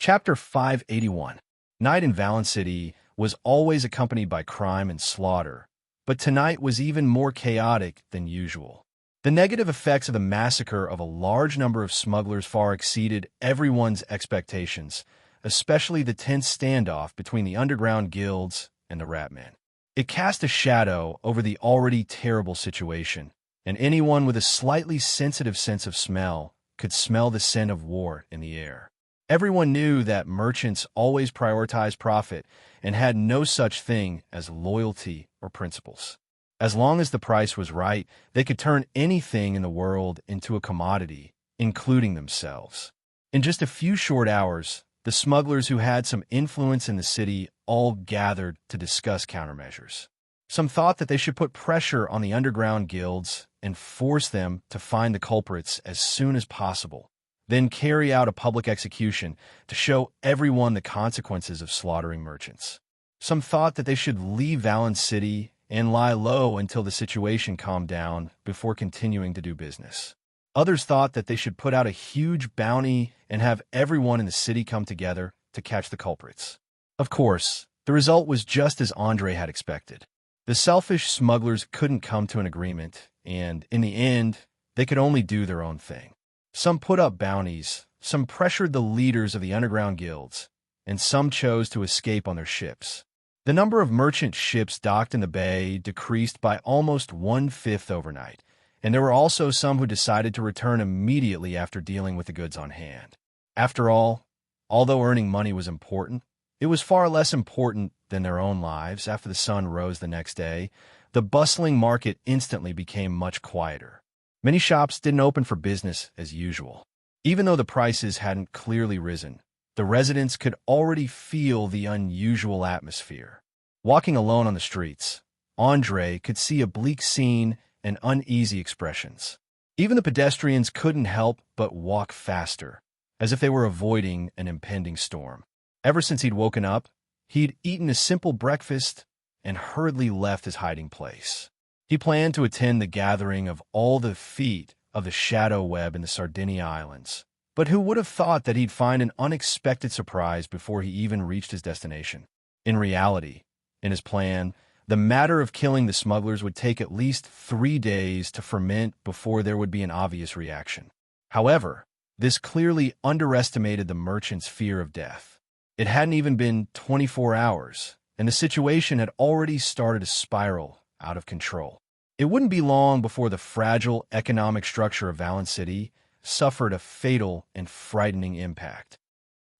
Chapter 581. Night in Valence City was always accompanied by crime and slaughter, but tonight was even more chaotic than usual. The negative effects of the massacre of a large number of smugglers far exceeded everyone's expectations, especially the tense standoff between the underground guilds and the Ratmen. It cast a shadow over the already terrible situation, and anyone with a slightly sensitive sense of smell could smell the scent of war in the air. Everyone knew that merchants always prioritized profit and had no such thing as loyalty or principles. As long as the price was right, they could turn anything in the world into a commodity, including themselves. In just a few short hours, the smugglers who had some influence in the city all gathered to discuss countermeasures. Some thought that they should put pressure on the underground guilds and force them to find the culprits as soon as possible, then carry out a public execution to show everyone the consequences of slaughtering merchants. Some thought that they should leave Valence City and lie low until the situation calmed down before continuing to do business. Others thought that they should put out a huge bounty and have everyone in the city come together to catch the culprits. Of course, the result was just as Andre had expected. The selfish smugglers couldn't come to an agreement, and in the end, they could only do their own thing. Some put up bounties, some pressured the leaders of the underground guilds, and some chose to escape on their ships. The number of merchant ships docked in the bay decreased by almost 1/5 overnight, and there were also some who decided to return immediately after dealing with the goods on hand. After all, although earning money was important, it was far less important than their own lives. After the sun rose the next day, the bustling market instantly became much quieter. Many shops didn't open for business as usual. Even though the prices hadn't clearly risen, the residents could already feel the unusual atmosphere. Walking alone on the streets, Andre could see a bleak scene and uneasy expressions. Even the pedestrians couldn't help but walk faster, as if they were avoiding an impending storm. Ever since he'd woken up, he'd eaten a simple breakfast and hurriedly left his hiding place. He planned to attend the gathering of all the feet of the shadow web in the Sardinia Islands, but who would have thought that he'd find an unexpected surprise before he even reached his destination? In reality, in his plan, the matter of killing the smugglers would take at least 3 days to ferment before there would be an obvious reaction. However, this clearly underestimated the merchant's fear of death. It hadn't even been 24 hours, and the situation had already started to spiral out of control. It wouldn't be long before the fragile economic structure of Valence City suffered a fatal and frightening impact.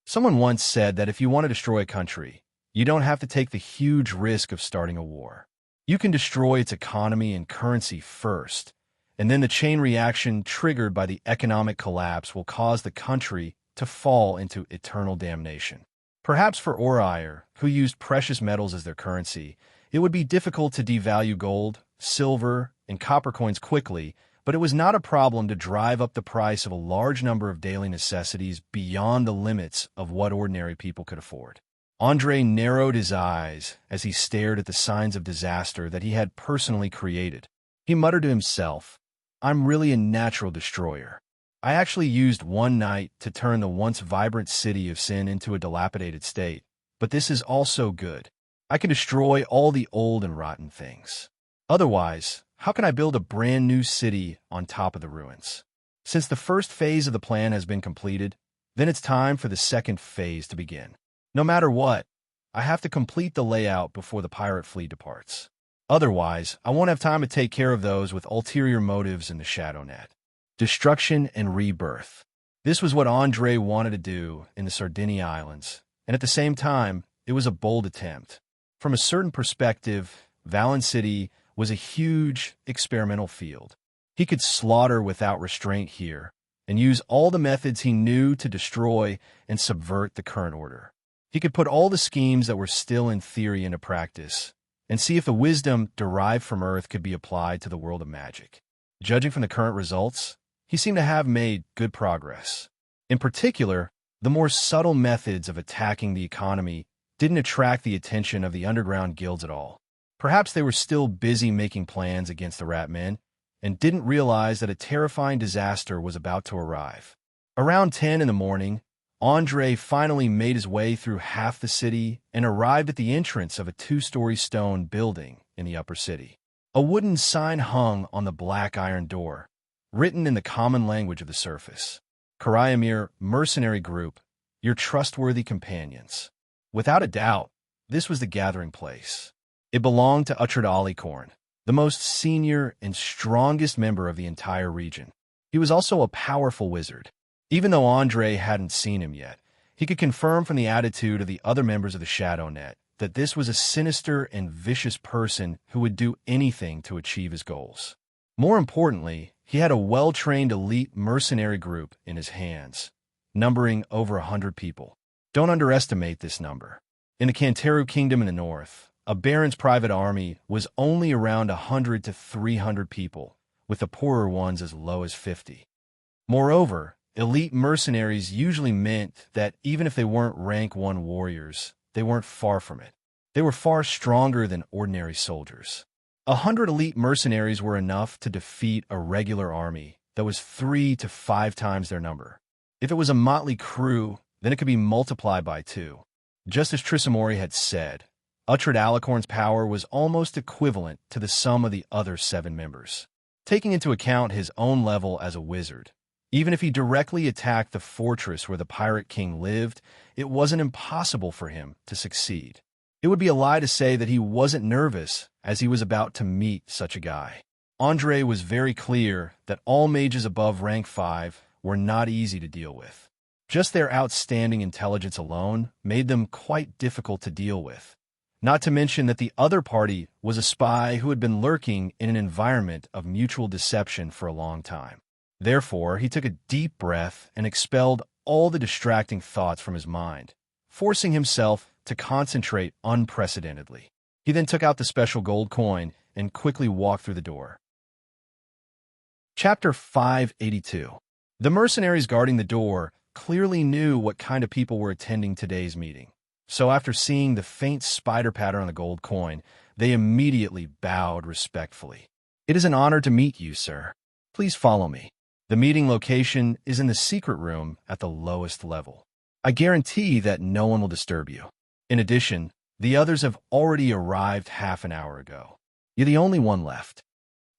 Someone once said that if you want to destroy a country, you don't have to take the huge risk of starting a war. You can destroy its economy and currency first, and then the chain reaction triggered by the economic collapse will cause the country to fall into eternal damnation. Perhaps for Orier, who used precious metals as their currency, it would be difficult to devalue gold, silver, and copper coins quickly, but it was not a problem to drive up the price of a large number of daily necessities beyond the limits of what ordinary people could afford. Andre narrowed his eyes as he stared at the signs of disaster that he had personally created. He muttered to himself, "I'm really a natural destroyer. I actually used one night to turn the once vibrant city of Sin into a dilapidated state, but this is also good. I can destroy all the old and rotten things. Otherwise, how can I build a brand new city on top of the ruins? Since the first phase of the plan has been completed, then it's time for the second phase to begin. No matter what, I have to complete the layout before the pirate fleet departs. Otherwise, I won't have time to take care of those with ulterior motives in the shadow net." Destruction and rebirth. This was what Andre wanted to do in the Sardinia Islands, and at the same time, it was a bold attempt. From a certain perspective, Valence City was a huge experimental field. He could slaughter without restraint here and use all the methods he knew to destroy and subvert the current order. He could put all the schemes that were still in theory into practice and see if the wisdom derived from Earth could be applied to the world of magic. Judging from the current results, he seemed to have made good progress. In particular, the more subtle methods of attacking the economy didn't attract the attention of the underground guilds at all. Perhaps they were still busy making plans against the Ratmen and didn't realize that a terrifying disaster was about to arrive. Around 10 in the morning, Andre finally made his way through half the city and arrived at the entrance of a two-story stone building in the upper city. A wooden sign hung on the black iron door, written in the common language of the surface. Karayamir Mercenary Group, your trustworthy companions. Without a doubt, this was the gathering place. It belonged to Uhtred Alicorn, the most senior and strongest member of the entire region. He was also a powerful wizard. Even though Andre hadn't seen him yet, he could confirm from the attitude of the other members of the Shadow Net that this was a sinister and vicious person who would do anything to achieve his goals. More importantly, he had a well-trained elite mercenary group in his hands, numbering over 100 people. Don't underestimate this number. In the Canteru Kingdom in the north, a baron's private army was only around 100 to 300 people, with the poorer ones as low as 50. Moreover, elite mercenaries usually meant that even if they weren't rank 1 warriors, they weren't far from it. They were far stronger than ordinary soldiers. 100 elite mercenaries were enough to defeat a regular army that was 3 to 5 times their number. If it was a motley crew, then it could be multiplied by 2. Just as Trisamori had said, Uhtred Alicorn's power was almost equivalent to the sum of the other 7 members. Taking into account his own level as a wizard, even if he directly attacked the fortress where the Pirate King lived, it wasn't impossible for him to succeed. It would be a lie to say that he wasn't nervous as he was about to meet such a guy. Andre was very clear that all mages above rank 5 were not easy to deal with. Just their outstanding intelligence alone made them quite difficult to deal with. Not to mention that the other party was a spy who had been lurking in an environment of mutual deception for a long time. Therefore, he took a deep breath and expelled all the distracting thoughts from his mind, forcing himself to concentrate unprecedentedly. He then took out the special gold coin and quickly walked through the door. Chapter 582. The mercenaries guarding the door clearly knew what kind of people were attending today's meeting. So after seeing the faint spider pattern on the gold coin, they immediately bowed respectfully. "It is an honor to meet you, sir. Please follow me. The meeting location is in the secret room at the lowest level. I guarantee that no one will disturb you. In addition, the others have already arrived half an hour ago. You're the only one left."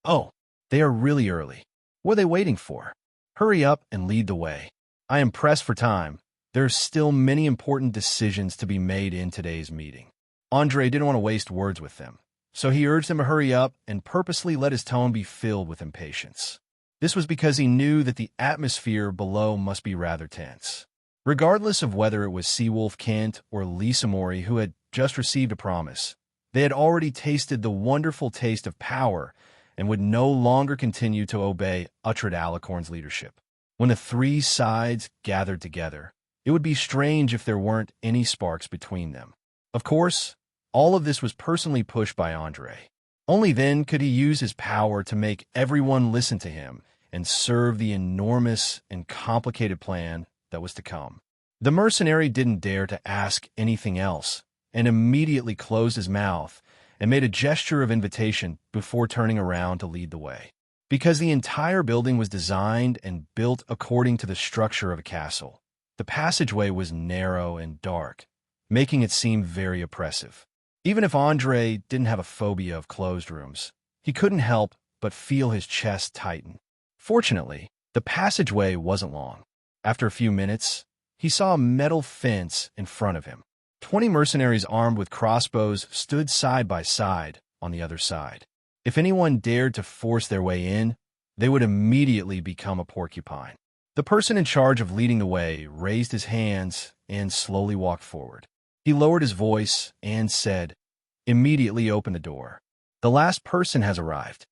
"Oh, they are really early. What are they waiting for? Hurry up and lead the way. I am pressed for time. There are still many important decisions to be made in today's meeting." Andre didn't want to waste words with them, so he urged them to hurry up and purposely let his tone be filled with impatience. This was because he knew that the atmosphere below must be rather tense. Regardless of whether it was Seawolf Kent or Lisa Mori who had just received a promise, they had already tasted the wonderful taste of power and would no longer continue to obey Uhtred Alicorn's leadership. When the 3 sides gathered together, it would be strange if there weren't any sparks between them. Of course, all of this was personally pushed by Andre. Only then could he use his power to make everyone listen to him and serve the enormous and complicated plan that was to come. The mercenary didn't dare to ask anything else and immediately closed his mouth and made a gesture of invitation before turning around to lead the way. Because the entire building was designed and built according to the structure of a castle, the passageway was narrow and dark, making it seem very oppressive. Even if Andre didn't have a phobia of closed rooms, he couldn't help but feel his chest tighten. Fortunately, the passageway wasn't long. After a few minutes, he saw a metal fence in front of him. 20 mercenaries armed with crossbows stood side by side on the other side. If anyone dared to force their way in, they would immediately become a porcupine. The person in charge of leading the way raised his hands and slowly walked forward. He lowered his voice and said, "Immediately open the door. The last person has arrived."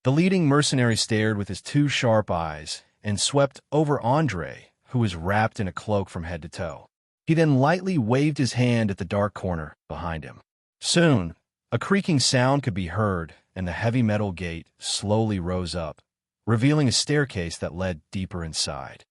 The leading mercenary stared with his 2 sharp eyes and swept over Andre, who was wrapped in a cloak from head to toe. He then lightly waved his hand at the dark corner behind him. Soon, a creaking sound could be heard, and the heavy metal gate slowly rose up, revealing a staircase that led deeper inside.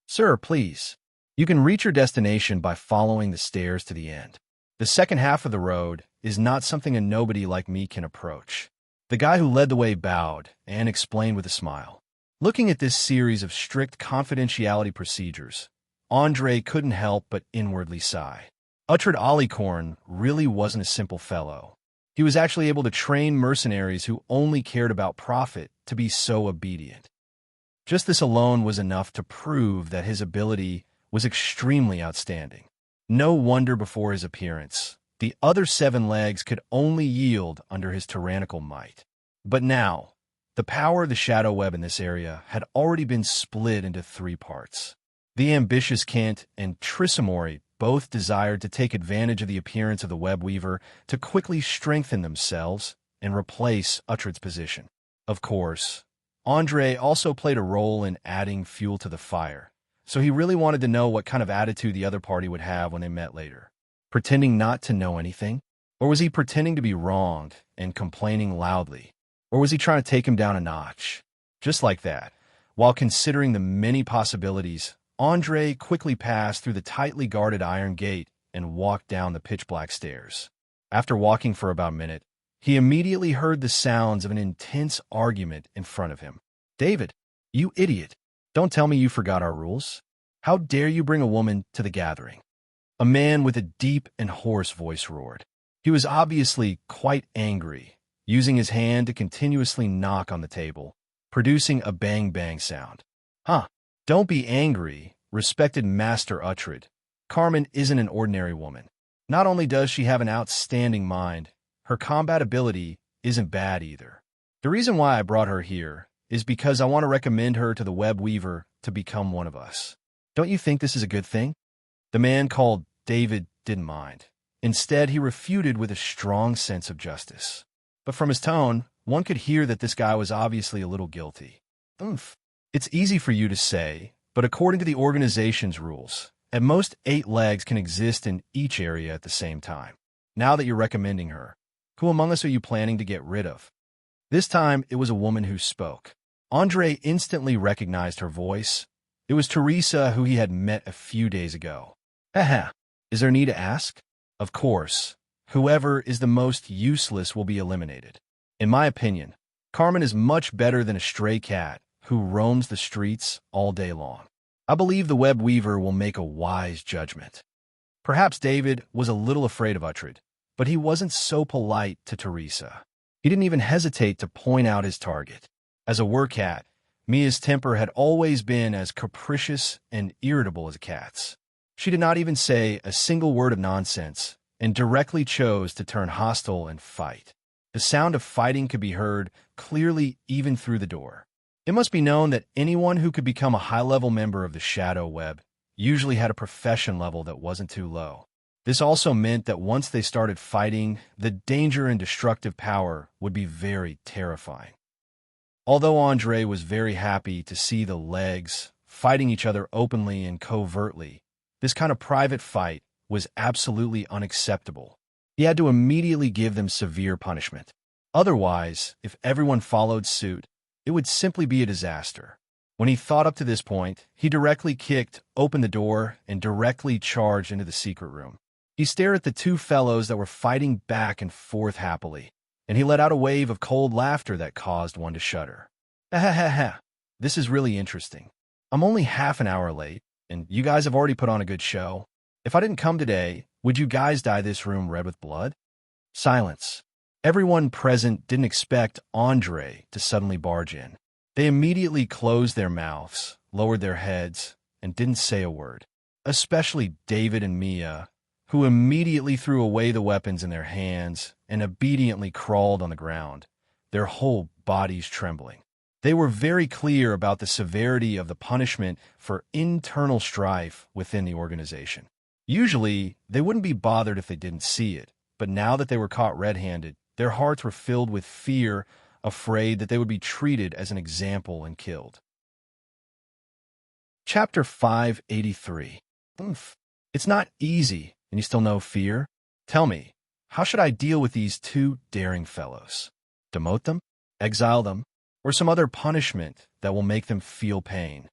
"Sir, please. You can reach your destination by following the stairs to the end. The second half of the road is not something a nobody like me can approach." The guy who led the way bowed and explained with a smile. Looking at this series of strict confidentiality procedures, Andre couldn't help but inwardly sigh. Uhtred Alicorn really wasn't a simple fellow. He was actually able to train mercenaries who only cared about profit to be so obedient. Just this alone was enough to prove that his ability was extremely outstanding. No wonder before his appearance, the other 7 legs could only yield under his tyrannical might. But now, the power of the shadow web in this area had already been split into 3 parts. The ambitious Kent and Trisamori both desired to take advantage of the appearance of the web weaver to quickly strengthen themselves and replace Uhtred's position. Of course, Andre also played a role in adding fuel to the fire, so he really wanted to know what kind of attitude the other party would have when they met later. Pretending not to know anything? Or was he pretending to be wronged and complaining loudly? Or was he trying to take him down a notch? Just like that, while considering the many possibilities, Andre quickly passed through the tightly guarded iron gate and walked down the pitch-black stairs. After walking for about a minute, he immediately heard the sounds of an intense argument in front of him. "David, you idiot! Don't tell me you forgot our rules. How dare you bring a woman to the gathering?" A man with a deep and hoarse voice roared. He was obviously quite angry, using his hand to continuously knock on the table, producing a bang-bang sound. "Huh. Don't be angry, respected Master Uhtred. Carmen isn't an ordinary woman. Not only does she have an outstanding mind, her combat ability isn't bad either. The reason why I brought her here is because I want to recommend her to the web weaver to become one of us. Don't you think this is a good thing?" The man called David didn't mind. Instead, he refuted with a strong sense of justice. But from his tone, one could hear that this guy was obviously a little guilty. "Oomph. It's easy for you to say, but according to the organization's rules, at most 8 legs can exist in each area at the same time. Now that you're recommending her, who among us are you planning to get rid of?" This time, it was a woman who spoke. Andre instantly recognized her voice. It was Teresa, who he had met a few days ago. "Haha, is there need to ask?" "Of course. Whoever is the most useless will be eliminated. In my opinion, Carmen is much better than a stray cat who roams the streets all day long. I believe the web weaver will make a wise judgment." Perhaps David was a little afraid of Uhtred, but he wasn't so polite to Teresa. He didn't even hesitate to point out his target. As a wercat, Mia's temper had always been as capricious and irritable as a cat's. She did not even say a single word of nonsense and directly chose to turn hostile and fight. The sound of fighting could be heard clearly even through the door. It must be known that anyone who could become a high-level member of the Shadow Web usually had a profession level that wasn't too low. This also meant that once they started fighting, the danger and destructive power would be very terrifying. Although Andre was very happy to see the legs fighting each other openly and covertly, this kind of private fight was absolutely unacceptable. He had to immediately give them severe punishment. Otherwise, if everyone followed suit, it would simply be a disaster. When he thought up to this point, he directly kicked open the door and directly charged into the secret room. He stared at the 2 fellows that were fighting back and forth happily, and he let out a wave of cold laughter that caused one to shudder. "Ha. This is really interesting. I'm only half an hour late, and you guys have already put on a good show. If I didn't come today, would you guys dye this room red with blood?" Silence. Everyone present didn't expect Andre to suddenly barge in. They immediately closed their mouths, lowered their heads, and didn't say a word. Especially David and Mia, who immediately threw away the weapons in their hands and obediently crawled on the ground, their whole bodies trembling. They were very clear about the severity of the punishment for internal strife within the organization. Usually, they wouldn't be bothered if they didn't see it, but now that they were caught red-handed, their hearts were filled with fear, afraid that they would be treated as an example and killed. Chapter 583. It's not easy, and you still know fear? Tell me, how should I deal with these 2 daring fellows? Demote them? Exile them? Or some other punishment that will make them feel pain?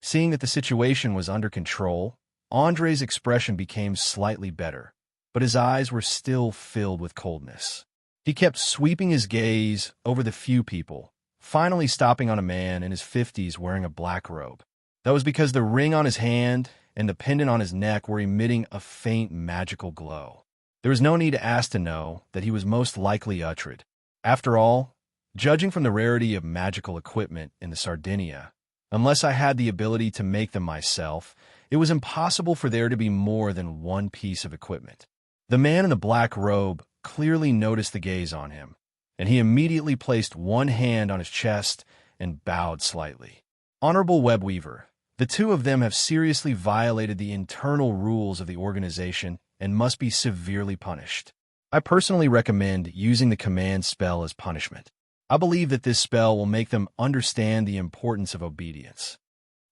Seeing that the situation was under control, Andre's expression became slightly better, but his eyes were still filled with coldness. He kept sweeping his gaze over the few people, finally stopping on a man in his 50s wearing a black robe. That was because the ring on his hand and the pendant on his neck were emitting a faint magical glow. There was no need to ask to know that he was most likely Uhtred. After all, judging from the rarity of magical equipment in the Sardinia, unless I had the ability to make them myself, it was impossible for there to be more than one piece of equipment. The man in the black robe clearly noticed the gaze on him, and he immediately placed one hand on his chest and bowed slightly. Honorable Webweaver, the two of them have seriously violated the internal rules of the organization and must be severely punished. I personally recommend using the command spell as punishment. I believe that this spell will make them understand the importance of obedience.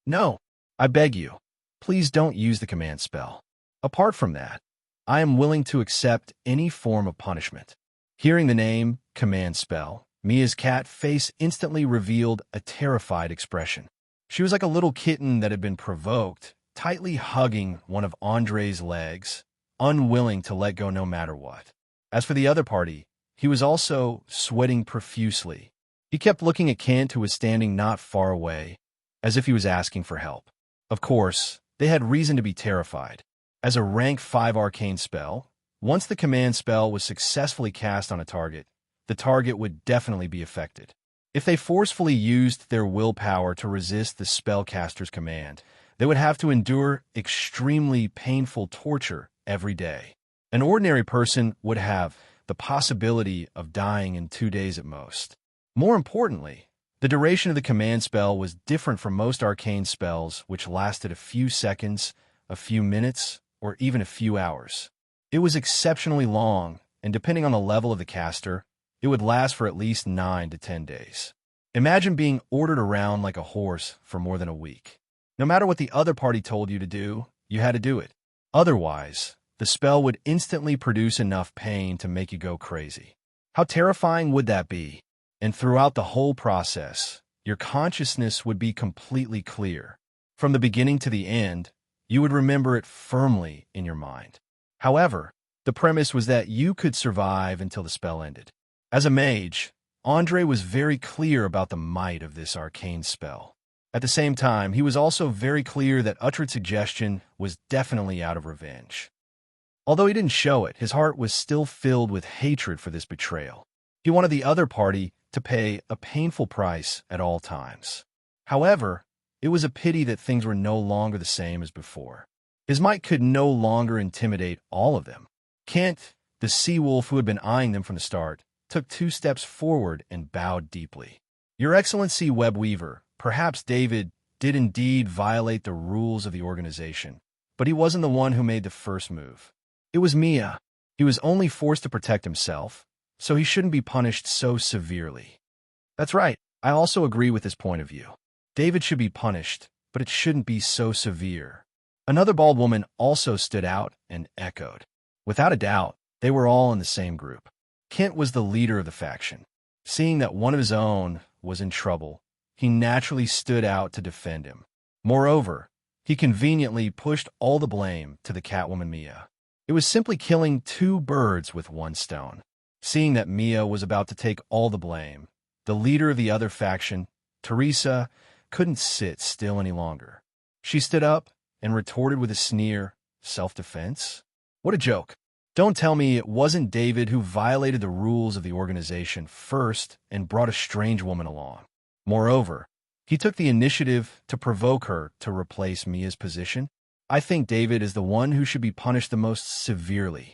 No, I beg you, please don't use the command spell. Apart from that, I am willing to accept any form of punishment. Hearing the name, command spell, Mia's cat face instantly revealed a terrified expression. She was like a little kitten that had been provoked, tightly hugging one of Andre's legs, unwilling to let go no matter what. As for the other party, he was also sweating profusely. He kept looking at Kent, who was standing not far away, as if he was asking for help. Of course, they had reason to be terrified. As a rank 5 arcane spell, once the command spell was successfully cast on a target, the target would definitely be affected. If they forcefully used their willpower to resist the spellcaster's command, they would have to endure extremely painful torture every day. An ordinary person would have the possibility of dying in 2 days at most. More importantly, the duration of the command spell was different from most arcane spells, which lasted a few seconds, a few minutes, or even a few hours. It was exceptionally long, and depending on the level of the caster, it would last for at least 9 to 10 days. Imagine being ordered around like a horse for more than a week. No matter what the other party told you to do, you had to do it. Otherwise, the spell would instantly produce enough pain to make you go crazy. How terrifying would that be? And throughout the whole process, your consciousness would be completely clear. From the beginning to the end, you would remember it firmly in your mind. However, the premise was that you could survive until the spell ended. As a mage, Andre was very clear about the might of this arcane spell. At the same time, he was also very clear that Uhtred's suggestion was definitely out of revenge. Although he didn't show it, his heart was still filled with hatred for this betrayal. He wanted the other party to pay a painful price at all times. However, it was a pity that things were no longer the same as before. His might could no longer intimidate all of them. Kent, the sea wolf who had been eyeing them from the start, took 2 steps forward and bowed deeply. Your Excellency Webweaver, perhaps David did indeed violate the rules of the organization, but he wasn't the one who made the first move. It was Mia. He was only forced to protect himself, so he shouldn't be punished so severely. That's right, I also agree with this point of view. David should be punished, but it shouldn't be so severe. Another bald woman also stood out and echoed. Without a doubt, they were all in the same group. Kent was the leader of the faction. Seeing that one of his own was in trouble, he naturally stood out to defend him. Moreover, he conveniently pushed all the blame to the Catwoman Mia. It was simply killing 2 birds with 1 stone. Seeing that Mia was about to take all the blame, the leader of the other faction, Teresa, couldn't sit still any longer. She stood up and retorted with a sneer, "Self-defense? What a joke. Don't tell me it wasn't David who violated the rules of the organization first and brought a strange woman along. Moreover, he took the initiative to provoke her to replace Mia's position. I think David is the one who should be punished the most severely."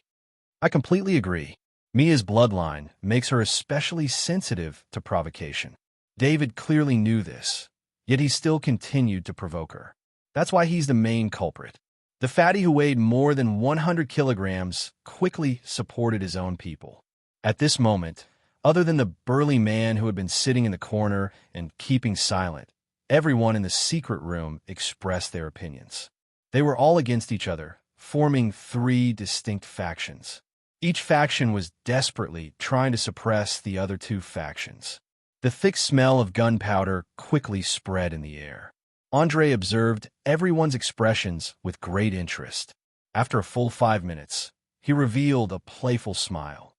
I completely agree. Mia's bloodline makes her especially sensitive to provocation. David clearly knew this, yet he still continued to provoke her. That's why he's the main culprit. The fatty who weighed more than 100 kilograms quickly supported his own people. At this moment, other than the burly man who had been sitting in the corner and keeping silent, everyone in the secret room expressed their opinions. They were all against each other, forming 3 distinct factions. Each faction was desperately trying to suppress the other 2 factions. The thick smell of gunpowder quickly spread in the air. Andre observed everyone's expressions with great interest. After a full 5 minutes, he revealed a playful smile.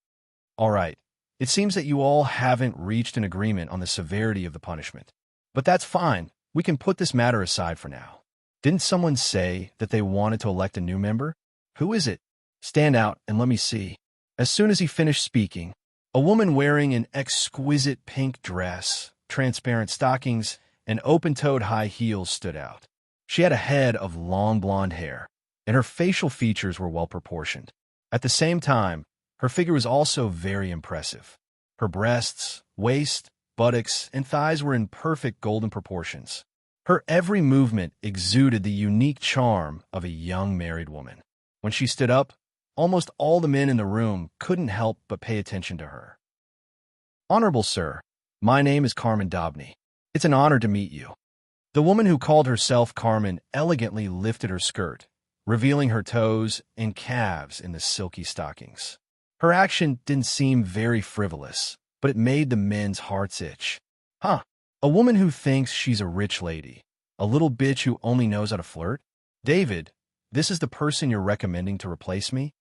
"All right, it seems that you all haven't reached an agreement on the severity of the punishment. But that's fine. We can put this matter aside for now. Didn't someone say that they wanted to elect a new member? Who is it? Stand out and let me see. As soon as he finished speaking, a woman wearing an exquisite pink dress, transparent stockings, and open-toed high heels stood out. She had a head of long blonde hair, and her facial features were well-proportioned. At the same time, her figure was also very impressive. Her breasts, waist, buttocks, and thighs were in perfect golden proportions. Her every movement exuded the unique charm of a young married woman. When she stood up, almost all the men in the room couldn't help but pay attention to her. Honorable sir, my name is Carmen Dobney. It's an honor to meet you. The woman who called herself Carmen elegantly lifted her skirt, revealing her toes and calves in the silky stockings. Her action didn't seem very frivolous, but it made the men's hearts itch. Huh, a woman who thinks she's a rich lady, a little bitch who only knows how to flirt? David, this is the person you're recommending to replace me?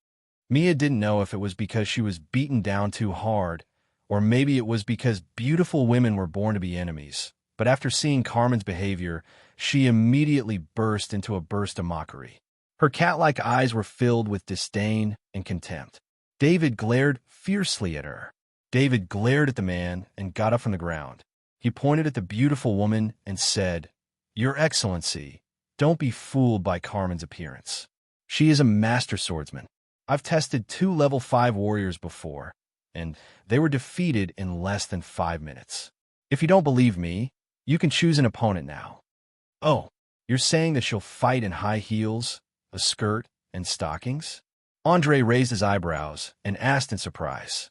Mia didn't know if it was because she was beaten down too hard, or maybe it was because beautiful women were born to be enemies. But after seeing Carmen's behavior, she immediately burst into a burst of mockery. Her cat-like eyes were filled with disdain and contempt. David glared fiercely at her. David glared at the man and got up from the ground. He pointed at the beautiful woman and said, "Your Excellency, don't be fooled by Carmen's appearance. She is a master swordsman. I've tested 2 level 5 warriors before, and they were defeated in less than 5 minutes. If you don't believe me, you can choose an opponent now." "Oh, you're saying that she'll fight in high heels, a skirt, and stockings?" Andre raised his eyebrows and asked in surprise.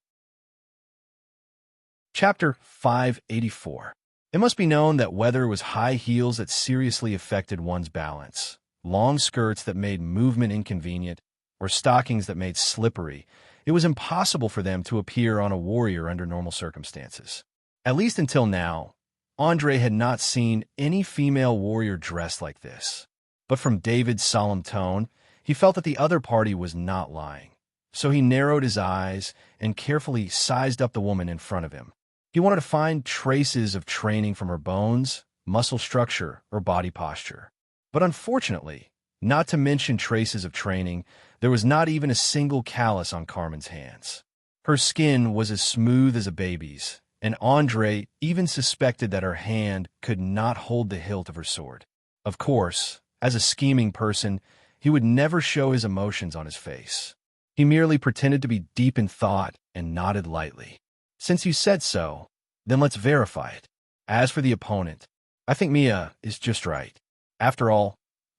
Chapter 584. It must be known that whether it was high heels that seriously affected one's balance, long skirts that made movement inconvenient, or stockings that made slippery, it was impossible for them to appear on a warrior under normal circumstances. At least until now, Andre had not seen any female warrior dressed like this. But from David's solemn tone, he felt that the other party was not lying. So he narrowed his eyes and carefully sized up the woman in front of him. He wanted to find traces of training from her bones, muscle structure, or body posture. But unfortunately, not to mention traces of training, there was not even a single callus on Carmen's hands. Her skin was as smooth as a baby's, and Andre even suspected that her hand could not hold the hilt of her sword. Of course, as a scheming person, he would never show his emotions on his face. He merely pretended to be deep in thought and nodded lightly. "Since you said so, then let's verify it. As for the opponent, I think Mia is just right. After all,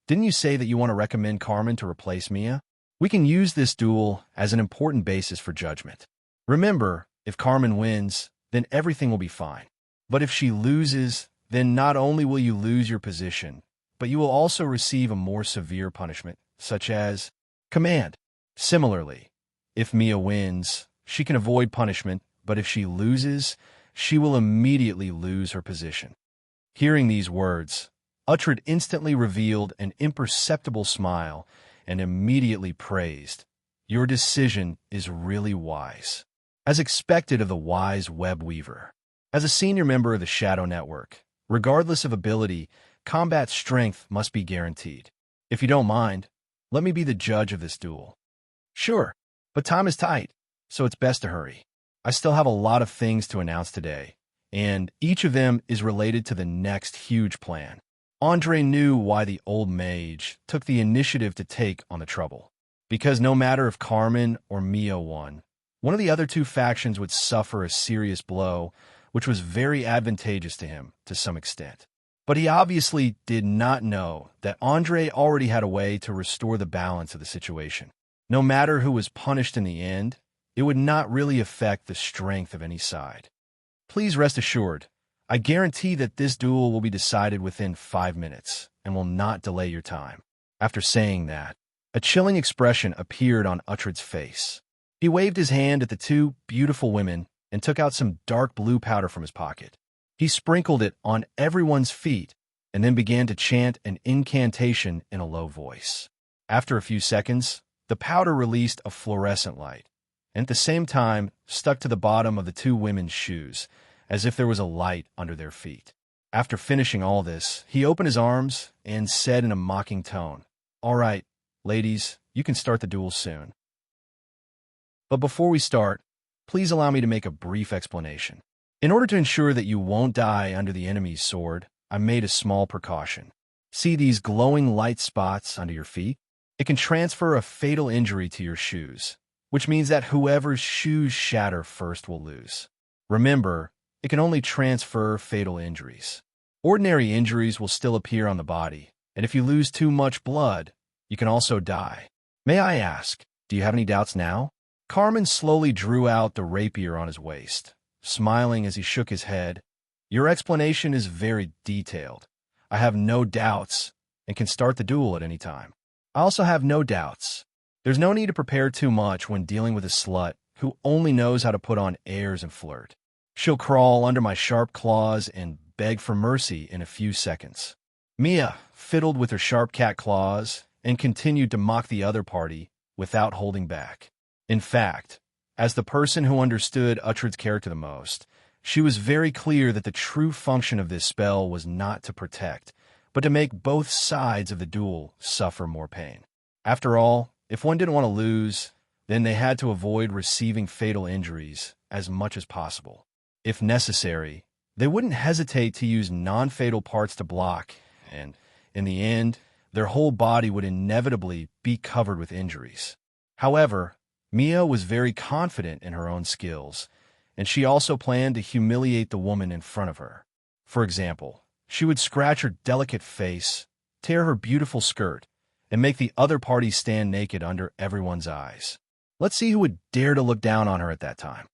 didn't you say that you want to recommend Carmen to replace Mia? We can use this duel as an important basis for judgment. Remember, if Carmen wins, then everything will be fine. But if she loses, then not only will you lose your position, but you will also receive a more severe punishment, such as command. Similarly, if Mia wins, she can avoid punishment, but if she loses, she will immediately lose her position." Hearing these words, Uhtred instantly revealed an imperceptible smile and immediately praised, "Your decision is really wise." As expected of the wise web weaver. As a senior member of the Shadow Network, regardless of ability, combat strength must be guaranteed. If you don't mind, let me be the judge of this duel. Sure, but time is tight, so it's best to hurry. I still have a lot of things to announce today, and each of them is related to the next huge plan. Andre knew why the old mage took the initiative to take on the trouble. Because no matter if Carmen or Mia won, one of the other 2 factions would suffer a serious blow, which was very advantageous to him to some extent. But he obviously did not know that Andre already had a way to restore the balance of the situation. No matter who was punished in the end, it would not really affect the strength of any side. Please rest assured, I guarantee that this duel will be decided within 5 minutes and will not delay your time. After saying that, a chilling expression appeared on Uhtred's face. He waved his hand at the 2 beautiful women and took out some dark blue powder from his pocket. He sprinkled it on everyone's feet and then began to chant an incantation in a low voice. After a few seconds, the powder released a fluorescent light, and at the same time stuck to the bottom of the 2 women's shoes, as if there was a light under their feet. After finishing all this, he opened his arms and said in a mocking tone, "All right, ladies, you can start the duel soon. But before we start, please allow me to make a brief explanation. In order to ensure that you won't die under the enemy's sword, I made a small precaution. See these glowing light spots under your feet? It can transfer a fatal injury to your shoes, which means that whoever's shoes shatter first will lose. Remember, it can only transfer fatal injuries. Ordinary injuries will still appear on the body, and if you lose too much blood, you can also die. May I ask, do you have any doubts now?" Carmen slowly drew out the rapier on his waist, smiling as he shook his head. "Your explanation is very detailed. I have no doubts and can start the duel at any time. I also have no doubts. There's no need to prepare too much when dealing with a slut who only knows how to put on airs and flirt. She'll crawl under my sharp claws and beg for mercy in a few seconds." Mia fiddled with her sharp cat claws and continued to mock the other party without holding back. In fact, as the person who understood Uhtred's character the most, she was very clear that the true function of this spell was not to protect, but to make both sides of the duel suffer more pain. After all, if one didn't want to lose, then they had to avoid receiving fatal injuries as much as possible. If necessary, they wouldn't hesitate to use non-fatal parts to block, and, in the end, their whole body would inevitably be covered with injuries. However, Mia was very confident in her own skills, and she also planned to humiliate the woman in front of her. For example, she would scratch her delicate face, tear her beautiful skirt, and make the other party stand naked under everyone's eyes. Let's see who would dare to look down on her at that time.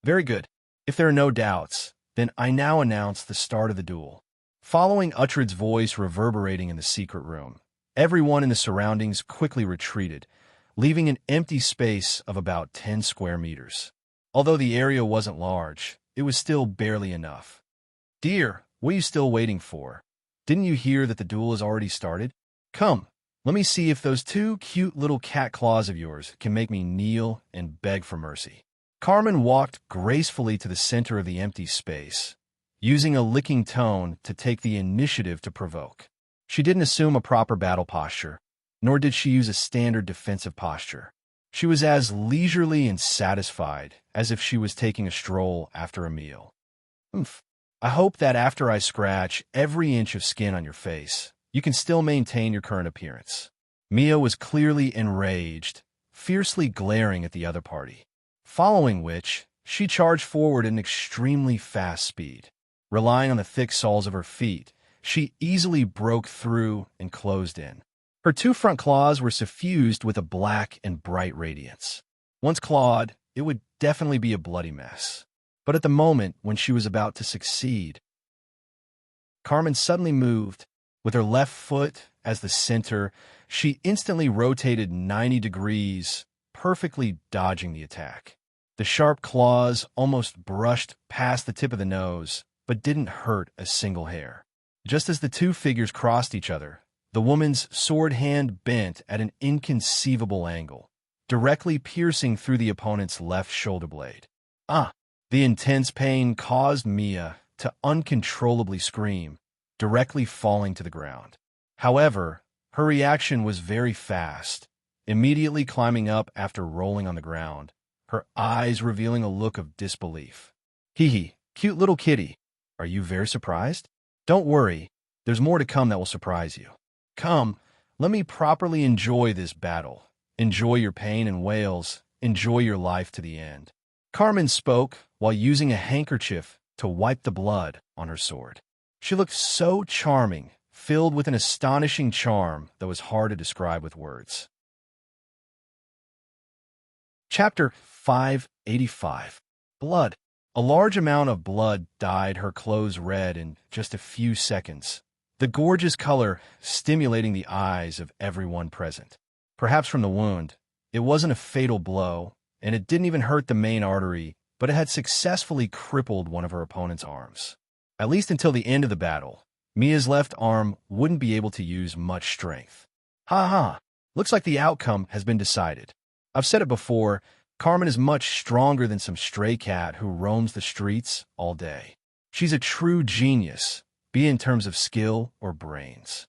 Very good. If there are no doubts, then I now announce the start of the duel. Following Uhtred's voice reverberating in the secret room, everyone in the surroundings quickly retreated, leaving an empty space of about 10 square meters. Although the area wasn't large, it was still barely enough. "Dear, what are you still waiting for? Didn't you hear that the duel has already started? Come, let me see if those two cute little cat claws of yours can make me kneel and beg for mercy." Carmen walked gracefully to the center of the empty space, using a licking tone to take the initiative to provoke. She didn't assume a proper battle posture, nor did she use a standard defensive posture. She was as leisurely and satisfied as if she was taking a stroll after a meal. "Oomph. I hope that after I scratch every inch of skin on your face, you can still maintain your current appearance." Mia was clearly enraged, fiercely glaring at the other party. Following which, she charged forward at an extremely fast speed. Relying on the thick soles of her feet, she easily broke through and closed in. Her two front claws were suffused with a black and bright radiance. Once clawed, it would definitely be a bloody mess. But at the moment when she was about to succeed, Carmen suddenly moved. With her left foot as the center, she instantly rotated 90 degrees, perfectly dodging the attack. The sharp claws almost brushed past the tip of the nose, but didn't hurt a single hair. Just as the two figures crossed each other, the woman's sword hand bent at an inconceivable angle, directly piercing through the opponent's left shoulder blade. Ah! The intense pain caused Mia to uncontrollably scream, directly falling to the ground. However, her reaction was very fast, immediately climbing up after rolling on the ground, her eyes revealing a look of disbelief. "Hee hee, cute little kitty. Are you very surprised? Don't worry, there's more to come that will surprise you. Come, let me properly enjoy this battle. Enjoy your pain and wails. Enjoy your life to the end." Carmen spoke while using a handkerchief to wipe the blood on her sword. She looked so charming, filled with an astonishing charm that was hard to describe with words. Chapter 585. Blood. A large amount of blood dyed her clothes red in just a few seconds, the gorgeous color stimulating the eyes of everyone present. Perhaps from the wound, it wasn't a fatal blow, and it didn't even hurt the main artery, but it had successfully crippled one of her opponent's arms. At least until the end of the battle, Mia's left arm wouldn't be able to use much strength. Ha ha! Looks like the outcome has been decided. I've said it before, Carmen is much stronger than some stray cat who roams the streets all day. She's a true genius, be it in terms of skill or brains.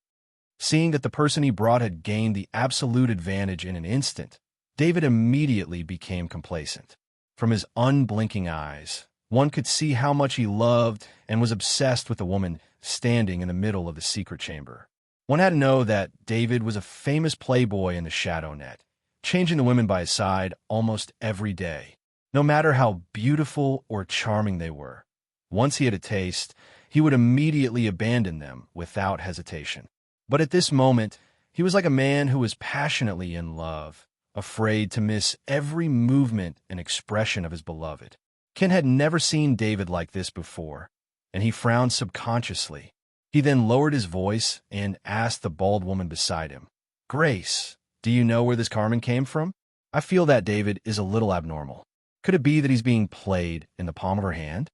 Seeing that the person he brought had gained the absolute advantage in an instant, David immediately became complacent. From his unblinking eyes, one could see how much he loved and was obsessed with the woman standing in the middle of the secret chamber. One had to know that David was a famous playboy in the shadow net, changing the women by his side almost every day, no matter how beautiful or charming they were. Once he had a taste, he would immediately abandon them without hesitation. But at this moment, he was like a man who was passionately in love, afraid to miss every movement and expression of his beloved. Ken had never seen David like this before, and he frowned subconsciously. He then lowered his voice and asked the bald woman beside him, "Grace, do you know where this Carmen came from? I feel that David is a little abnormal. Could it be that he's being played in the palm of her hand?"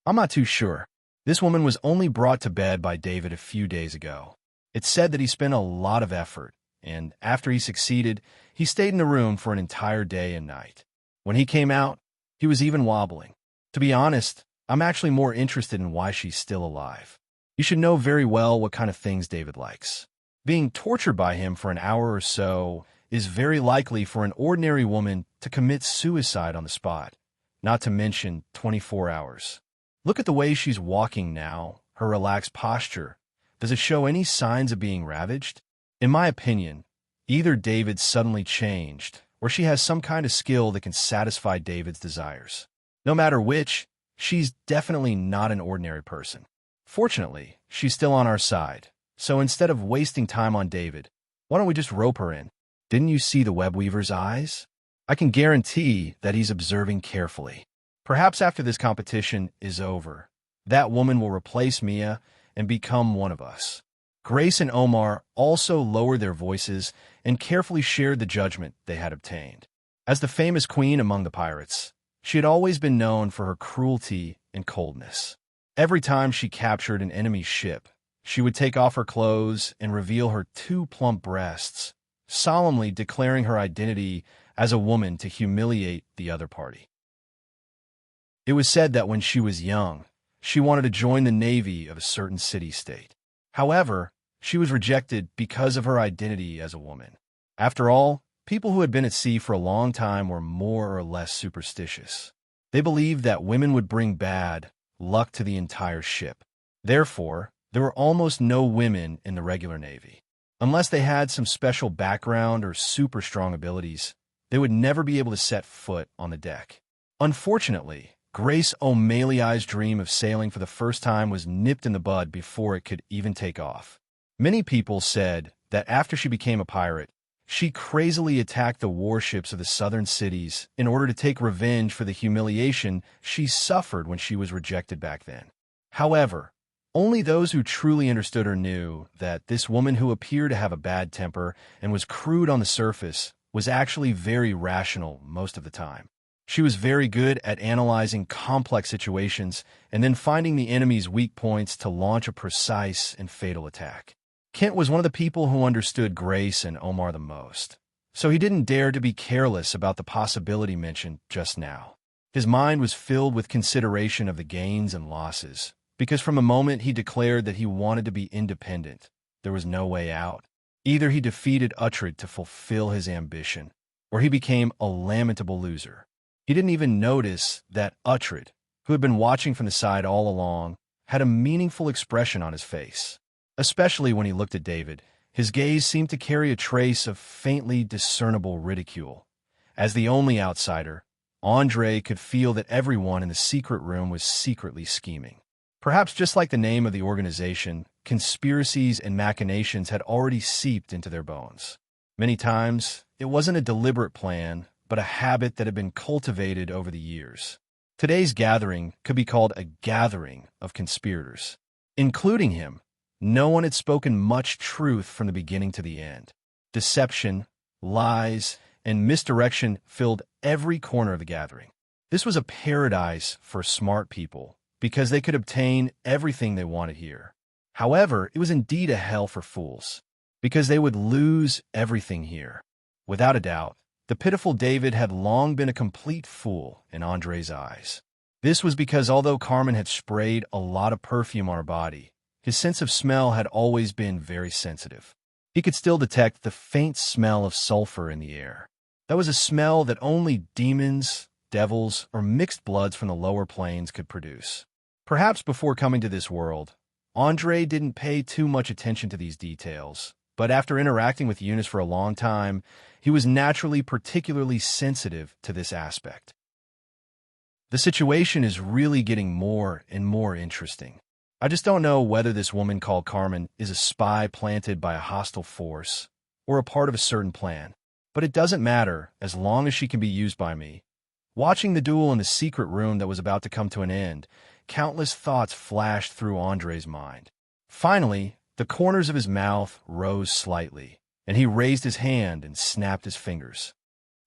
"I'm not too sure. This woman was only brought to bed by David a few days ago. It's said that he spent a lot of effort, and after he succeeded, he stayed in the room for an entire day and night. When he came out, he was even wobbling. To be honest, I'm actually more interested in why she's still alive. You should know very well what kind of things David likes. Being tortured by him for an hour or so is very likely for an ordinary woman to commit suicide on the spot, not to mention 24 hours. Look at the way she's walking now, her relaxed posture. Does it show any signs of being ravaged? In my opinion, either David suddenly changed, or she has some kind of skill that can satisfy David's desires. No matter which, she's definitely not an ordinary person. Fortunately, she's still on our side, so instead of wasting time on David, why don't we just rope her in? Didn't you see the webweaver's eyes? I can guarantee that he's observing carefully. Perhaps after this competition is over, that woman will replace Mia and become one of us." Grace and Omar also lowered their voices and carefully shared the judgment they had obtained. As the famous queen among the pirates, she had always been known for her cruelty and coldness. Every time she captured an enemy ship, she would take off her clothes and reveal her 2 plump breasts, solemnly declaring her identity as a woman to humiliate the other party. It was said that when she was young, she wanted to join the navy of a certain city-state. However, she was rejected because of her identity as a woman. After all, people who had been at sea for a long time were more or less superstitious. They believed that women would bring bad luck to the entire ship. Therefore, there were almost no women in the regular navy. Unless they had some special background or super strong abilities, they would never be able to set foot on the deck. Unfortunately, Grace O'Malley's dream of sailing for the first time was nipped in the bud before it could even take off. Many people said that after she became a pirate, she crazily attacked the warships of the southern cities in order to take revenge for the humiliation she suffered when she was rejected back then. However, only those who truly understood her knew that this woman who appeared to have a bad temper and was crude on the surface was actually very rational most of the time. She was very good at analyzing complex situations and then finding the enemy's weak points to launch a precise and fatal attack. Kent was one of the people who understood Grace and Omar the most, so he didn't dare to be careless about the possibility mentioned just now. His mind was filled with consideration of the gains and losses, because from the moment he declared that he wanted to be independent, there was no way out. Either he defeated Uhtred to fulfill his ambition, or he became a lamentable loser. He didn't even notice that Uhtred, who had been watching from the side all along, had a meaningful expression on his face. Especially when he looked at David, his gaze seemed to carry a trace of faintly discernible ridicule. As the only outsider, Andre could feel that everyone in the secret room was secretly scheming. Perhaps just like the name of the organization, conspiracies and machinations had already seeped into their bones. Many times, it wasn't a deliberate plan, but a habit that had been cultivated over the years. Today's gathering could be called a gathering of conspirators. Including him, no one had spoken much truth from the beginning to the end. Deception, lies, and misdirection filled every corner of the gathering. This was a paradise for smart people because they could obtain everything they wanted here. However, it was indeed a hell for fools because they would lose everything here. Without a doubt, the pitiful David had long been a complete fool in Andre's eyes. This was because although Carmen had sprayed a lot of perfume on her body, his sense of smell had always been very sensitive. He could still detect the faint smell of sulfur in the air. That was a smell that only demons, devils, or mixed bloods from the lower planes could produce. Perhaps before coming to this world, Andre didn't pay too much attention to these details, but after interacting with Eunice for a long time, he was naturally particularly sensitive to this aspect. The situation is really getting more and more interesting. I just don't know whether this woman called Carmen is a spy planted by a hostile force or a part of a certain plan, but it doesn't matter as long as she can be used by me. Watching the duel in the secret room that was about to come to an end, countless thoughts flashed through Andre's mind. Finally, the corners of his mouth rose slightly, and he raised his hand and snapped his fingers.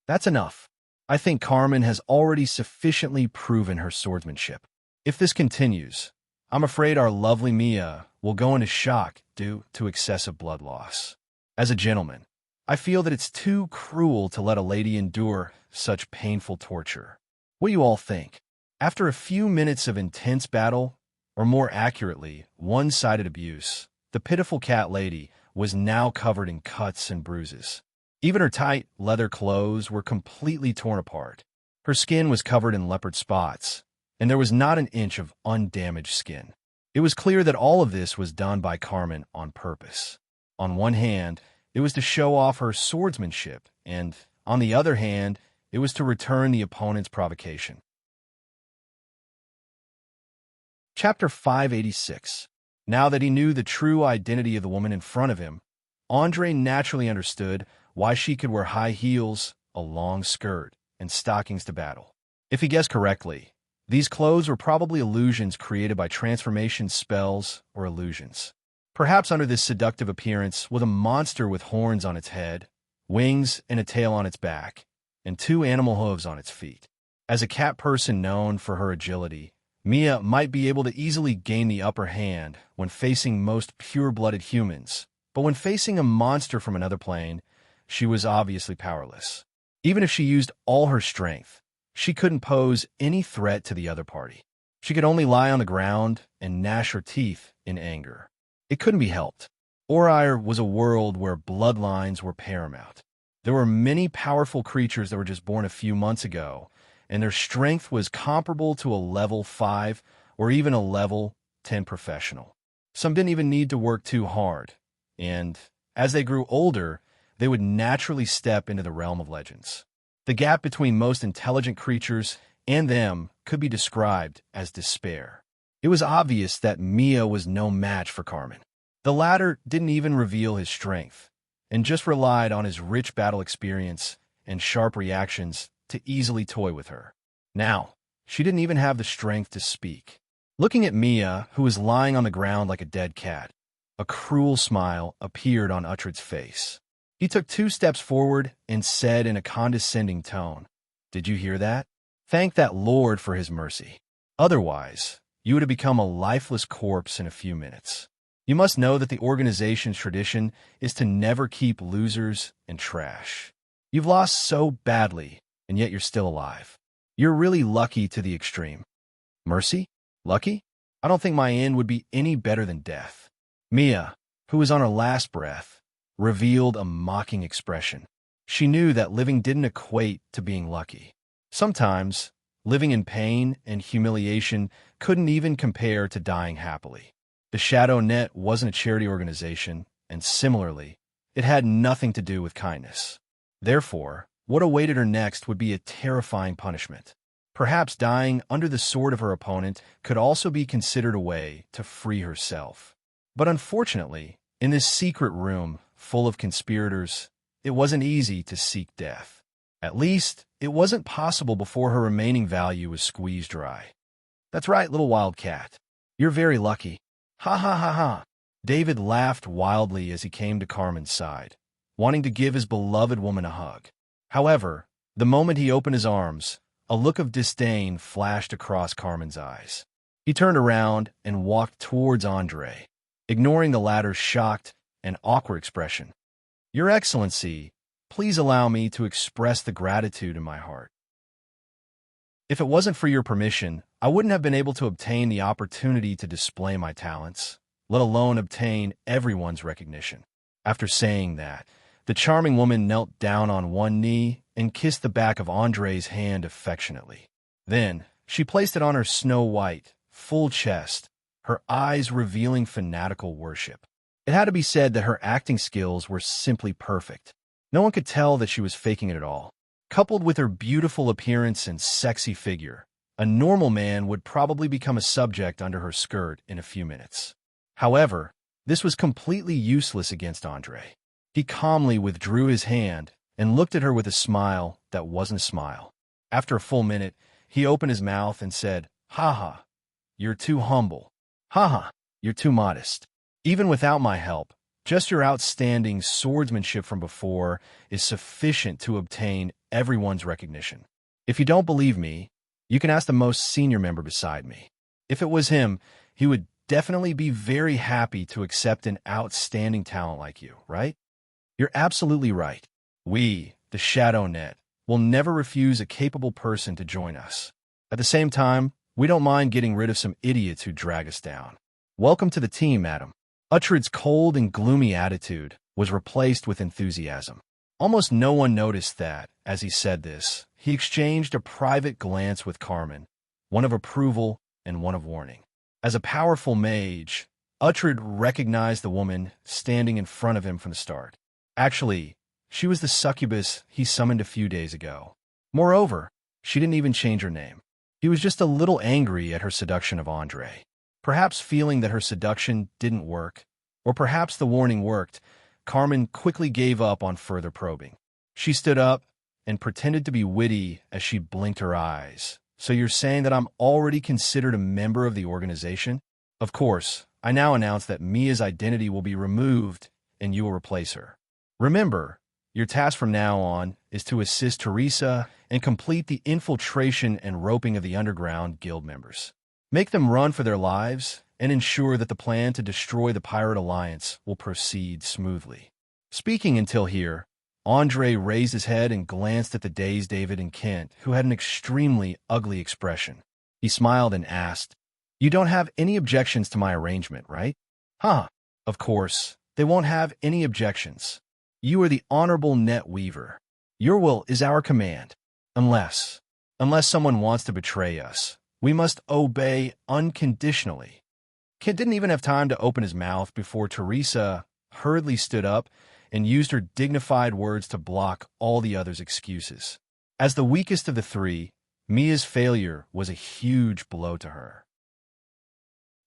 That's enough. I think Carmen has already sufficiently proven her swordsmanship. If this continues, I'm afraid our lovely Mia will go into shock due to excessive blood loss. As a gentleman, I feel that it's too cruel to let a lady endure such painful torture. What do you all think? After a few minutes of intense battle, or more accurately, one-sided abuse, the pitiful cat lady was now covered in cuts and bruises. Even her tight leather clothes were completely torn apart. Her skin was covered in leopard spots, and there was not an inch of undamaged skin. It was clear that all of this was done by Carmen on purpose. On one hand, it was to show off her swordsmanship, and, on the other hand, it was to return the opponent's provocation. Chapter 586. Now that he knew the true identity of the woman in front of him, Andre naturally understood why she could wear high heels, a long skirt, and stockings to battle. If he guessed correctly, these clothes were probably illusions created by transformation spells or illusions. Perhaps under this seductive appearance was a monster with horns on its head, wings and a tail on its back, and two animal hooves on its feet. As a cat person known for her agility, Mia might be able to easily gain the upper hand when facing most pure-blooded humans, but when facing a monster from another plane, she was obviously powerless. Even if she used all her strength, she couldn't pose any threat to the other party. She could only lie on the ground and gnash her teeth in anger. It couldn't be helped. Orire was a world where bloodlines were paramount. There were many powerful creatures that were just born a few months ago, and their strength was comparable to a level 5 or even a level 10 professional. Some didn't even need to work too hard, and as they grew older, they would naturally step into the realm of legends. The gap between most intelligent creatures and them could be described as despair. It was obvious that Mia was no match for Carmen. The latter didn't even reveal his strength, and just relied on his rich battle experience and sharp reactions to easily toy with her. Now, she didn't even have the strength to speak. Looking at Mia, who was lying on the ground like a dead cat, a cruel smile appeared on Uhtred's face. He took 2 steps forward and said in a condescending tone, "Did you hear that? Thank that Lord for his mercy. Otherwise, you would have become a lifeless corpse in a few minutes. You must know that the organization's tradition is to never keep losers and trash. You've lost so badly, and yet you're still alive. You're really lucky to the extreme." Mercy? Lucky? I don't think my end would be any better than death. Mia, who was on her last breath, revealed a mocking expression. She knew that living didn't equate to being lucky. Sometimes, living in pain and humiliation couldn't even compare to dying happily. The Shadow Net wasn't a charity organization, and similarly, it had nothing to do with kindness. Therefore, what awaited her next would be a terrifying punishment. Perhaps dying under the sword of her opponent could also be considered a way to free herself. But unfortunately, in this secret room full of conspirators, it wasn't easy to seek death. At least, it wasn't possible before her remaining value was squeezed dry. That's right, little wildcat. You're very lucky. Ha ha ha ha. David laughed wildly as he came to Carmen's side, wanting to give his beloved woman a hug. However, the moment he opened his arms, a look of disdain flashed across Carmen's eyes. He turned around and walked towards Andre, ignoring the latter's shocked and awkward expression. "Your Excellency, please allow me to express the gratitude in my heart. If it wasn't for your permission, I wouldn't have been able to obtain the opportunity to display my talents," let alone obtain everyone's recognition. After saying that, the charming woman knelt down on one knee and kissed the back of Andre's hand affectionately. Then, she placed it on her snow-white, full chest, her eyes revealing fanatical worship. It had to be said that her acting skills were simply perfect. No one could tell that she was faking it at all. Coupled with her beautiful appearance and sexy figure, a normal man would probably become a subject under her skirt in a few minutes. However, this was completely useless against Andre. He calmly withdrew his hand and looked at her with a smile that wasn't a smile. After a full minute, he opened his mouth and said, "Haha, you're too humble. Haha, you're too modest. Even without my help, just your outstanding swordsmanship from before is sufficient to obtain everyone's recognition. If you don't believe me, you can ask the most senior member beside me. If it was him, he would definitely be very happy to accept an outstanding talent like you, right?" "You're absolutely right. We, the Shadow Net, will never refuse a capable person to join us. At the same time, we don't mind getting rid of some idiots who drag us down. Welcome to the team, madam." Uhtred's cold and gloomy attitude was replaced with enthusiasm. Almost no one noticed that, as he said this, he exchanged a private glance with Carmen, one of approval and one of warning. As a powerful mage, Uhtred recognized the woman standing in front of him from the start. Actually, she was the succubus he summoned a few days ago. Moreover, she didn't even change her name. He was just a little angry at her seduction of Andre. Perhaps feeling that her seduction didn't work, or perhaps the warning worked, Carmen quickly gave up on further probing. She stood up and pretended to be witty as she blinked her eyes. "So you're saying that I'm already considered a member of the organization? Of course, I now announce that Mia's identity will be removed and you will replace her. Remember, your task from now on is to assist Teresa and complete the infiltration and roping of the underground guild members. Make them run for their lives and ensure that the plan to destroy the Pirate Alliance will proceed smoothly." Speaking until here, Andre raised his head and glanced at the dazed David and Kent, who had an extremely ugly expression. He smiled and asked, "You don't have any objections to my arrangement, right?" "Huh, of course, they won't have any objections. You are the honorable net weaver. Your will is our command. Unless someone wants to betray us, we must obey unconditionally." Kent didn't even have time to open his mouth before Teresa hurriedly stood up and used her dignified words to block all the others' excuses. As the weakest of the three, Mia's failure was a huge blow to her.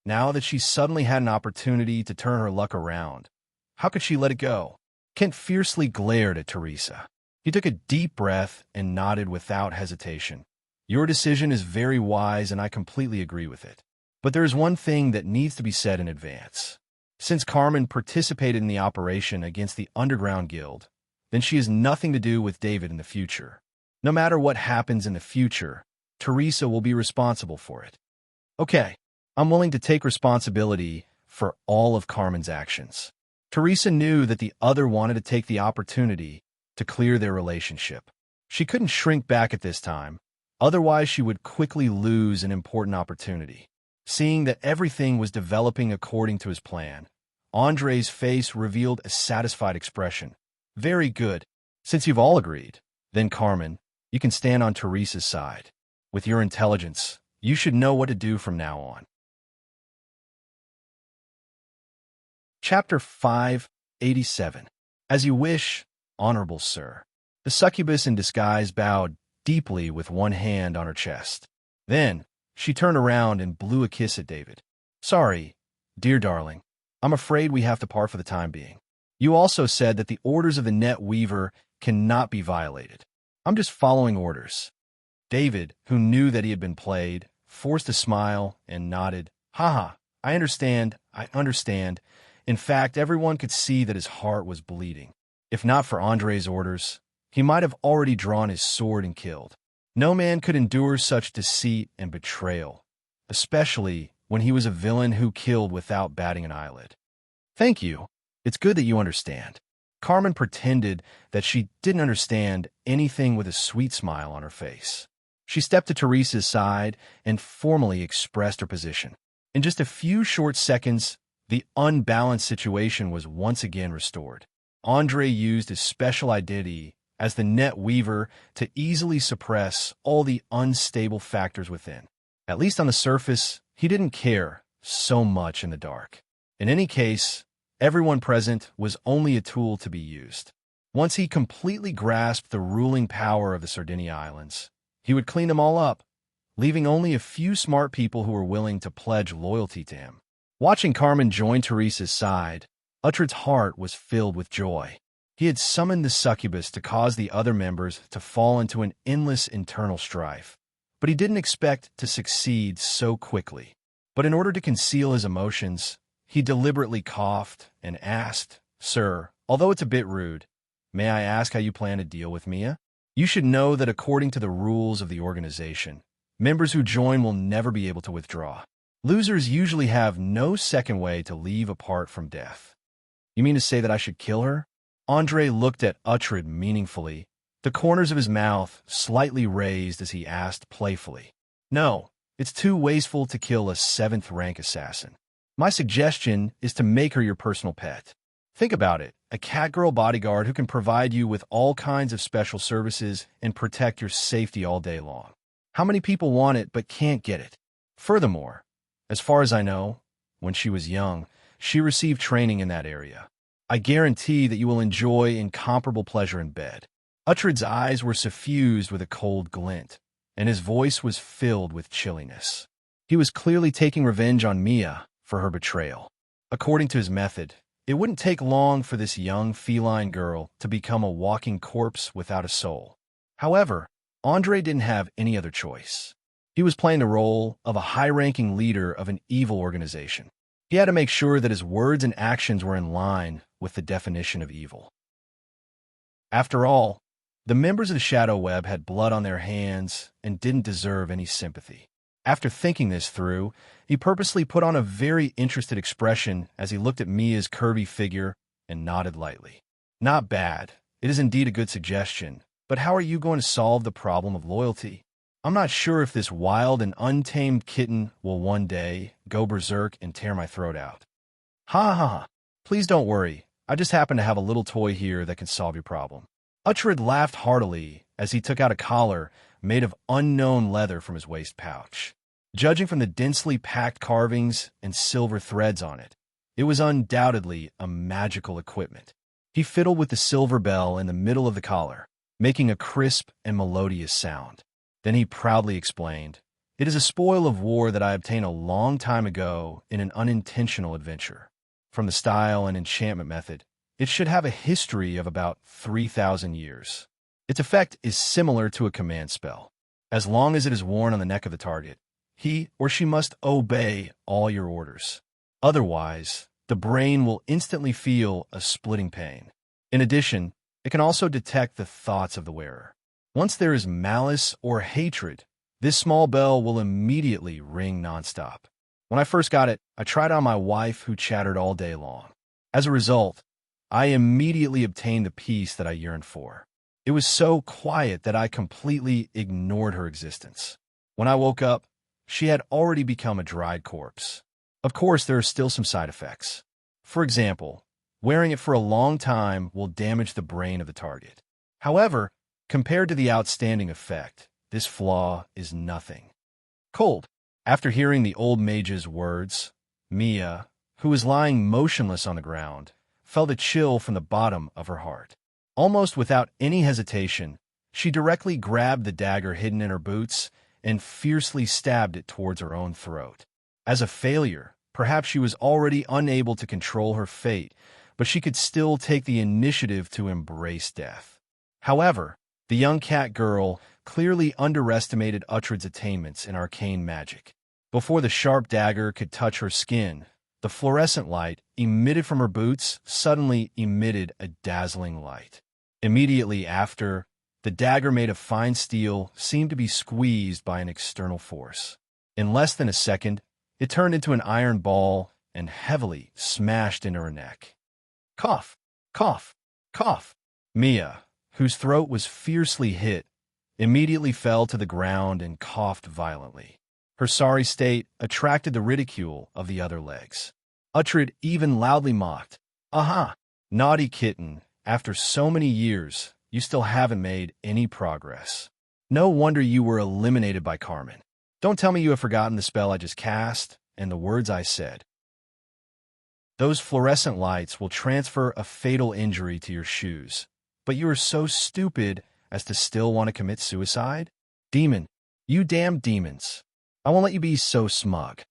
Now that she suddenly had an opportunity to turn her luck around, how could she let it go? Kent fiercely glared at Teresa. He took a deep breath and nodded without hesitation. "Your decision is very wise and I completely agree with it. But there is one thing that needs to be said in advance. Since Carmen participated in the operation against the Underground Guild, then she has nothing to do with David in the future. No matter what happens in the future, Teresa will be responsible for it." "Okay, I'm willing to take responsibility for all of Carmen's actions." Teresa knew that the other wanted to take the opportunity to clear their relationship. She couldn't shrink back at this time, otherwise she would quickly lose an important opportunity. Seeing that everything was developing according to his plan, Andre's face revealed a satisfied expression. "Very good. Since you've all agreed, then Carmen, you can stand on Teresa's side. With your intelligence, you should know what to do from now on." Chapter 587. "As you wish, honorable sir." The succubus in disguise bowed deeply with one hand on her chest. Then, she turned around and blew a kiss at David. "Sorry, dear darling. I'm afraid we have to part for the time being. You also said that the orders of the Net Weaver cannot be violated. I'm just following orders." David, who knew that he had been played, forced a smile and nodded. "Haha, I understand. In fact, everyone could see that his heart was bleeding. If not for Andre's orders, he might have already drawn his sword and killed. No man could endure such deceit and betrayal, especially when he was a villain who killed without batting an eyelid." "Thank you. It's good that you understand." Carmen pretended that she didn't understand anything with a sweet smile on her face. She stepped to Teresa's side and formally expressed her position. In just a few short seconds, The unbalanced situation was once again restored. Andre used his special identity as the net weaver to easily suppress all the unstable factors within. At least on the surface, he didn't care so much in the dark. In any case, everyone present was only a tool to be used. Once he completely grasped the ruling power of the Sardinia Islands, he would clean them all up, leaving only a few smart people who were willing to pledge loyalty to him. Watching Carmen join Teresa's side, Uhtred's heart was filled with joy. He had summoned the succubus to cause the other members to fall into an endless internal strife, but he didn't expect to succeed so quickly. But in order to conceal his emotions, he deliberately coughed and asked, "Sir, although it's a bit rude, may I ask how you plan to deal with Mia? You should know that according to the rules of the organization, members who join will never be able to withdraw. Losers usually have no second way to leave apart from death." "You mean to say that I should kill her?" Andre looked at Uhtred meaningfully, the corners of his mouth slightly raised as he asked playfully. "No, it's too wasteful to kill a 7th-rank assassin. My suggestion is to make her your personal pet. Think about it, a catgirl bodyguard who can provide you with all kinds of special services and protect your safety all day long. How many people want it but can't get it? Furthermore, as far as I know, when she was young, she received training in that area. I guarantee that you will enjoy incomparable pleasure in bed." Uhtred's eyes were suffused with a cold glint, and his voice was filled with chilliness. He was clearly taking revenge on Mia for her betrayal. According to his method, it wouldn't take long for this young feline girl to become a walking corpse without a soul. However, Andre didn't have any other choice. He was playing the role of a high-ranking leader of an evil organization. He had to make sure that his words and actions were in line with the definition of evil. After all, the members of the Shadow Web had blood on their hands and didn't deserve any sympathy. After thinking this through, he purposely put on a very interested expression as he looked at Mia's curvy figure and nodded lightly. "Not bad. It is indeed a good suggestion. But how are you going to solve the problem of loyalty? I'm not sure if this wild and untamed kitten will one day go berserk and tear my throat out." "Ha ha ha. Please don't worry. I just happen to have a little toy here that can solve your problem." Uhtred laughed heartily as he took out a collar made of unknown leather from his waist pouch. Judging from the densely packed carvings and silver threads on it, it was undoubtedly a magical equipment. He fiddled with the silver bell in the middle of the collar, making a crisp and melodious sound. Then he proudly explained, "It is a spoil of war that I obtained a long time ago in an unintentional adventure. From the style and enchantment method, it should have a history of about 3,000 years. Its effect is similar to a command spell. As long as it is worn on the neck of the target, he or she must obey all your orders. Otherwise, the brain will instantly feel a splitting pain. In addition, it can also detect the thoughts of the wearer. Once there is malice or hatred, this small bell will immediately ring nonstop. When I first got it, I tried on my wife who chattered all day long. As a result, I immediately obtained the peace that I yearned for. It was so quiet that I completely ignored her existence. When I woke up, she had already become a dried corpse. Of course, there are still some side effects. For example, wearing it for a long time will damage the brain of the target. However, compared to the outstanding effect, this flaw is nothing." Cold. After hearing the old mage's words, Mia, who was lying motionless on the ground, felt a chill from the bottom of her heart. Almost without any hesitation, she directly grabbed the dagger hidden in her boots and fiercely stabbed it towards her own throat. As a failure, perhaps she was already unable to control her fate, but she could still take the initiative to embrace death. However, the young cat girl clearly underestimated Uhtred's attainments in arcane magic. Before the sharp dagger could touch her skin, the fluorescent light emitted from her boots suddenly emitted a dazzling light. Immediately after, the dagger made of fine steel seemed to be squeezed by an external force. In less than a second, it turned into an iron ball and heavily smashed into her neck. Cough, cough, cough. Mia, whose throat was fiercely hit, immediately fell to the ground and coughed violently. Her sorry state attracted the ridicule of the other legs. Uhtred even loudly mocked. Aha! Naughty kitten, after so many years, you still haven't made any progress. No wonder you were eliminated by Carmen. Don't tell me you have forgotten the spell I just cast and the words I said. Those fluorescent lights will transfer a fatal injury to your shoes, but you are so stupid as to still want to commit suicide? Demon, you damn demons. I won't let you be so smug.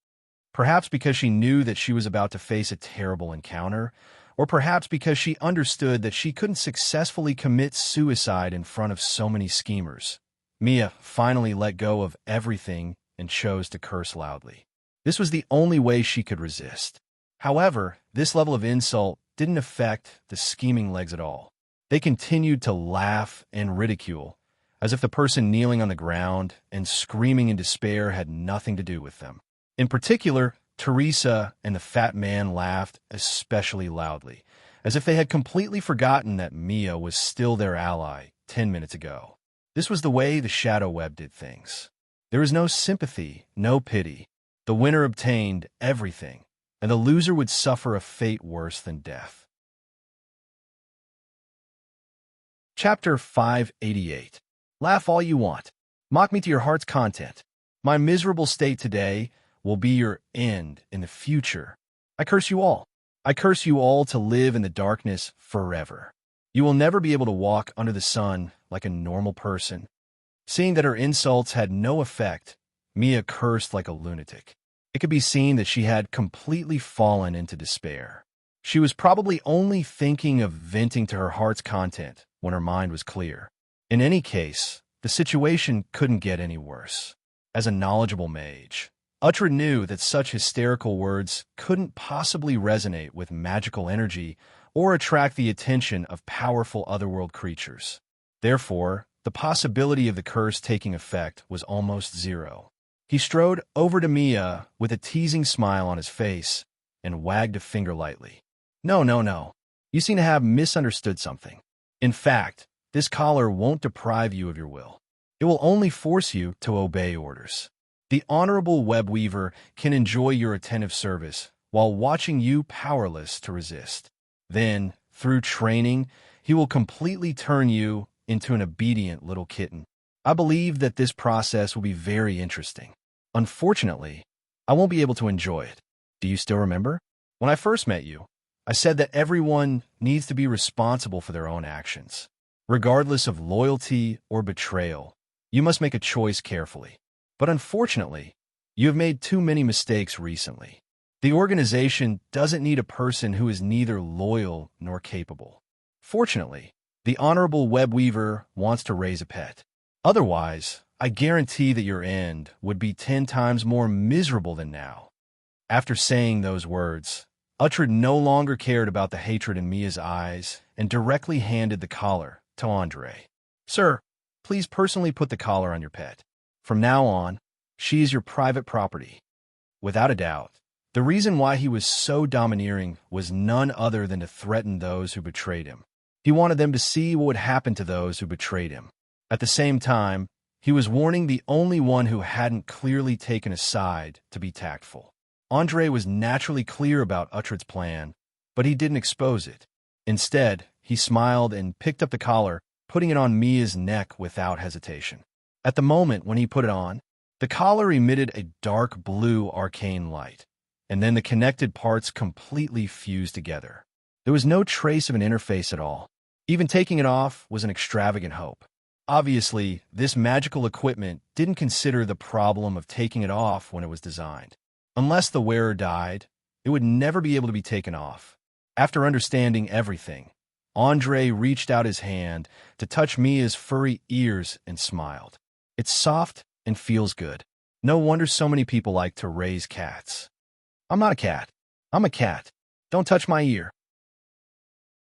Perhaps because she knew that she was about to face a terrible encounter, or perhaps because she understood that she couldn't successfully commit suicide in front of so many schemers. Mia finally let go of everything and chose to curse loudly. This was the only way she could resist. However, this level of insult didn't affect the scheming legs at all. They continued to laugh and ridicule, as if the person kneeling on the ground and screaming in despair had nothing to do with them. In particular, Teresa and the fat man laughed especially loudly, as if they had completely forgotten that Mia was still their ally 10 minutes ago. This was the way the shadow web did things. There was no sympathy, no pity. The winner obtained everything, and the loser would suffer a fate worse than death. Chapter 588. Laugh all you want. Mock me to your heart's content. My miserable state today will be your end in the future. I curse you all. I curse you all to live in the darkness forever. You will never be able to walk under the sun like a normal person. Seeing that her insults had no effect, Mia cursed like a lunatic. It could be seen that she had completely fallen into despair. She was probably only thinking of venting to her heart's content when her mind was clear. In any case, the situation couldn't get any worse. As a knowledgeable mage, Uhtred knew that such hysterical words couldn't possibly resonate with magical energy or attract the attention of powerful otherworld creatures. Therefore, the possibility of the curse taking effect was almost zero. He strode over to Mia with a teasing smile on his face and wagged a finger lightly. No, no, no. You seem to have misunderstood something. In fact, this collar won't deprive you of your will. It will only force you to obey orders. The honorable web weaver can enjoy your attentive service while watching you powerless to resist. Then, through training, he will completely turn you into an obedient little kitten. I believe that this process will be very interesting. Unfortunately, I won't be able to enjoy it. Do you still remember? When I first met you, I said that everyone needs to be responsible for their own actions. Regardless of loyalty or betrayal, you must make a choice carefully. But unfortunately, you have made too many mistakes recently. The organization doesn't need a person who is neither loyal nor capable. Fortunately, the honorable web weaver wants to raise a pet. Otherwise, I guarantee that your end would be 10 times more miserable than now. After saying those words, Uhtred no longer cared about the hatred in Mia's eyes and directly handed the collar to Andre. Sir, please personally put the collar on your pet. From now on, she is your private property. Without a doubt, the reason why he was so domineering was none other than to threaten those who betrayed him. He wanted them to see what would happen to those who betrayed him. At the same time, he was warning the only one who hadn't clearly taken a side to be tactful. Andre was naturally clear about Uhtred's plan, but he didn't expose it. Instead, he smiled and picked up the collar, putting it on Mia's neck without hesitation. At the moment when he put it on, the collar emitted a dark blue arcane light, and then the connected parts completely fused together. There was no trace of an interface at all. Even taking it off was an extravagant hope. Obviously, this magical equipment didn't consider the problem of taking it off when it was designed. Unless the wearer died, it would never be able to be taken off. After understanding everything, Andre reached out his hand to touch Mia's furry ears and smiled. It's soft and feels good. No wonder so many people like to raise cats. I'm not a cat. I'm a cat. Don't touch my ear.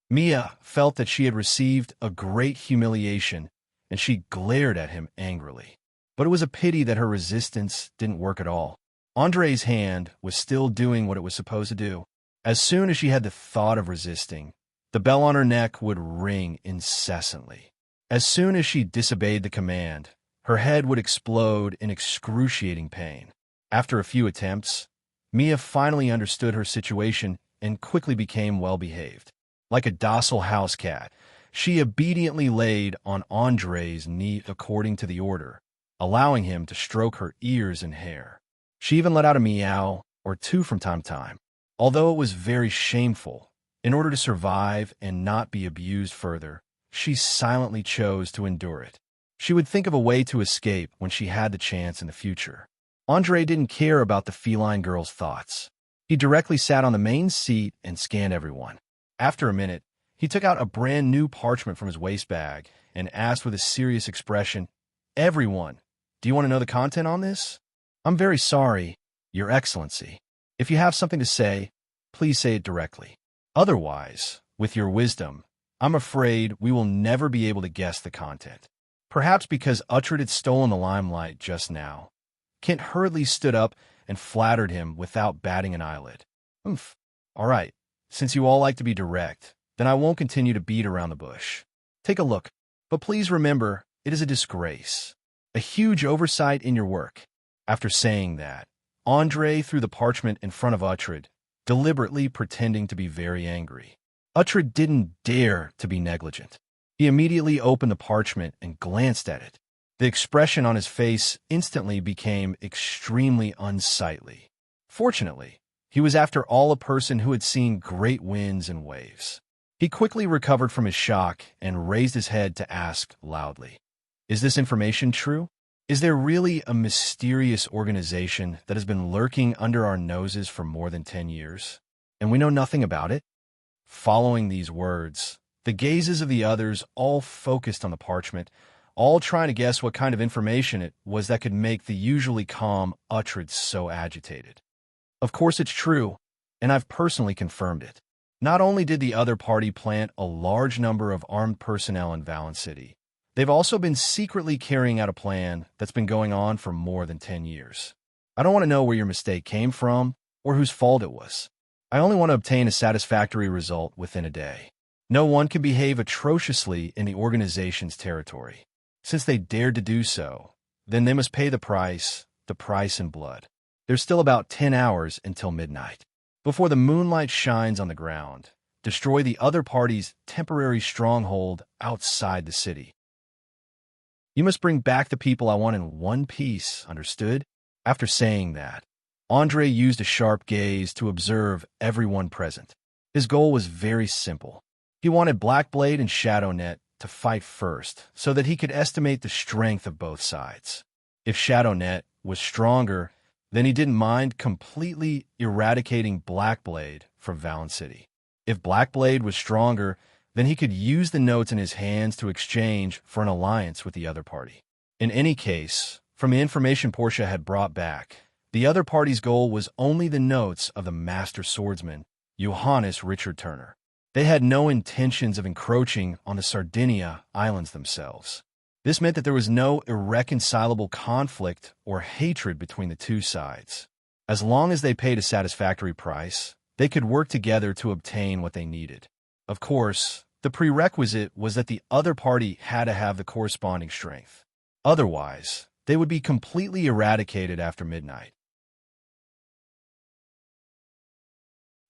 Mia felt that she had received a great humiliation, and she glared at him angrily. But it was a pity that her resistance didn't work at all. Andre's hand was still doing what it was supposed to do. As soon as she had the thought of resisting, the bell on her neck would ring incessantly. As soon as she disobeyed the command, her head would explode in excruciating pain. After a few attempts, Mia finally understood her situation and quickly became well-behaved. Like a docile house cat, she obediently laid on Andre's knee according to the order, allowing him to stroke her ears and hair. She even let out a meow or two from time to time. Although it was very shameful, in order to survive and not be abused further, she silently chose to endure it. She would think of a way to escape when she had the chance in the future. Andre didn't care about the feline girl's thoughts. He directly sat on the main seat and scanned everyone. After a minute, he took out a brand new parchment from his waist bag and asked with a serious expression, "Everyone, do you want to know the content on this?" "I'm very sorry, Your Excellency. If you have something to say, please say it directly. Otherwise, with your wisdom, I'm afraid we will never be able to guess the content." Perhaps because Uhtred had stolen the limelight just now, Kent hurriedly stood up and flattered him without batting an eyelid. "Oomph. All right, since you all like to be direct, then I won't continue to beat around the bush. Take a look, but please remember, it is a disgrace. A huge oversight in your work." After saying that, Andre threw the parchment in front of Uhtred, deliberately pretending to be very angry. Uhtred didn't dare to be negligent. He immediately opened the parchment and glanced at it. The expression on his face instantly became extremely unsightly. Fortunately, he was after all a person who had seen great winds and waves. He quickly recovered from his shock and raised his head to ask loudly, "Is this information true? Is there really a mysterious organization that has been lurking under our noses for more than 10 years, and we know nothing about it?" Following these words, the gazes of the others all focused on the parchment, all trying to guess what kind of information it was that could make the usually calm Uhtred so agitated. Of course it's true, and I've personally confirmed it. Not only did the other party plant a large number of armed personnel in Valen City, they've also been secretly carrying out a plan that's been going on for more than 10 years. I don't want to know where your mistake came from or whose fault it was. I only want to obtain a satisfactory result within a day. No one can behave atrociously in the organization's territory. Since they dared to do so, then they must pay the price in blood. There's still about 10 hours until midnight. Before the moonlight shines on the ground, destroy the other party's temporary stronghold outside the city. You must bring back the people I want in one piece, understood? After saying that, Andre used a sharp gaze to observe everyone present. His goal was very simple. He wanted Blackblade and Shadownet to fight first so that he could estimate the strength of both sides. If Shadownet was stronger, then he didn't mind completely eradicating Blackblade from Valen City. If Blackblade was stronger, then he could use the notes in his hands to exchange for an alliance with the other party. In any case, from the information Portia had brought back, the other party's goal was only the notes of the master swordsman, Johannes Richard Turner. They had no intentions of encroaching on the Sardinia Islands themselves. This meant that there was no irreconcilable conflict or hatred between the two sides. As long as they paid a satisfactory price, they could work together to obtain what they needed. Of course, the prerequisite was that the other party had to have the corresponding strength. Otherwise, they would be completely eradicated after midnight.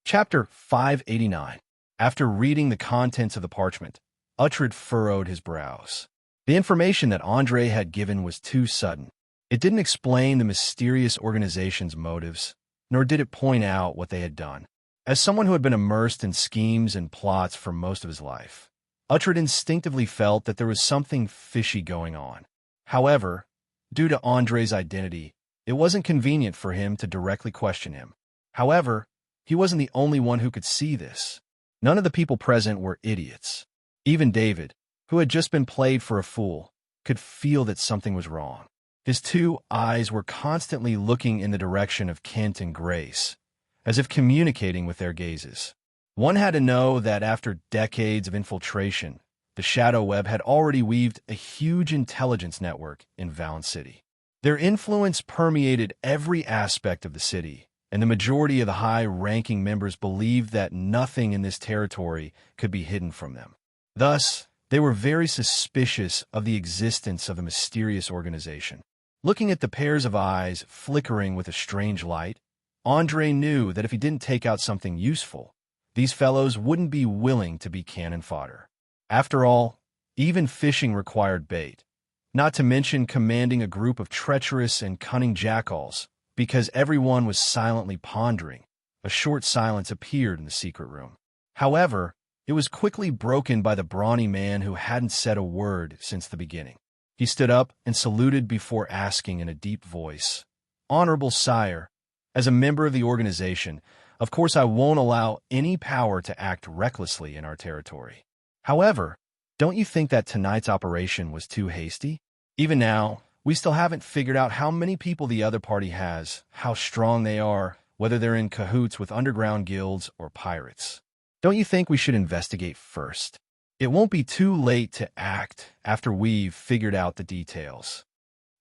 Chapter 589. After reading the contents of the parchment, Uhtred furrowed his brows. The information that Andre had given was too sudden. It didn't explain the mysterious organization's motives, nor did it point out what they had done. As someone who had been immersed in schemes and plots for most of his life, Uhtred instinctively felt that there was something fishy going on. However, due to Andre's identity, it wasn't convenient for him to directly question him. However, he wasn't the only one who could see this. None of the people present were idiots. Even David, who had just been played for a fool, could feel that something was wrong. His two eyes were constantly looking in the direction of Kent and Grace, as if communicating with their gazes. One had to know that after decades of infiltration, the Shadow Web had already weaved a huge intelligence network in Valen City. Their influence permeated every aspect of the city, and the majority of the high-ranking members believed that nothing in this territory could be hidden from them. Thus, they were very suspicious of the existence of a mysterious organization. Looking at the pairs of eyes flickering with a strange light, Andre knew that if he didn't take out something useful, these fellows wouldn't be willing to be cannon fodder. After all, even fishing required bait, not to mention commanding a group of treacherous and cunning jackals. Because everyone was silently pondering, a short silence appeared in the secret room. However, it was quickly broken by the brawny man who hadn't said a word since the beginning. He stood up and saluted before asking in a deep voice, "Honorable sire, as a member of the organization, of course I won't allow any power to act recklessly in our territory. However, don't you think that tonight's operation was too hasty? Even now, we still haven't figured out how many people the other party has, how strong they are, whether they're in cahoots with underground guilds or pirates. Don't you think we should investigate first? It won't be too late to act after we've figured out the details."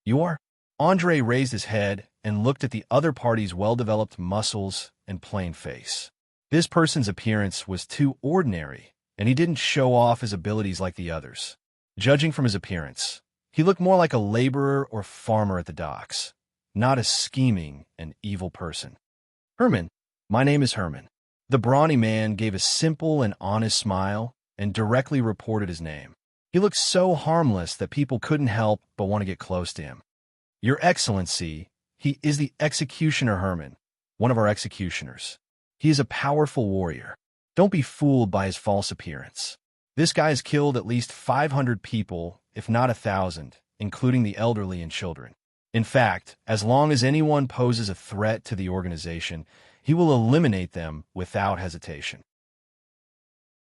"You are?" Andre raised his head and looked at the other party's well-developed muscles and plain face. This person's appearance was too ordinary, and he didn't show off his abilities like the others. Judging from his appearance, he looked more like a laborer or farmer at the docks, not a scheming and evil person. "Herman, my name is Herman." The brawny man gave a simple and honest smile and directly reported his name. He looked so harmless that people couldn't help but want to get close to him. "Your Excellency, he is the executioner Herman, one of our executioners. He is a powerful warrior. Don't be fooled by his false appearance. This guy has killed at least 500 people, if not 1,000, including the elderly and children. In fact, as long as anyone poses a threat to the organization, he will eliminate them without hesitation.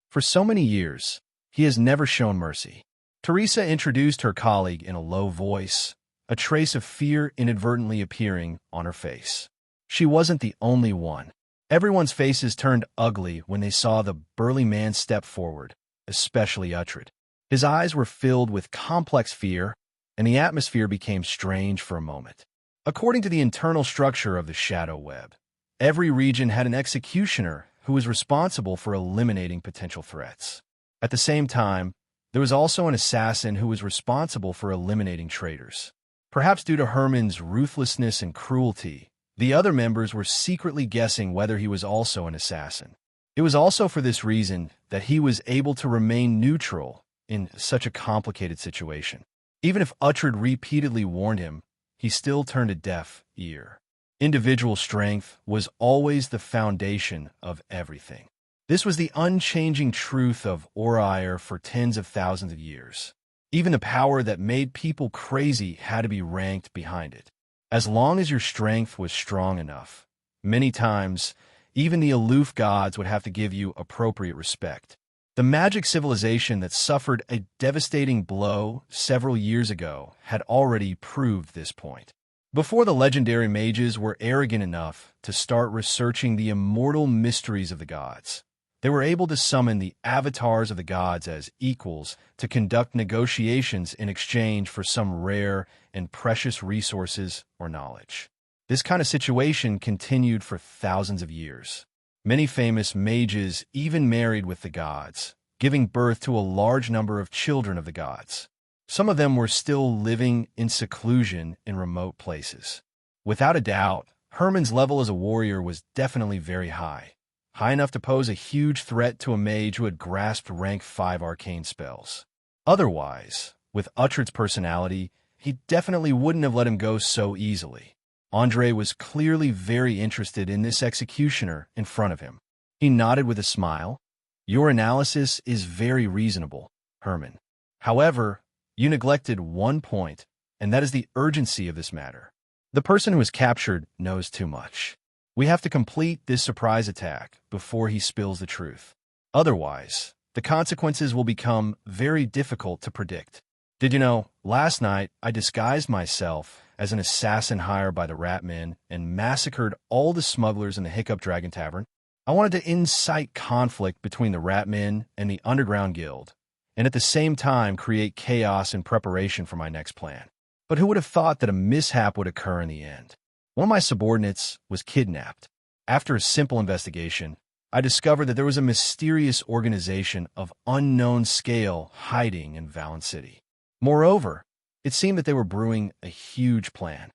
For so many years, he has never shown mercy." Teresa introduced her colleague in a low voice, a trace of fear inadvertently appearing on her face. She wasn't the only one. Everyone's faces turned ugly when they saw the burly man step forward, especially Uhtred. His eyes were filled with complex fear, and the atmosphere became strange for a moment. According to the internal structure of the Shadow Web, every region had an executioner who was responsible for eliminating potential threats. At the same time, there was also an assassin who was responsible for eliminating traitors. Perhaps due to Herman's ruthlessness and cruelty, the other members were secretly guessing whether he was also an assassin. It was also for this reason that he was able to remain neutral in such a complicated situation. Even if Uhtred repeatedly warned him, he still turned a deaf ear. Individual strength was always the foundation of everything. This was the unchanging truth of Oreir for tens of thousands of years. Even the power that made people crazy had to be ranked behind it. As long as your strength was strong enough, many times, even the aloof gods would have to give you appropriate respect. The magic civilization that suffered a devastating blow several years ago had already proved this point. Before the legendary mages were arrogant enough to start researching the immortal mysteries of the gods, they were able to summon the avatars of the gods as equals to conduct negotiations in exchange for some rare and precious resources or knowledge. This kind of situation continued for thousands of years. Many famous mages even married with the gods, giving birth to a large number of children of the gods. Some of them were still living in seclusion in remote places. Without a doubt, Herman's level as a warrior was definitely very high enough to pose a huge threat to a mage who had grasped rank 5 arcane spells. Otherwise, with Uhtred's personality, he definitely wouldn't have let him go so easily. Andre was clearly very interested in this executioner in front of him. He nodded with a smile. "Your analysis is very reasonable, Herman. However, you neglected one point, and that is the urgency of this matter. The person who was captured knows too much. We have to complete this surprise attack before he spills the truth. Otherwise, the consequences will become very difficult to predict. Did you know, last night I disguised myself as an assassin hired by the Ratmen and massacred all the smugglers in the Hiccup Dragon Tavern? I wanted to incite conflict between the Ratmen and the Underground Guild, and at the same time create chaos in preparation for my next plan. But who would have thought that a mishap would occur in the end? One of my subordinates was kidnapped. After a simple investigation, I discovered that there was a mysterious organization of unknown scale hiding in Valen City. Moreover, it seemed that they were brewing a huge plan.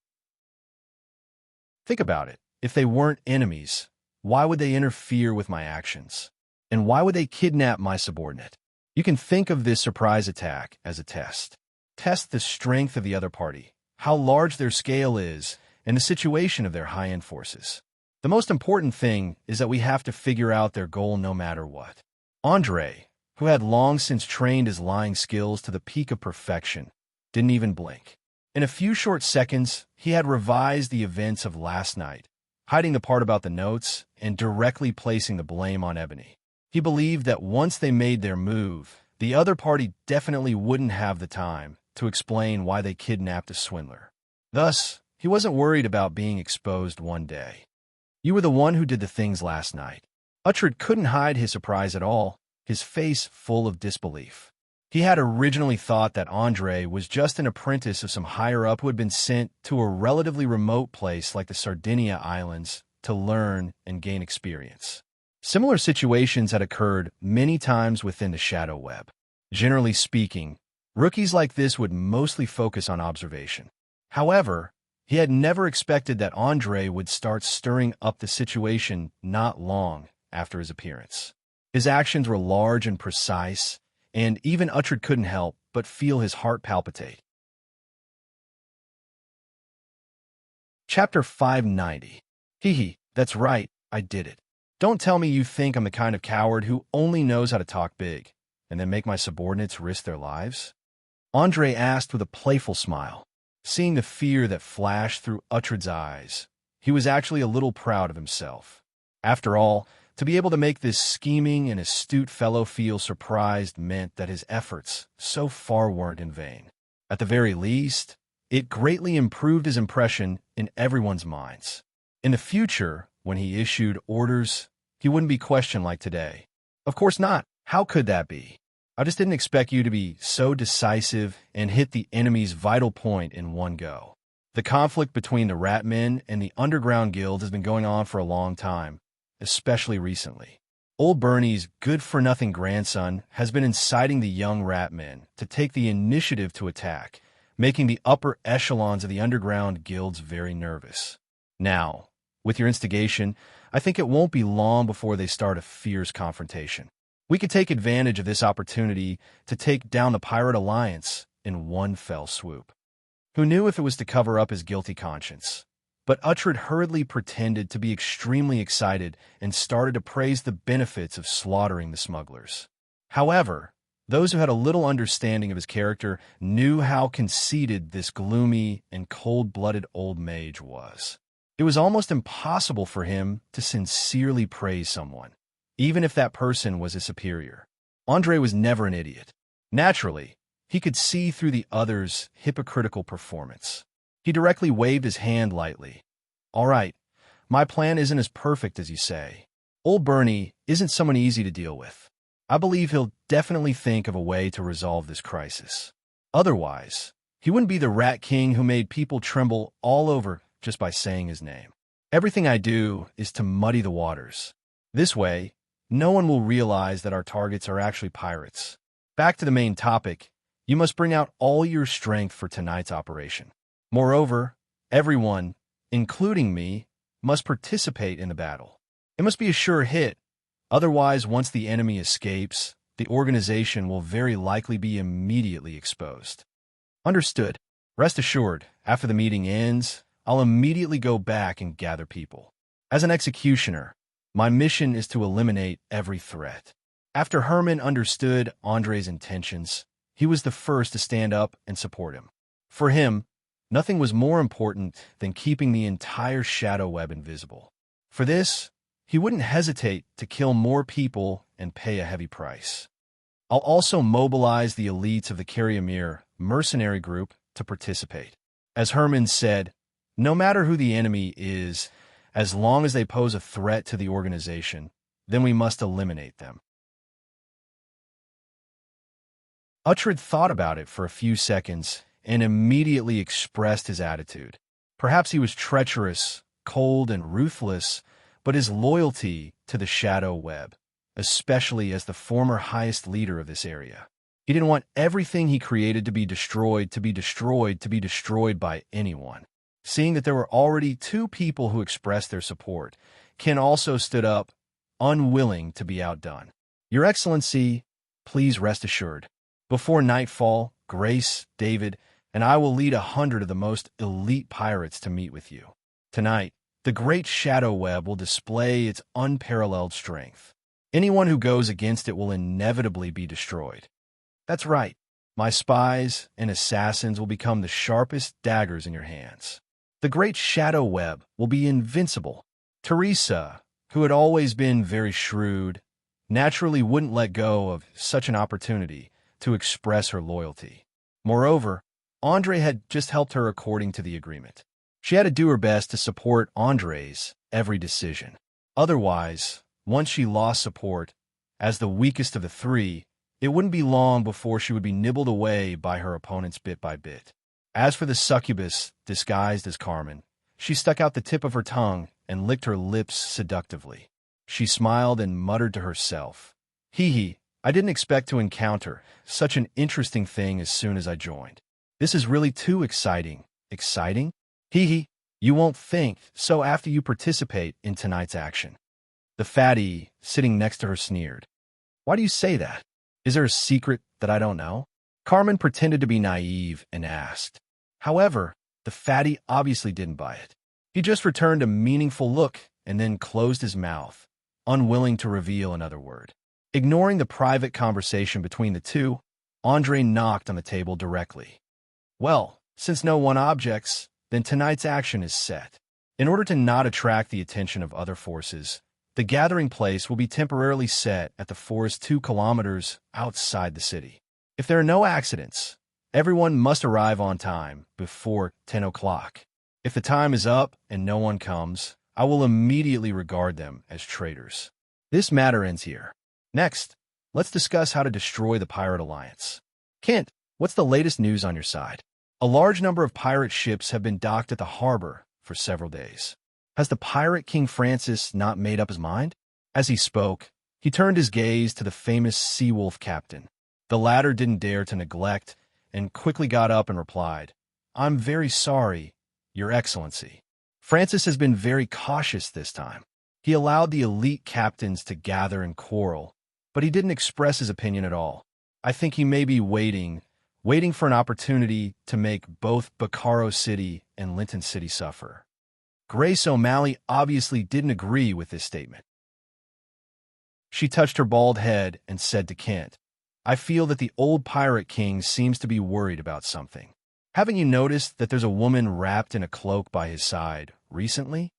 Think about it. If they weren't enemies, why would they interfere with my actions? And why would they kidnap my subordinate? You can think of this surprise attack as a test. Test the strength of the other party, how large their scale is, and the situation of their high-end forces. The most important thing is that we have to figure out their goal no matter what. Andre, who had long since trained his lying skills to the peak of perfection, didn't even blink. In a few short seconds, he had revised the events of last night, hiding the part about the notes and directly placing the blame on Ebony. He believed that once they made their move, the other party definitely wouldn't have the time to explain why they kidnapped a swindler. Thus, he wasn't worried about being exposed one day. You were the one who did the things last night. Uhtred couldn't hide his surprise at all, his face full of disbelief. He had originally thought that Andre was just an apprentice of some higher-up who had been sent to a relatively remote place like the Sardinia Islands to learn and gain experience. Similar situations had occurred many times within the Shadow Web. Generally speaking, rookies like this would mostly focus on observation. However, he had never expected that Andre would start stirring up the situation not long after his appearance. His actions were large and precise, and even Uhtred couldn't help but feel his heart palpitate. Chapter 590. Hee, that's right, I did it. Don't tell me you think I'm the kind of coward who only knows how to talk big, and then make my subordinates risk their lives? Andre asked with a playful smile. Seeing the fear that flashed through Uhtred's eyes, he was actually a little proud of himself. After all, to be able to make this scheming and astute fellow feel surprised meant that his efforts so far weren't in vain. At the very least, it greatly improved his impression in everyone's minds. In the future, when he issued orders, he wouldn't be questioned like today. Of course not. How could that be? I just didn't expect you to be so decisive and hit the enemy's vital point in one go. The conflict between the Ratmen and the Underground Guild has been going on for a long time, especially recently. Old Bernie's good-for-nothing grandson has been inciting the young Ratmen to take the initiative to attack, making the upper echelons of the Underground Guilds very nervous. Now, with your instigation, I think it won't be long before they start a fierce confrontation. We could take advantage of this opportunity to take down the Pirate Alliance in one fell swoop. Who knew if it was to cover up his guilty conscience? But Uhtred hurriedly pretended to be extremely excited and started to praise the benefits of slaughtering the smugglers. However, those who had a little understanding of his character knew how conceited this gloomy and cold-blooded old mage was. It was almost impossible for him to sincerely praise someone, even if that person was his superior. Andre was never an idiot. Naturally, he could see through the other's hypocritical performance. He directly waved his hand lightly. All right, my plan isn't as perfect as you say. Old Bernie isn't someone easy to deal with. I believe he'll definitely think of a way to resolve this crisis. Otherwise, he wouldn't be the Rat King who made people tremble all over just by saying his name. Everything I do is to muddy the waters. This way, no one will realize that our targets are actually pirates. Back to the main topic, you must bring out all your strength for tonight's operation. Moreover, everyone, including me, must participate in the battle. It must be a sure hit. Otherwise, once the enemy escapes, the organization will very likely be immediately exposed. Understood. Rest assured, after the meeting ends, I'll immediately go back and gather people. As an executioner, my mission is to eliminate every threat. After Herman understood Andre's intentions, he was the first to stand up and support him. For him, nothing was more important than keeping the entire Shadow Web invisible. For this, he wouldn't hesitate to kill more people and pay a heavy price. I'll also mobilize the elites of the Carriamir mercenary group to participate. As Herman said, no matter who the enemy is, as long as they pose a threat to the organization, then we must eliminate them. Uhtred thought about it for a few seconds and immediately expressed his attitude. Perhaps he was treacherous, cold, and ruthless, but his loyalty to the Shadow Web, especially as the former highest leader of this area. He didn't want everything he created to be destroyed by anyone. Seeing that there were already two people who expressed their support, Ken also stood up, unwilling to be outdone. Your Excellency, please rest assured. Before nightfall, Grace, David, and I will lead 100 of the most elite pirates to meet with you. Tonight, the great shadow web will display its unparalleled strength. Anyone who goes against it will inevitably be destroyed. That's right. My spies and assassins will become the sharpest daggers in your hands. The great shadow web will be invincible. Teresa, who had always been very shrewd, naturally wouldn't let go of such an opportunity to express her loyalty. Moreover, Andre had just helped her according to the agreement. She had to do her best to support Andre's every decision. Otherwise, once she lost support, as the weakest of the three, it wouldn't be long before she would be nibbled away by her opponents bit by bit. As for the succubus, disguised as Carmen, she stuck out the tip of her tongue and licked her lips seductively. She smiled and muttered to herself, "Hee, I didn't expect to encounter such an interesting thing as soon as I joined. This is really too exciting." Exciting? Hee, you won't think so after you participate in tonight's action. The fatty, sitting next to her, sneered. Why do you say that? Is there a secret that I don't know? Carmen pretended to be naive and asked. However, the fatty obviously didn't buy it. He just returned a meaningful look and then closed his mouth, unwilling to reveal another word. Ignoring the private conversation between the two, Andre knocked on the table directly. Well, since no one objects, then tonight's action is set. In order to not attract the attention of other forces, the gathering place will be temporarily set at the forest 2 kilometers outside the city. If there are no accidents, everyone must arrive on time before 10 o'clock. If the time is up and no one comes, I will immediately regard them as traitors. This matter ends here. Next, let's discuss how to destroy the Pirate Alliance. Kent, what's the latest news on your side? A large number of pirate ships have been docked at the harbor for several days. Has the pirate King Francis not made up his mind? As he spoke, he turned his gaze to the famous Sea Wolf captain. The latter didn't dare to neglect and quickly got up and replied, I'm very sorry, Your Excellency. Francis has been very cautious this time. He allowed the elite captains to gather and quarrel, but he didn't express his opinion at all. I think he may be waiting for an opportunity to make both Bacaro City and Linton City suffer. Grace O'Malley obviously didn't agree with this statement. She touched her bald head and said to Kent, I feel that the old pirate king seems to be worried about something. Haven't you noticed that there's a woman wrapped in a cloak by his side recently?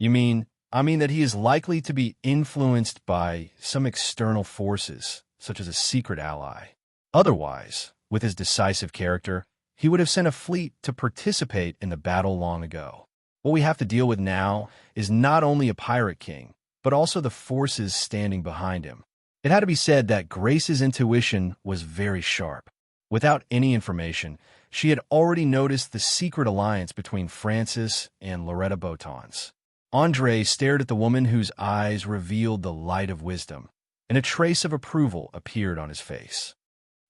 I mean that he is likely to be influenced by some external forces, such as a secret ally. Otherwise, with his decisive character, he would have sent a fleet to participate in the battle long ago. What we have to deal with now is not only a pirate king, but also the forces standing behind him. It had to be said that Grace's intuition was very sharp. Without any information, she had already noticed the secret alliance between Francis and Loretta Botons. Andre stared at the woman whose eyes revealed the light of wisdom, and a trace of approval appeared on his face.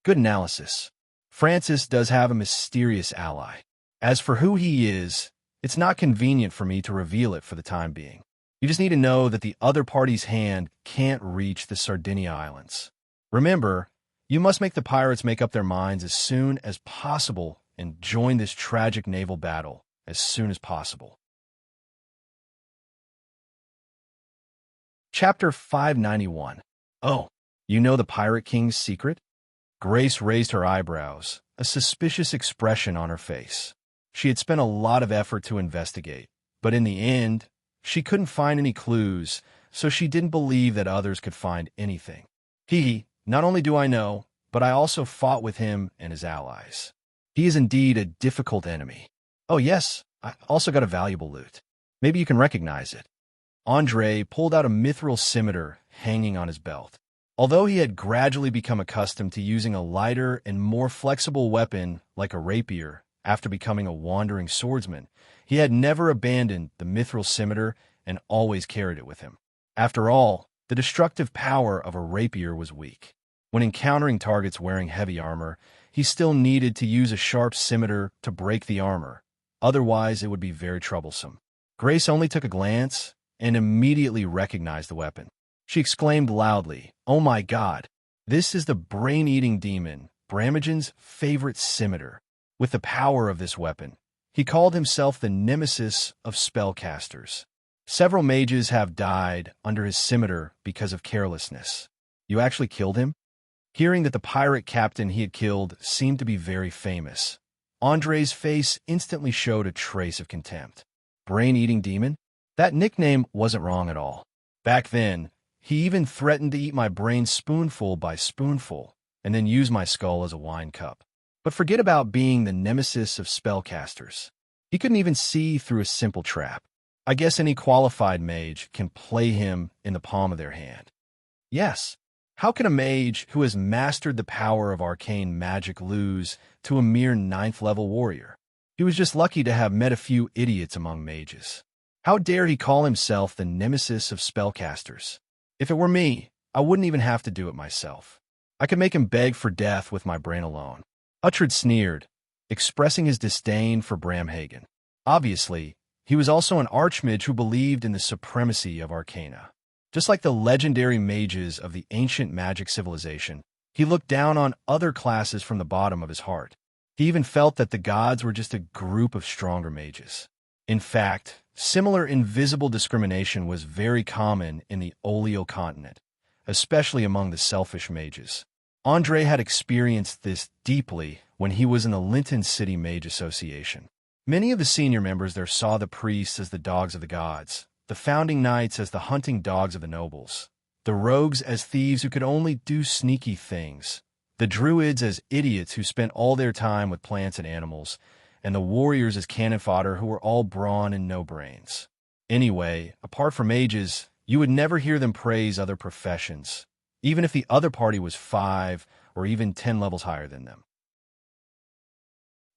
Good analysis. Francis does have a mysterious ally. As for who he is, it's not convenient for me to reveal it for the time being. You just need to know that the other party's hand can't reach the Sardinia Islands. Remember, you must make the pirates make up their minds as soon as possible and join this tragic naval battle as soon as possible. Chapter 591. Oh, you know the Pirate King's secret? Grace raised her eyebrows, a suspicious expression on her face. She had spent a lot of effort to investigate, but in the end, she couldn't find any clues, so she didn't believe that others could find anything. Not only do I know, but I also fought with him and his allies. He is indeed a difficult enemy. Oh yes, I also got a valuable loot. Maybe you can recognize it. Andre pulled out a mithril scimitar hanging on his belt. Although he had gradually become accustomed to using a lighter and more flexible weapon like a rapier after becoming a wandering swordsman, he had never abandoned the mithril scimitar and always carried it with him. After all, the destructive power of a rapier was weak. When encountering targets wearing heavy armor, he still needed to use a sharp scimitar to break the armor, otherwise it would be very troublesome. Grace only took a glance and immediately recognized the weapon. She exclaimed loudly, "Oh my God! This is the brain-eating demon, Bramagen's favorite scimitar." With the power of this weapon, he called himself the nemesis of spellcasters. Several mages have died under his scimitar because of carelessness. "You actually killed him?" Hearing that the pirate captain he had killed seemed to be very famous, Andre's face instantly showed a trace of contempt. Brain-eating demon? That nickname wasn't wrong at all. Back then, he even threatened to eat my brain spoonful by spoonful, and then use my skull as a wine cup. But forget about being the nemesis of spellcasters. He couldn't even see through a simple trap. I guess any qualified mage can play him in the palm of their hand. Yes, how can a mage who has mastered the power of arcane magic lose to a mere 9th-level warrior? He was just lucky to have met a few idiots among mages. How dare he call himself the nemesis of spellcasters? If it were me, I wouldn't even have to do it myself. I could make him beg for death with my brain alone. Uhtred sneered, expressing his disdain for Bramhagen. Obviously, he was also an archmage who believed in the supremacy of Arcana. Just like the legendary mages of the ancient magic civilization, he looked down on other classes from the bottom of his heart. He even felt that the gods were just a group of stronger mages. In fact, similar invisible discrimination was very common in the Oleo continent, especially among the selfish mages. Andre had experienced this deeply when he was in the Linton City Mage Association. Many of the senior members there saw the priests as the dogs of the gods, the founding knights as the hunting dogs of the nobles, the rogues as thieves who could only do sneaky things, the druids as idiots who spent all their time with plants and animals, and the warriors as cannon fodder who were all brawn and no brains. Anyway, apart from mages, you would never hear them praise other professions, even if the other party was 5 or even 10 levels higher than them.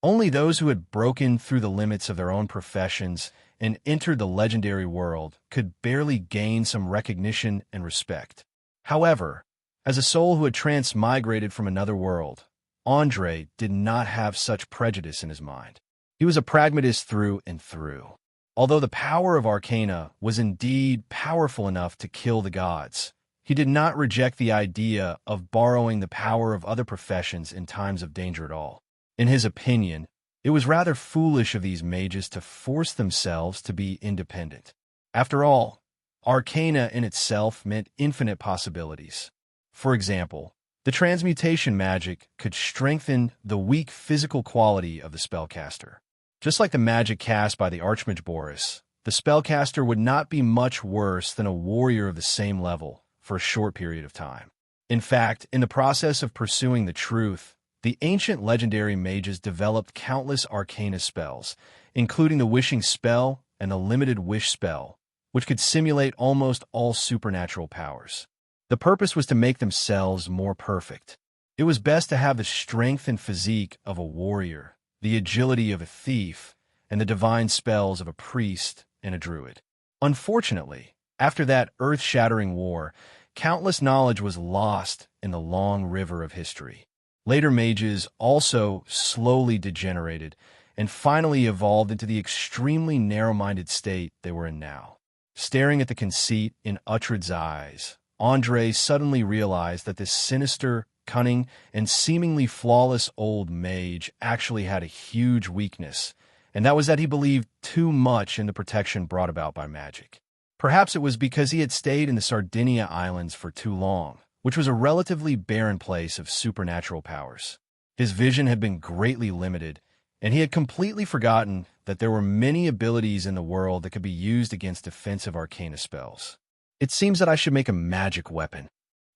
Only those who had broken through the limits of their own professions and entered the legendary world could barely gain some recognition and respect. However, as a soul who had transmigrated from another world, Andre did not have such prejudice in his mind. He was a pragmatist through and through. Although the power of Arcana was indeed powerful enough to kill the gods, he did not reject the idea of borrowing the power of other professions in times of danger at all. In his opinion, it was rather foolish of these mages to force themselves to be independent. After all, Arcana in itself meant infinite possibilities. For example, the transmutation magic could strengthen the weak physical quality of the spellcaster. Just like the magic cast by the Archmage Boris, the spellcaster would not be much worse than a warrior of the same level for a short period of time. In fact, in the process of pursuing the truth, the ancient legendary mages developed countless arcana spells, including the wishing spell and the limited wish spell, which could simulate almost all supernatural powers. The purpose was to make themselves more perfect. It was best to have the strength and physique of a warrior, the agility of a thief, and the divine spells of a priest and a druid. Unfortunately, after that earth-shattering war, countless knowledge was lost in the long river of history. Later mages also slowly degenerated and finally evolved into the extremely narrow-minded state they were in now. Staring at the conceit in Uhtred's eyes, Andre suddenly realized that this sinister, cunning, and seemingly flawless old mage actually had a huge weakness, and that was that he believed too much in the protection brought about by magic. Perhaps it was because he had stayed in the Sardinia Islands for too long, which was a relatively barren place of supernatural powers. His vision had been greatly limited, and he had completely forgotten that there were many abilities in the world that could be used against defensive arcana spells. It seems that I should make a magic weapon.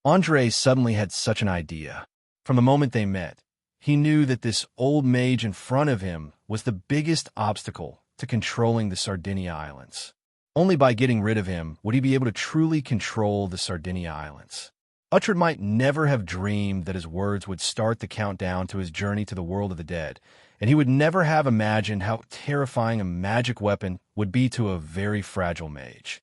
Andre suddenly had such an idea. From the moment they met, he knew that this old mage in front of him was the biggest obstacle to controlling the Sardinia Islands. Only by getting rid of him would he be able to truly control the Sardinia Islands. Uhtred might never have dreamed that his words would start the countdown to his journey to the world of the dead, and he would never have imagined how terrifying a magic weapon would be to a very fragile mage.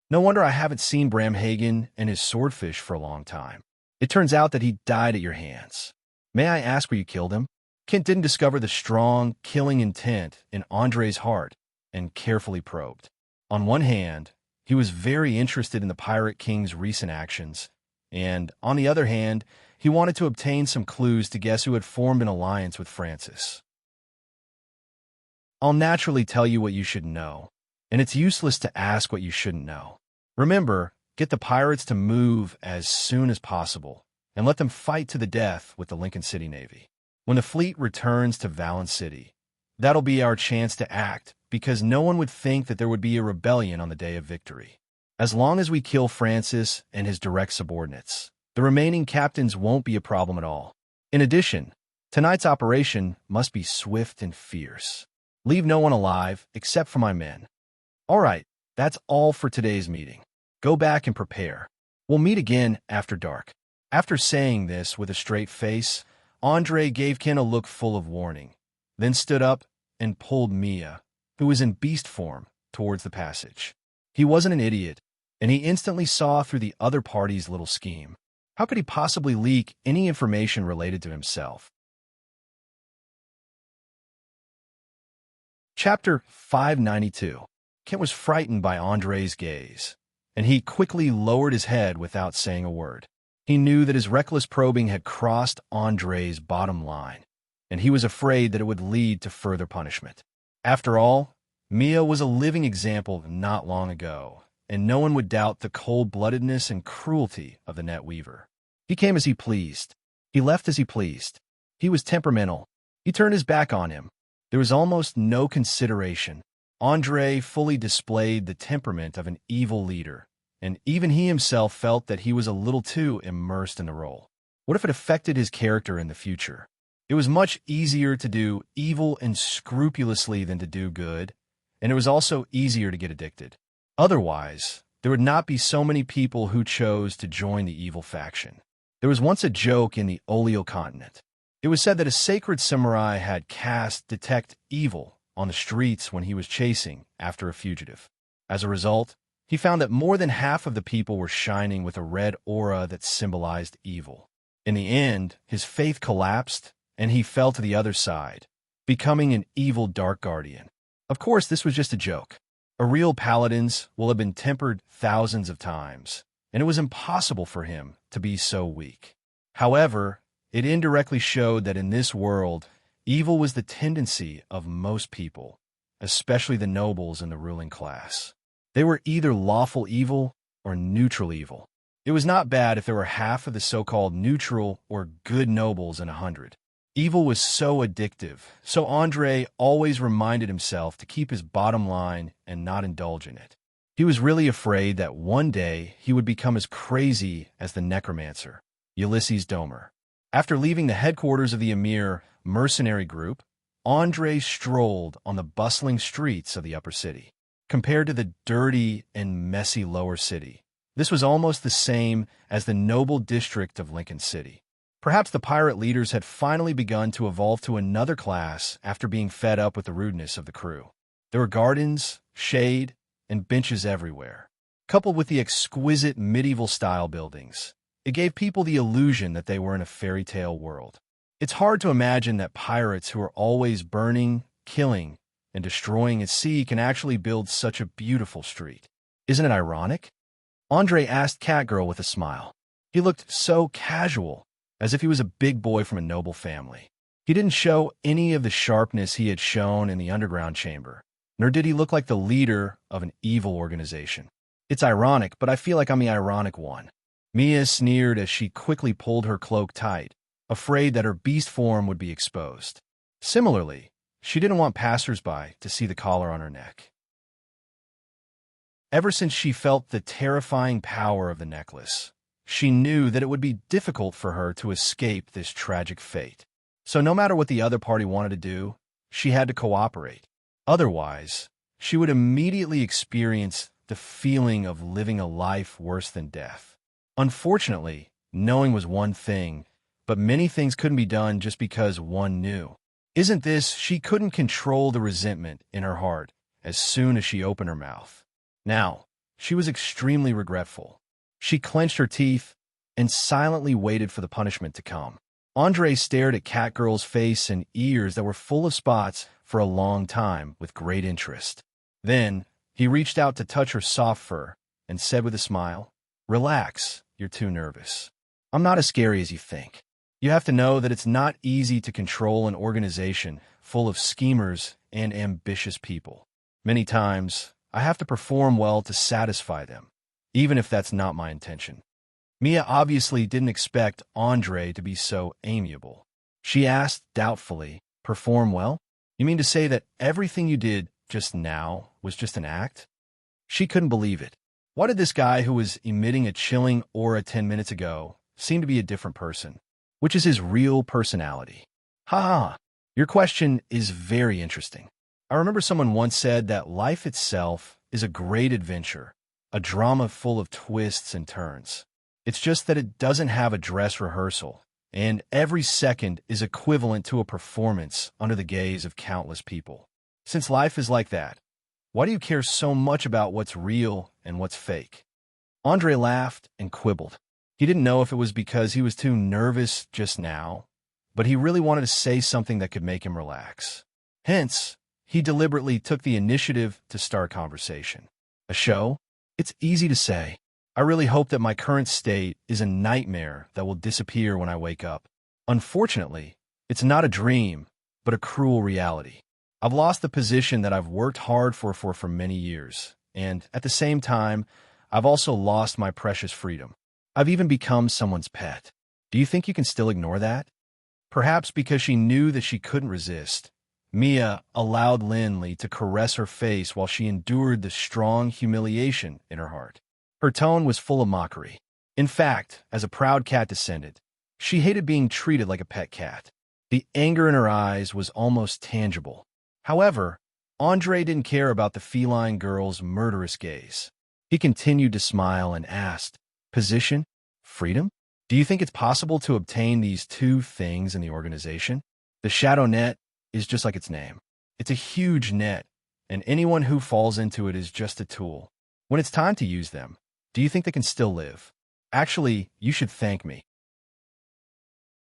No wonder I haven't seen Bramhagen and his swordfish for a long time. It turns out that he died at your hands. May I ask where you killed him? Kent didn't discover the strong, killing intent in Andre's heart and carefully probed. On one hand, he was very interested in the Pirate King's recent actions, and on the other hand, he wanted to obtain some clues to guess who had formed an alliance with Francis. I'll naturally tell you what you should know, and it's useless to ask what you shouldn't know. Remember, get the pirates to move as soon as possible, and let them fight to the death with the Lincoln City Navy. When the fleet returns to Valence City, that'll be our chance to act, because no one would think that there would be a rebellion on the day of victory. As long as we kill Francis and his direct subordinates, the remaining captains won't be a problem at all. In addition, tonight's operation must be swift and fierce. Leave no one alive except for my men. All right, that's all for today's meeting. Go back and prepare. We'll meet again after dark. After saying this with a straight face, Andre gave Ken a look full of warning, then stood up and pulled Mia, who was in beast form, towards the passage. He wasn't an idiot, and he instantly saw through the other party's little scheme. How could he possibly leak any information related to himself? Chapter 592. Kent was frightened by Andre's gaze, and he quickly lowered his head without saying a word. He knew that his reckless probing had crossed Andre's bottom line, and he was afraid that it would lead to further punishment. After all, Mia was a living example not long ago, and no one would doubt the cold-bloodedness and cruelty of the net weaver. He came as he pleased. He left as he pleased. He was temperamental. He turned his back on him. There was almost no consideration. Andre fully displayed the temperament of an evil leader, and even he himself felt that he was a little too immersed in the role. What if it affected his character in the future? It was much easier to do evil and scrupulously than to do good, and it was also easier to get addicted. Otherwise, there would not be so many people who chose to join the evil faction. There was once a joke in the Oleo continent. It was said that a sacred samurai had cast detect evil on the streets when he was chasing after a fugitive. As a result, he found that more than half of the people were shining with a red aura that symbolized evil. In the end, his faith collapsed, and he fell to the other side, becoming an evil dark guardian. Of course, this was just a joke. A real paladin's will have been tempered thousands of times, and it was impossible for him to be so weak. However, it indirectly showed that in this world, evil was the tendency of most people, especially the nobles and the ruling class. They were either lawful evil or neutral evil. It was not bad if there were half of the so-called neutral or good nobles in 100. Evil was so addictive, so Andre always reminded himself to keep his bottom line and not indulge in it. He was really afraid that one day he would become as crazy as the necromancer, Ulysses Domer. After leaving the headquarters of the Emir mercenary group, Andre strolled on the bustling streets of the upper city. Compared to the dirty and messy lower city, this was almost the same as the noble district of Lincoln City. Perhaps the pirate leaders had finally begun to evolve to another class after being fed up with the rudeness of the crew. There were gardens, shade, and benches everywhere. Coupled with the exquisite medieval-style buildings, it gave people the illusion that they were in a fairy tale world. It's hard to imagine that pirates who are always burning, killing, and destroying at sea can actually build such a beautiful street. Isn't it ironic? Andre asked Catgirl with a smile. He looked so casual, as if he was a big boy from a noble family. He didn't show any of the sharpness he had shown in the underground chamber, nor did he look like the leader of an evil organization. It's ironic, but I feel like I'm the ironic one. Mia sneered as she quickly pulled her cloak tight, afraid that her beast form would be exposed. Similarly, she didn't want passers-by to see the collar on her neck. Ever since she felt the terrifying power of the necklace, she knew that it would be difficult for her to escape this tragic fate. So no matter what the other party wanted to do, she had to cooperate. Otherwise, she would immediately experience the feeling of living a life worse than death. Unfortunately, knowing was one thing, but many things couldn't be done just because one knew. Isn't this, she couldn't control the resentment in her heart as soon as she opened her mouth. Now, she was extremely regretful. She clenched her teeth and silently waited for the punishment to come. Andre stared at Catgirl's face and ears that were full of spots for a long time with great interest. Then, he reached out to touch her soft fur and said with a smile, "Relax, you're too nervous. I'm not as scary as you think. You have to know that it's not easy to control an organization full of schemers and ambitious people. Many times, I have to perform well to satisfy them, even if that's not my intention." Mia obviously didn't expect Andre to be so amiable. She asked doubtfully, "Perform well? You mean to say that everything you did just now was just an act?" She couldn't believe it. Why did this guy who was emitting a chilling aura 10 minutes ago seem to be a different person? Which is his real personality? Ha ha, your question is very interesting. I remember someone once said that life itself is a great adventure, a drama full of twists and turns. It's just that it doesn't have a dress rehearsal, and every second is equivalent to a performance under the gaze of countless people. Since life is like that, why do you care so much about what's real and what's fake? Andre laughed and quibbled. He didn't know if it was because he was too nervous just now, but he really wanted to say something that could make him relax. Hence, he deliberately took the initiative to start conversation. A show? It's easy to say. I really hope that my current state is a nightmare that will disappear when I wake up. Unfortunately, it's not a dream, but a cruel reality. I've lost the position that I've worked hard for many years, and at the same time, I've also lost my precious freedom. I've even become someone's pet. Do you think you can still ignore that? Perhaps because she knew that she couldn't resist, Mia allowed Linley to caress her face while she endured the strong humiliation in her heart. Her tone was full of mockery. In fact, as a proud cat descendant, she hated being treated like a pet cat. The anger in her eyes was almost tangible. However, Andre didn't care about the feline girl's murderous gaze. He continued to smile and asked, "Position? Freedom? Do you think it's possible to obtain these two things in the organization?" The shadow net is just like its name. It's a huge net, and anyone who falls into it is just a tool. When it's time to use them, do you think they can still live? Actually, you should thank me.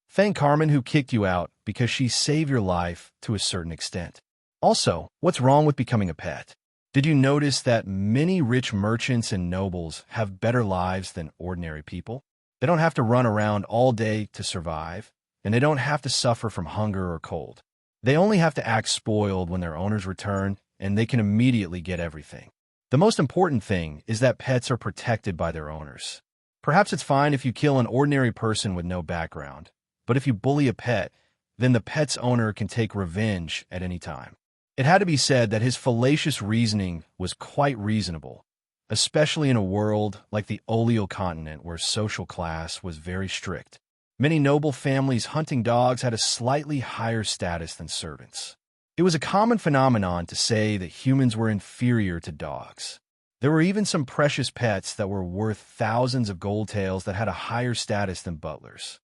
Thank Carmen who kicked you out because she saved your life to a certain extent. Also, what's wrong with becoming a pet? Did you notice that many rich merchants and nobles have better lives than ordinary people? They don't have to run around all day to survive, and they don't have to suffer from hunger or cold. They only have to act spoiled when their owners return, and they can immediately get everything. The most important thing is that pets are protected by their owners. Perhaps it's fine if you kill an ordinary person with no background, but if you bully a pet, then the pet's owner can take revenge at any time. It had to be said that his fallacious reasoning was quite reasonable, especially in a world like the Oleo continent where social class was very strict. Many noble families hunting dogs had a slightly higher status than servants. It was a common phenomenon to say that humans were inferior to dogs. There were even some precious pets that were worth thousands of gold tails that had a higher status than butlers.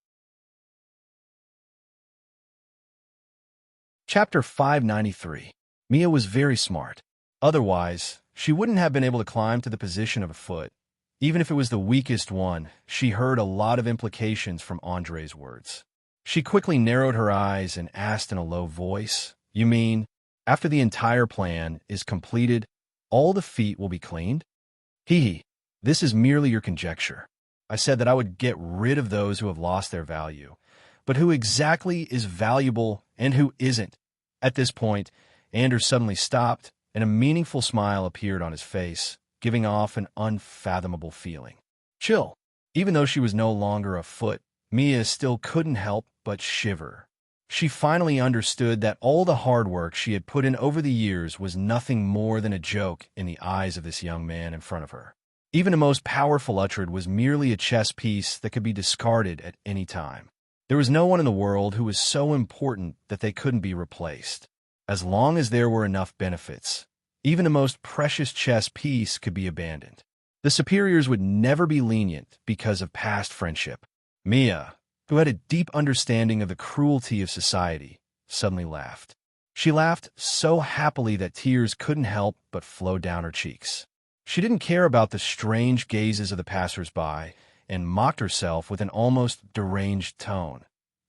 Chapter 593. Mia was very smart. Otherwise, she wouldn't have been able to climb to the position of a foot. Even if it was the weakest one, she heard a lot of implications from Andre's words. She quickly narrowed her eyes and asked in a low voice, "You mean, after the entire plan is completed, all the feet will be cleaned?" Hee, this is merely your conjecture. I said that I would get rid of those who have lost their value. But who exactly is valuable and who isn't? At this point, Anders suddenly stopped, and a meaningful smile appeared on his face, giving off an unfathomable feeling. Chill. Even though she was no longer a foot, Mia still couldn't help but shiver. She finally understood that all the hard work she had put in over the years was nothing more than a joke in the eyes of this young man in front of her. Even the most powerful Uhtred was merely a chess piece that could be discarded at any time. There was no one in the world who was so important that they couldn't be replaced. As long as there were enough benefits, even the most precious chess piece could be abandoned. The superiors would never be lenient because of past friendship. Mia, who had a deep understanding of the cruelty of society, suddenly laughed. She laughed so happily that tears couldn't help but flow down her cheeks. She didn't care about the strange gazes of the passers-by and mocked herself with an almost deranged tone.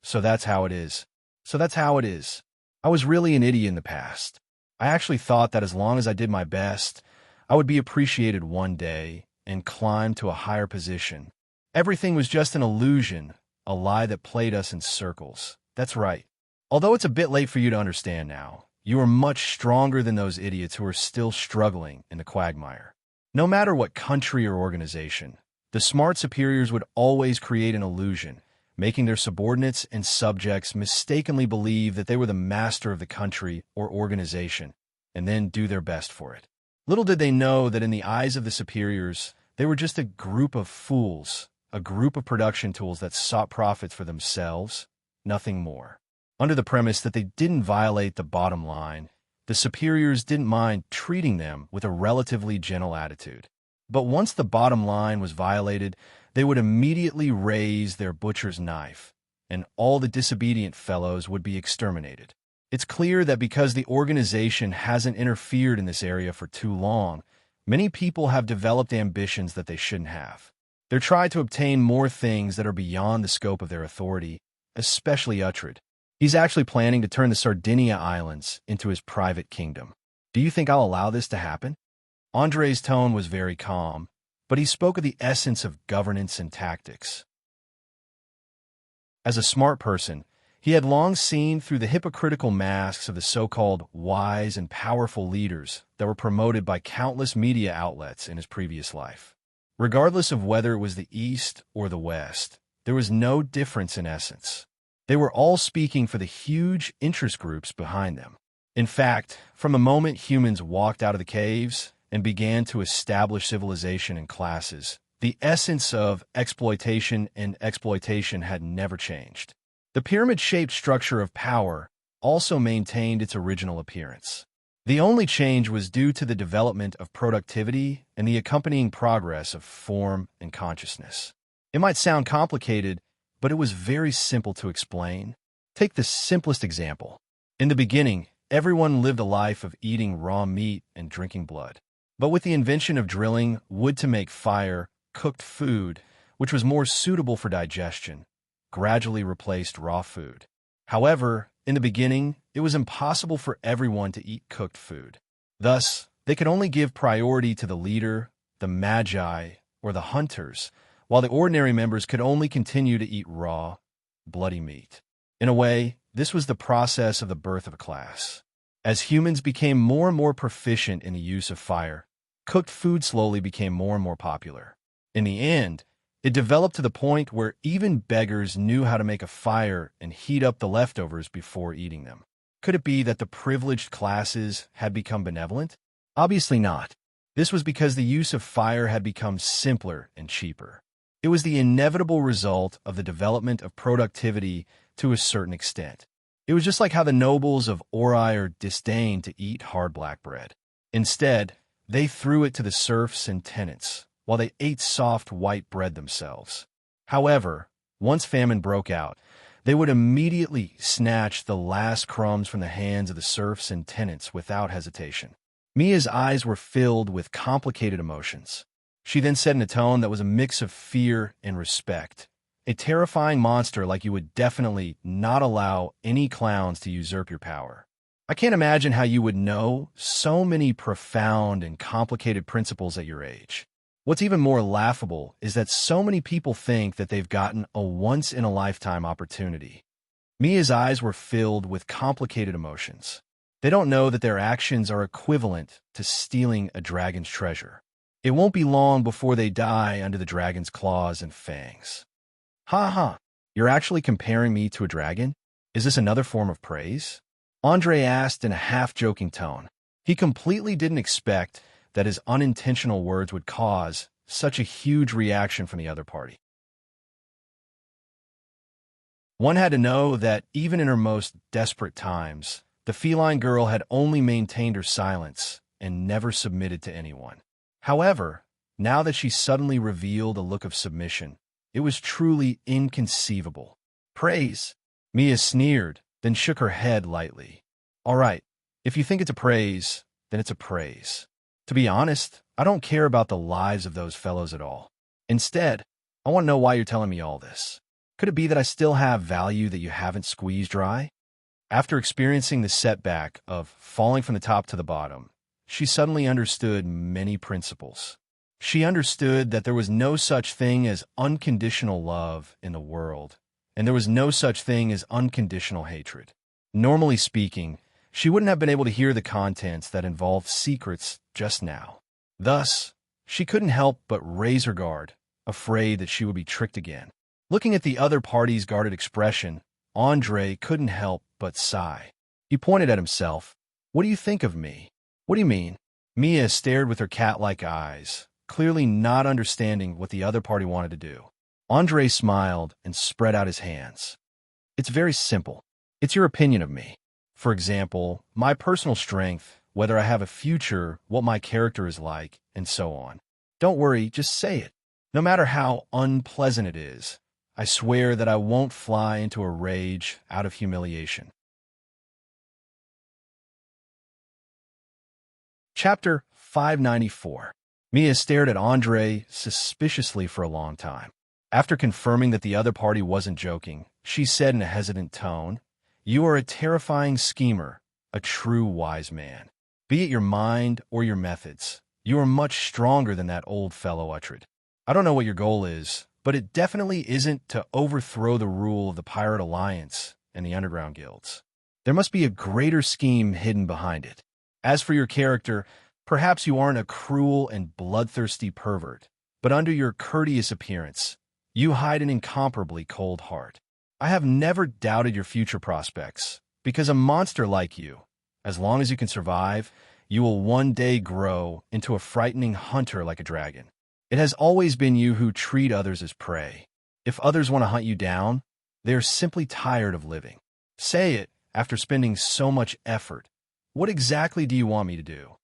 So that's how it is. So that's how it is. I was really an idiot in the past. I actually thought that as long as I did my best, I would be appreciated one day and climb to a higher position. Everything was just an illusion, a lie that played us in circles. That's right. Although it's a bit late for you to understand now, you are much stronger than those idiots who are still struggling in the quagmire. No matter what country or organization, the smart superiors would always create an illusion, making their subordinates and subjects mistakenly believe that they were the master of the country or organization, and then do their best for it. Little did they know that in the eyes of the superiors, they were just a group of fools, a group of production tools that sought profits for themselves, nothing more. Under the premise that they didn't violate the bottom line, the superiors didn't mind treating them with a relatively gentle attitude. But once the bottom line was violated, they would immediately raise their butcher's knife, and all the disobedient fellows would be exterminated. It's clear that because the organization hasn't interfered in this area for too long, many people have developed ambitions that they shouldn't have. They're trying to obtain more things that are beyond the scope of their authority, especially Uhtred. He's actually planning to turn the Sardinia Islands into his private kingdom. Do you think I'll allow this to happen? Andre's tone was very calm, but he spoke of the essence of governance and tactics. As a smart person, he had long seen through the hypocritical masks of the so-called wise and powerful leaders that were promoted by countless media outlets in his previous life. Regardless of whether it was the East or the West, there was no difference in essence. They were all speaking for the huge interest groups behind them. In fact, from the moment humans walked out of the caves and began to establish civilization and classes, the essence of exploitation and exploitation had never changed. The pyramid-shaped structure of power also maintained its original appearance. The only change was due to the development of productivity and the accompanying progress of form and consciousness. It might sound complicated, but it was very simple to explain. Take the simplest example. In the beginning, everyone lived a life of eating raw meat and drinking blood. But with the invention of drilling wood to make fire, cooked food, which was more suitable for digestion, gradually replaced raw food. However, in the beginning, it was impossible for everyone to eat cooked food. Thus, they could only give priority to the leader, the magi, or the hunters, while the ordinary members could only continue to eat raw, bloody meat. In a way, this was the process of the birth of a class. As humans became more and more proficient in the use of fire, cooked food slowly became more and more popular. In the end, it developed to the point where even beggars knew how to make a fire and heat up the leftovers before eating them. Could it be that the privileged classes had become benevolent? Obviously not. This was because the use of fire had become simpler and cheaper. It was the inevitable result of the development of productivity to a certain extent. It was just like how the nobles of Ori disdained to eat hard black bread. Instead, they threw it to the serfs and tenants, while they ate soft white bread themselves. However, once famine broke out, they would immediately snatch the last crumbs from the hands of the serfs and tenants without hesitation. Mia's eyes were filled with complicated emotions. She then said in a tone that was a mix of fear and respect, "A terrifying monster like you would definitely not allow any clowns to usurp your power. I can't imagine how you would know so many profound and complicated principles at your age. What's even more laughable is that so many people think that they've gotten a once-in-a-lifetime opportunity." Mia's eyes were filled with complicated emotions. They don't know that their actions are equivalent to stealing a dragon's treasure. It won't be long before they die under the dragon's claws and fangs. Ha ha, you're actually comparing me to a dragon? Is this another form of praise? Andre asked in a half-joking tone. He completely didn't expect that his unintentional words would cause such a huge reaction from the other party. One had to know that even in her most desperate times, the feline girl had only maintained her silence and never submitted to anyone. However, now that she suddenly revealed a look of submission, it was truly inconceivable. Praise? Mia sneered, then shook her head lightly. All right, if you think it's a praise, then it's a praise. To be honest, I don't care about the lives of those fellows at all. Instead, I want to know why you're telling me all this. Could it be that I still have value that you haven't squeezed dry? After experiencing the setback of falling from the top to the bottom, she suddenly understood many principles. She understood that there was no such thing as unconditional love in the world, and there was no such thing as unconditional hatred. Normally speaking, she wouldn't have been able to hear the contents that involved secrets just now. Thus, she couldn't help but raise her guard, afraid that she would be tricked again. Looking at the other party's guarded expression, Andre couldn't help but sigh. He pointed at himself. "What do you think of me?" "What do you mean?" Mia stared with her cat-like eyes, clearly not understanding what the other party wanted to do. Andre smiled and spread out his hands. "It's very simple. It's your opinion of me. For example, my personal strength, whether I have a future, what my character is like, and so on. Don't worry, just say it. No matter how unpleasant it is, I swear that I won't fly into a rage out of humiliation." Chapter 594. Mia stared at Andre suspiciously for a long time. After confirming that the other party wasn't joking, she said in a hesitant tone, "You are a terrifying schemer, a true wise man. Be it your mind or your methods, you are much stronger than that old fellow Uhtred. I don't know what your goal is, but it definitely isn't to overthrow the rule of the Pirate Alliance and the underground guilds. There must be a greater scheme hidden behind it. As for your character, perhaps you aren't a cruel and bloodthirsty pervert, but under your courteous appearance, you hide an incomparably cold heart. I have never doubted your future prospects, because a monster like you, as long as you can survive, you will one day grow into a frightening hunter like a dragon. It has always been you who treat others as prey. If others want to hunt you down, they are simply tired of living. Say it after spending so much effort. What exactly do you want me to do?"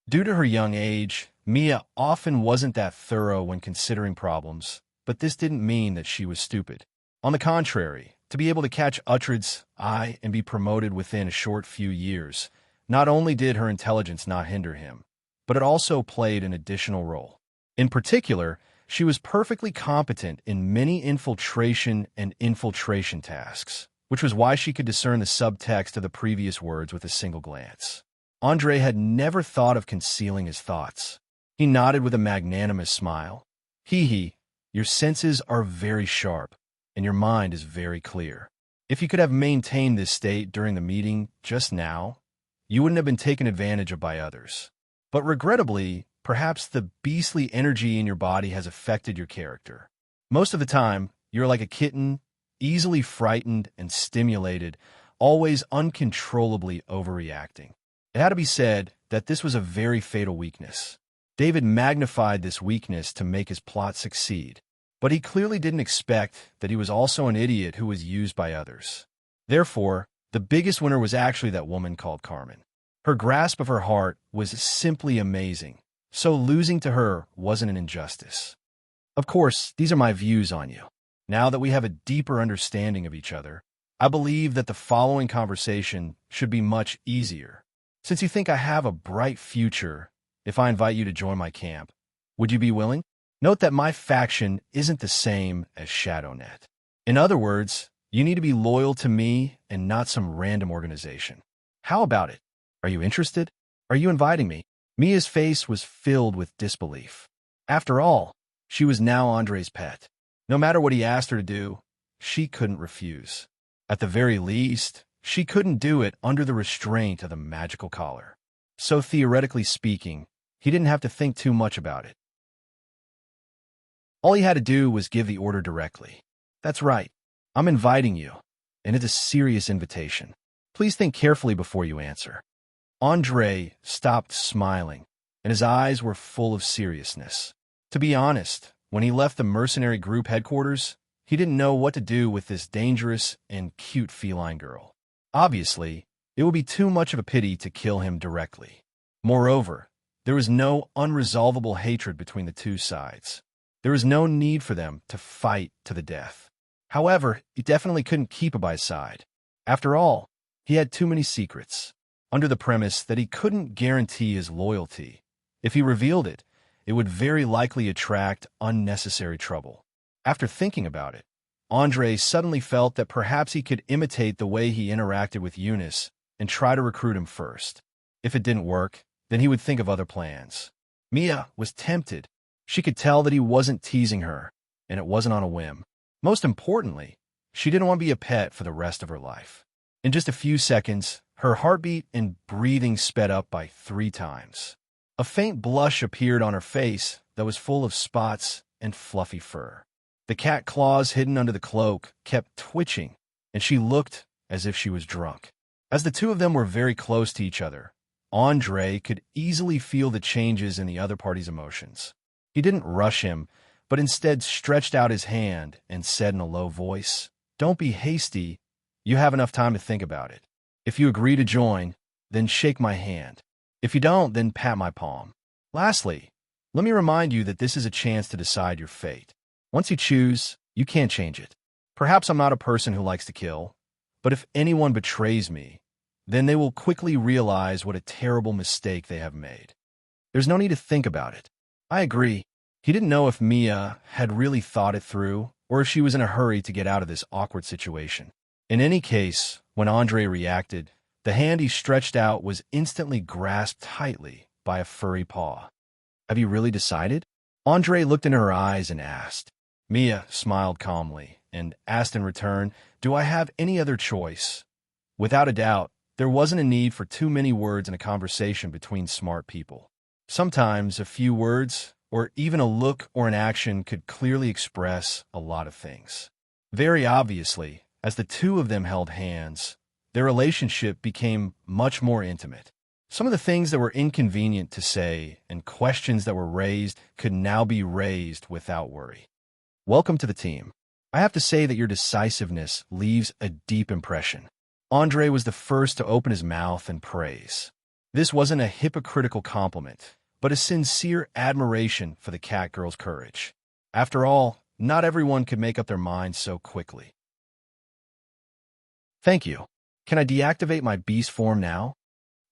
Due to her young age, Mia often wasn't that thorough when considering problems, but this didn't mean that she was stupid. On the contrary, to be able to catch Uhtred's eye and be promoted within a short few years, not only did her intelligence not hinder him, but it also played an additional role. In particular, she was perfectly competent in many infiltration and infiltration tasks, which was why she could discern the subtext of the previous words with a single glance. Andre had never thought of concealing his thoughts. He nodded with a magnanimous smile. "Hee, your senses are very sharp, and your mind is very clear. If you could have maintained this state during the meeting just now, you wouldn't have been taken advantage of by others. But regrettably, perhaps the beastly energy in your body has affected your character. Most of the time, you're like a kitten, easily frightened and stimulated, always uncontrollably overreacting." It had to be said that this was a very fatal weakness. David magnified this weakness to make his plot succeed, but he clearly didn't expect that he was also an idiot who was used by others. Therefore, the biggest winner was actually that woman called Carmen. Her grasp of her heart was simply amazing, so losing to her wasn't an injustice. Of course, these are my views on you. Now that we have a deeper understanding of each other, I believe that the following conversation should be much easier. Since you think I have a bright future, if I invite you to join my camp, would you be willing? Note that my faction isn't the same as ShadowNet. In other words, you need to be loyal to me and not some random organization. How about it? Are you interested? Are you inviting me? Mia's face was filled with disbelief. After all, she was now Andre's pet. No matter what he asked her to do, she couldn't refuse. At the very least, she couldn't do it under the restraint of the magical collar. So theoretically speaking, he didn't have to think too much about it. All he had to do was give the order directly. "That's right. I'm inviting you, and it's a serious invitation. Please think carefully before you answer." Andre stopped smiling, and his eyes were full of seriousness. To be honest, when he left the mercenary group headquarters, he didn't know what to do with this dangerous and cute feline girl. Obviously, it would be too much of a pity to kill him directly. Moreover, there was no unresolvable hatred between the two sides. There was no need for them to fight to the death. However, he definitely couldn't keep her by his side. After all, he had too many secrets, under the premise that he couldn't guarantee his loyalty. If he revealed it, it would very likely attract unnecessary trouble. After thinking about it, Andre suddenly felt that perhaps he could imitate the way he interacted with Eunice and try to recruit him first. If it didn't work, then he would think of other plans. Mia was tempted. She could tell that he wasn't teasing her, and it wasn't on a whim. Most importantly, she didn't want to be a pet for the rest of her life. In just a few seconds, her heartbeat and breathing sped up by 3 times. A faint blush appeared on her face that was full of spots and fluffy fur. The cat claws hidden under the cloak kept twitching, and she looked as if she was drunk. As the two of them were very close to each other, Andre could easily feel the changes in the other party's emotions. He didn't rush him, but instead stretched out his hand and said in a low voice, "Don't be hasty. You have enough time to think about it. If you agree to join, then shake my hand. If you don't, then pat my palm. Lastly, let me remind you that this is a chance to decide your fate. Once you choose, you can't change it. Perhaps I'm not a person who likes to kill, but if anyone betrays me, then they will quickly realize what a terrible mistake they have made. There's no need to think about it." I agree. He didn't know if Mia had really thought it through or if she was in a hurry to get out of this awkward situation. In any case, when Andre reacted, the hand he stretched out was instantly grasped tightly by a furry paw. "Have you really decided?" Andre looked into her eyes and asked. Mia smiled calmly and asked in return, "Do I have any other choice?" Without a doubt, there wasn't a need for too many words in a conversation between smart people. Sometimes a few words, or even a look or an action, could clearly express a lot of things. Very obviously, as the two of them held hands, their relationship became much more intimate. Some of the things that were inconvenient to say and questions that were raised could now be raised without worry. "Welcome to the team. I have to say that your decisiveness leaves a deep impression." Andre was the first to open his mouth and praise. This wasn't a hypocritical compliment, but a sincere admiration for the cat girl's courage. After all, not everyone could make up their minds so quickly. "Thank you. Can I deactivate my beast form now?"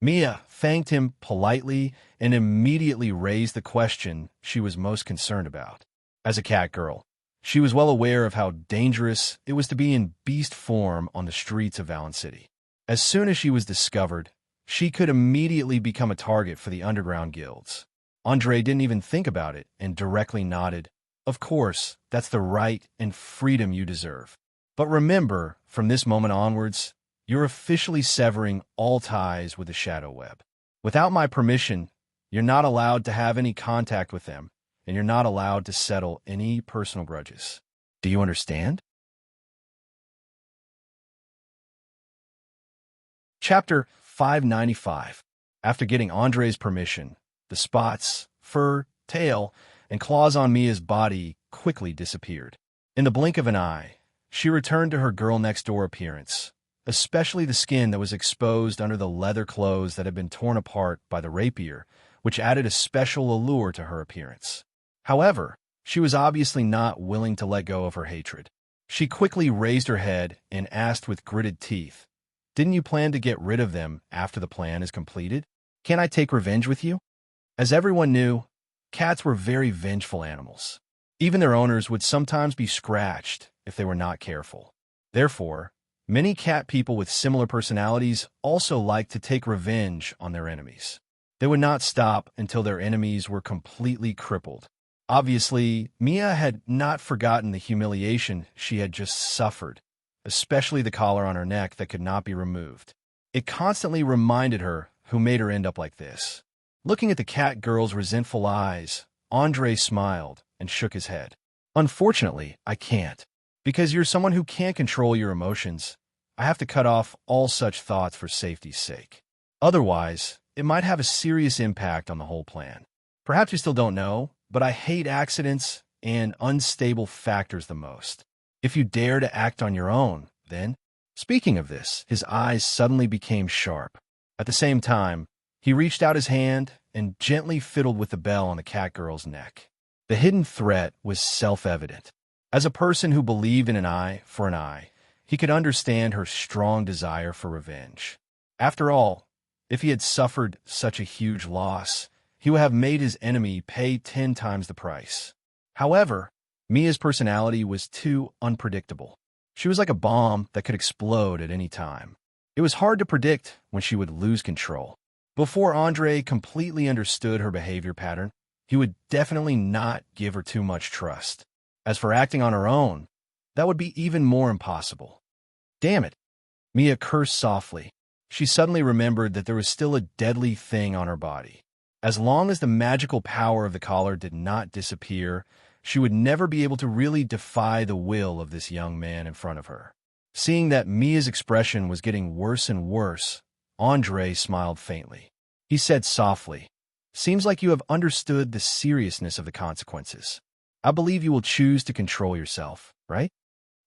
Mia thanked him politely and immediately raised the question she was most concerned about. As a cat girl, she was well aware of how dangerous it was to be in beast form on the streets of Valen City. As soon as she was discovered, she could immediately become a target for the underground guilds. Andre didn't even think about it and directly nodded. "Of course, that's the right and freedom you deserve. But remember, from this moment onwards, you're officially severing all ties with the Shadow Web. Without my permission, you're not allowed to have any contact with them, and you're not allowed to settle any personal grudges. Do you understand?" Chapter 595. After getting Andre's permission, the spots, fur, tail, and claws on Mia's body quickly disappeared. In the blink of an eye, she returned to her girl-next-door appearance, especially the skin that was exposed under the leather clothes that had been torn apart by the rapier, which added a special allure to her appearance. However, she was obviously not willing to let go of her hatred. She quickly raised her head and asked with gritted teeth, "Didn't you plan to get rid of them after the plan is completed? Can't I take revenge with you?" As everyone knew, cats were very vengeful animals. Even their owners would sometimes be scratched if they were not careful. Therefore, many cat people with similar personalities also liked to take revenge on their enemies. They would not stop until their enemies were completely crippled. Obviously, Mia had not forgotten the humiliation she had just suffered, especially the collar on her neck that could not be removed. It constantly reminded her who made her end up like this. Looking at the cat girl's resentful eyes, Andre smiled and shook his head. "Unfortunately, I can't. Because you're someone who can't control your emotions, I have to cut off all such thoughts for safety's sake. Otherwise, it might have a serious impact on the whole plan. Perhaps you still don't know, but I hate accidents and unstable factors the most. If you dare to act on your own, then..." Speaking of this, his eyes suddenly became sharp. At the same time, he reached out his hand and gently fiddled with the bell on the cat girl's neck. The hidden threat was self-evident. As a person who believed in an eye for an eye, he could understand her strong desire for revenge. After all, if he had suffered such a huge loss, he would have made his enemy pay 10 times the price. However, Mia's personality was too unpredictable. She was like a bomb that could explode at any time. It was hard to predict when she would lose control. Before Andre completely understood her behavior pattern, he would definitely not give her too much trust. As for acting on her own, that would be even more impossible. Damn it! Mia cursed softly. She suddenly remembered that there was still a deadly thing on her body. As long as the magical power of the collar did not disappear, she would never be able to really defy the will of this young man in front of her. Seeing that Mia's expression was getting worse and worse, Andre smiled faintly. He said softly, "Seems like you have understood the seriousness of the consequences. I believe you will choose to control yourself, right?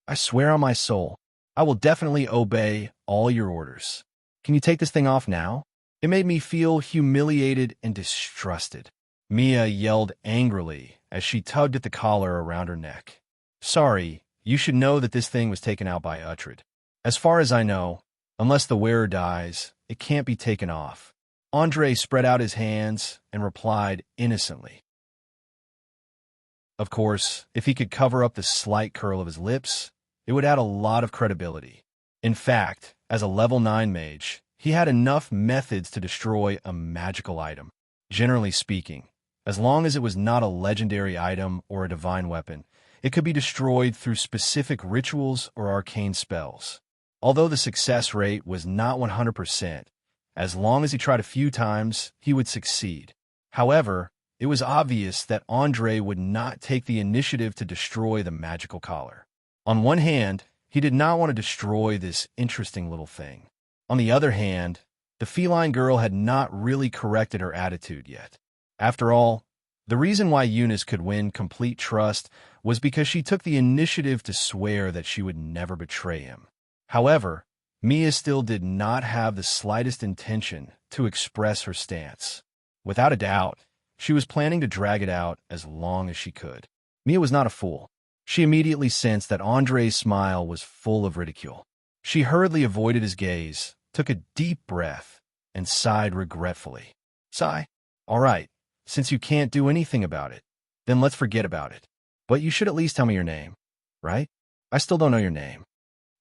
I swear on my soul, I will definitely obey all your orders. Can you take this thing off now?" It made me feel humiliated and distrusted. Mia yelled angrily as she tugged at the collar around her neck. "Sorry, you should know that this thing was taken out by Uhtred. As far as I know, unless the wearer dies, it can't be taken off." Andre spread out his hands and replied innocently. Of course, if he could cover up the slight curl of his lips, it would add a lot of credibility. In fact, as a level 9 mage, he had enough methods to destroy a magical item. Generally speaking, as long as it was not a legendary item or a divine weapon, it could be destroyed through specific rituals or arcane spells. Although the success rate was not 100%, as long as he tried a few times, he would succeed. However, it was obvious that Andre would not take the initiative to destroy the magical collar. On one hand, he did not want to destroy this interesting little thing. On the other hand, the feline girl had not really corrected her attitude yet. After all, the reason why Eunice could win complete trust was because she took the initiative to swear that she would never betray him. However, Mia still did not have the slightest intention to express her stance. Without a doubt, she was planning to drag it out as long as she could. Mia was not a fool. She immediately sensed that Andre's smile was full of ridicule. She hurriedly avoided his gaze, took a deep breath, and sighed regretfully. "Sigh? All right, since you can't do anything about it, then let's forget about it. But you should at least tell me your name, right? I still don't know your name."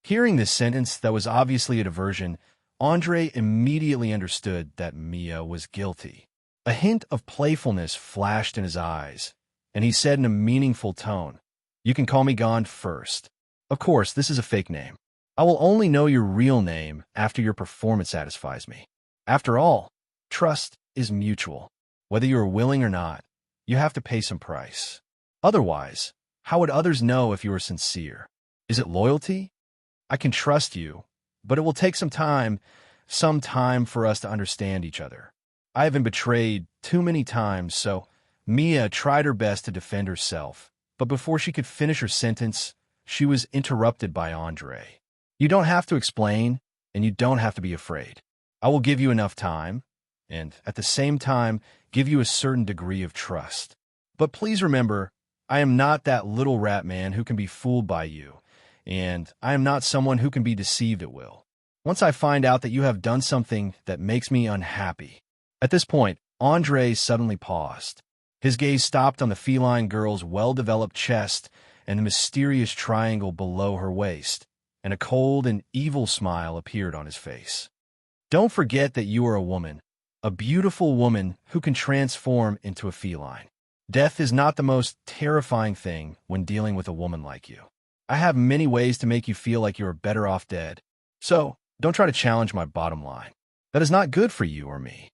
Hearing this sentence that was obviously a diversion, Andre immediately understood that Mia was guilty. A hint of playfulness flashed in his eyes, and he said in a meaningful tone, "You can call me Gond first. Of course, this is a fake name. I will only know your real name after your performance satisfies me. After all, trust is mutual. Whether you are willing or not, you have to pay some price. Otherwise, how would others know if you are sincere? Is it loyalty? I can trust you, but it will take some time for us to understand each other. I have been betrayed too many times, so..." Mia tried her best to defend herself, but before she could finish her sentence, she was interrupted by Andre. "You don't have to explain, and you don't have to be afraid. I will give you enough time, and at the same time, give you a certain degree of trust. But please remember, I am not that little rat man who can be fooled by you, and I am not someone who can be deceived at will. Once I find out that you have done something that makes me unhappy..." At this point, Andre suddenly paused. His gaze stopped on the feline girl's well-developed chest and the mysterious triangle below her waist, and a cold and evil smile appeared on his face. "Don't forget that you are a woman, a beautiful woman who can transform into a feline. Death is not the most terrifying thing when dealing with a woman like you. I have many ways to make you feel like you are better off dead. So, don't try to challenge my bottom line. That is not good for you or me."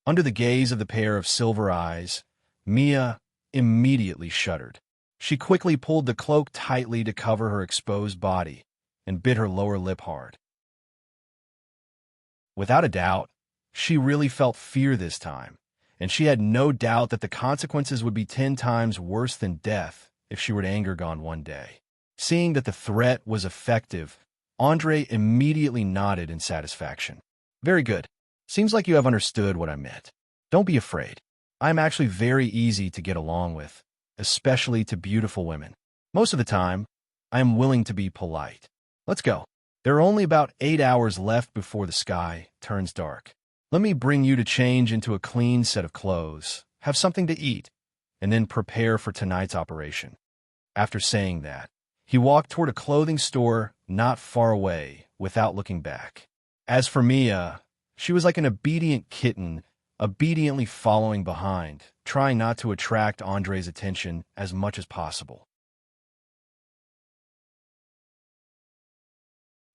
Under the gaze of the pair of silver eyes, Mia immediately shuddered. She quickly pulled the cloak tightly to cover her exposed body and bit her lower lip hard. Without a doubt, she really felt fear this time, and she had no doubt that the consequences would be 10 times worse than death if she were to anger Gone one day. Seeing that the threat was effective, Andre immediately nodded in satisfaction. "Very good. Seems like you have understood what I meant. Don't be afraid. I am actually very easy to get along with, especially to beautiful women. Most of the time, I am willing to be polite. Let's go. There are only about 8 hours left before the sky turns dark. Let me bring you to change into a clean set of clothes, have something to eat, and then prepare for tonight's operation." After saying that, he walked toward a clothing store not far away without looking back. As for Mia, she was like an obedient kitten, obediently following behind, trying not to attract Andre's attention as much as possible.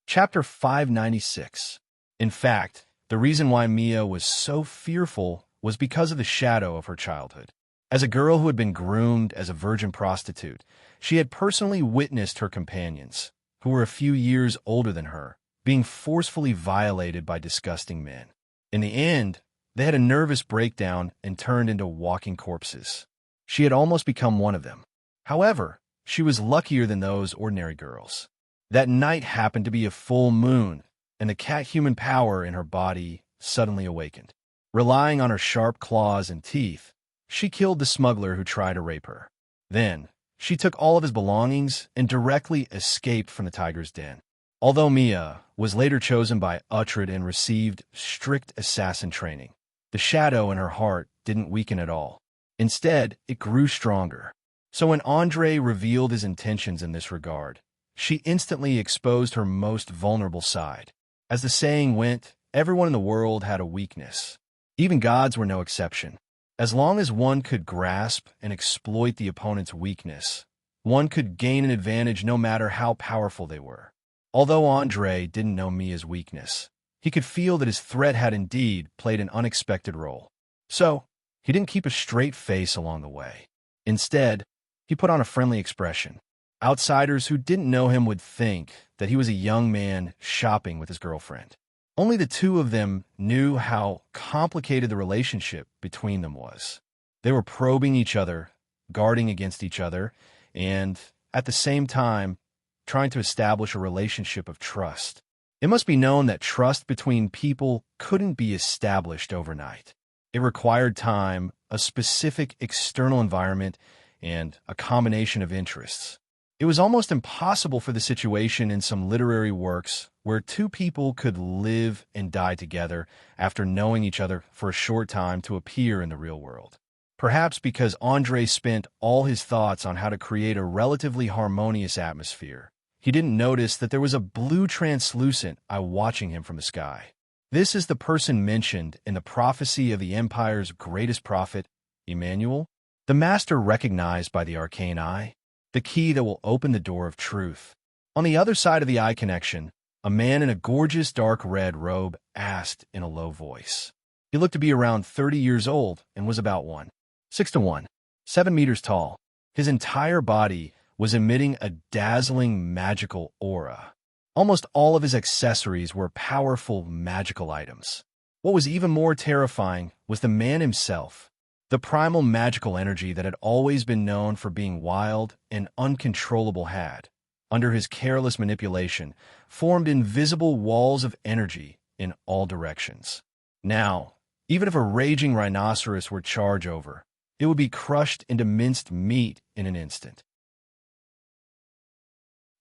Chapter 596. In fact, the reason why Mia was so fearful was because of the shadow of her childhood. As a girl who had been groomed as a virgin prostitute, she had personally witnessed her companions, who were a few years older than her, being forcefully violated by disgusting men. In the end, they had a nervous breakdown and turned into walking corpses. She had almost become one of them. However, she was luckier than those ordinary girls. That night happened to be a full moon, and the cat-human power in her body suddenly awakened. Relying on her sharp claws and teeth, she killed the smuggler who tried to rape her. Then, she took all of his belongings and directly escaped from the tiger's den. Although Mia was later chosen by Uhtred and received strict assassin training, the shadow in her heart didn't weaken at all. Instead, it grew stronger. So when Andre revealed his intentions in this regard, she instantly exposed her most vulnerable side. As the saying went, everyone in the world had a weakness. Even gods were no exception. As long as one could grasp and exploit the opponent's weakness, one could gain an advantage no matter how powerful they were. Although Andre didn't know Mia's weakness, he could feel that his threat had indeed played an unexpected role. So, he didn't keep a straight face along the way. Instead, he put on a friendly expression. Outsiders who didn't know him would think that he was a young man shopping with his girlfriend. Only the two of them knew how complicated the relationship between them was. They were probing each other, guarding against each other, and, at the same time, trying to establish a relationship of trust. It must be known that trust between people couldn't be established overnight. It required time, a specific external environment, and a combination of interests. It was almost impossible for the situation in some literary works where two people could live and die together after knowing each other for a short time to appear in the real world. Perhaps because Andre spent all his thoughts on how to create a relatively harmonious atmosphere, he didn't notice that there was a blue translucent eye watching him from the sky. This is the person mentioned in the prophecy of the Empire's greatest prophet, Emmanuel, the master recognized by the Arcane eye, the key that will open the door of truth. On the other side of the eye connection, a man in a gorgeous dark red robe asked in a low voice. He looked to be around 30 years old and was about 1'6" 7 meters tall. His entire body was emitting a dazzling magical aura. Almost all of his accessories were powerful magical items. What was even more terrifying was the man himself. The primal magical energy that had always been known for being wild and uncontrollable had, under his careless manipulation, formed invisible walls of energy in all directions. Now, even if a raging rhinoceros were to charge over, it would be crushed into minced meat in an instant.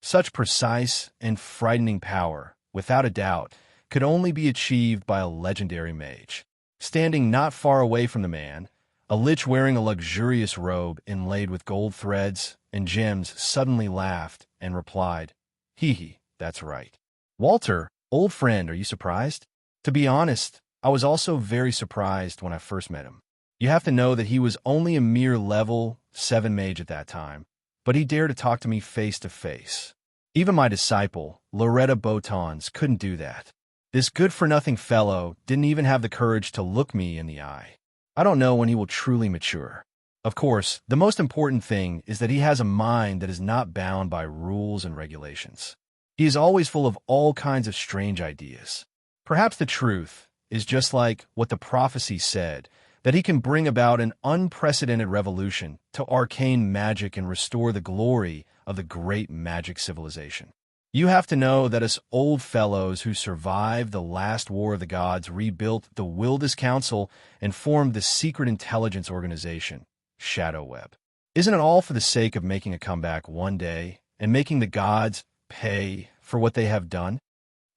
Such precise and frightening power, without a doubt, could only be achieved by a legendary mage. Standing not far away from the man, a lich wearing a luxurious robe inlaid with gold threads and gems suddenly laughed and replied, "Hee hee, that's right. Walter, old friend, are you surprised?" To be honest, I was also very surprised when I first met him. You have to know that he was only a mere level 7 mage at that time, but he dared to talk to me face to face. Even my disciple, Loretta Botons, couldn't do that. This good-for-nothing fellow didn't even have the courage to look me in the eye. I don't know when he will truly mature. Of course, the most important thing is that he has a mind that is not bound by rules and regulations. He is always full of all kinds of strange ideas. Perhaps the truth is just like what the prophecy said, that he can bring about an unprecedented revolution to arcane magic and restore the glory of the great magic civilization. You have to know that us old fellows who survived the last war of the gods rebuilt the Wildest Council and formed the secret intelligence organization, Shadowweb. Isn't it all for the sake of making a comeback one day and making the gods pay for what they have done?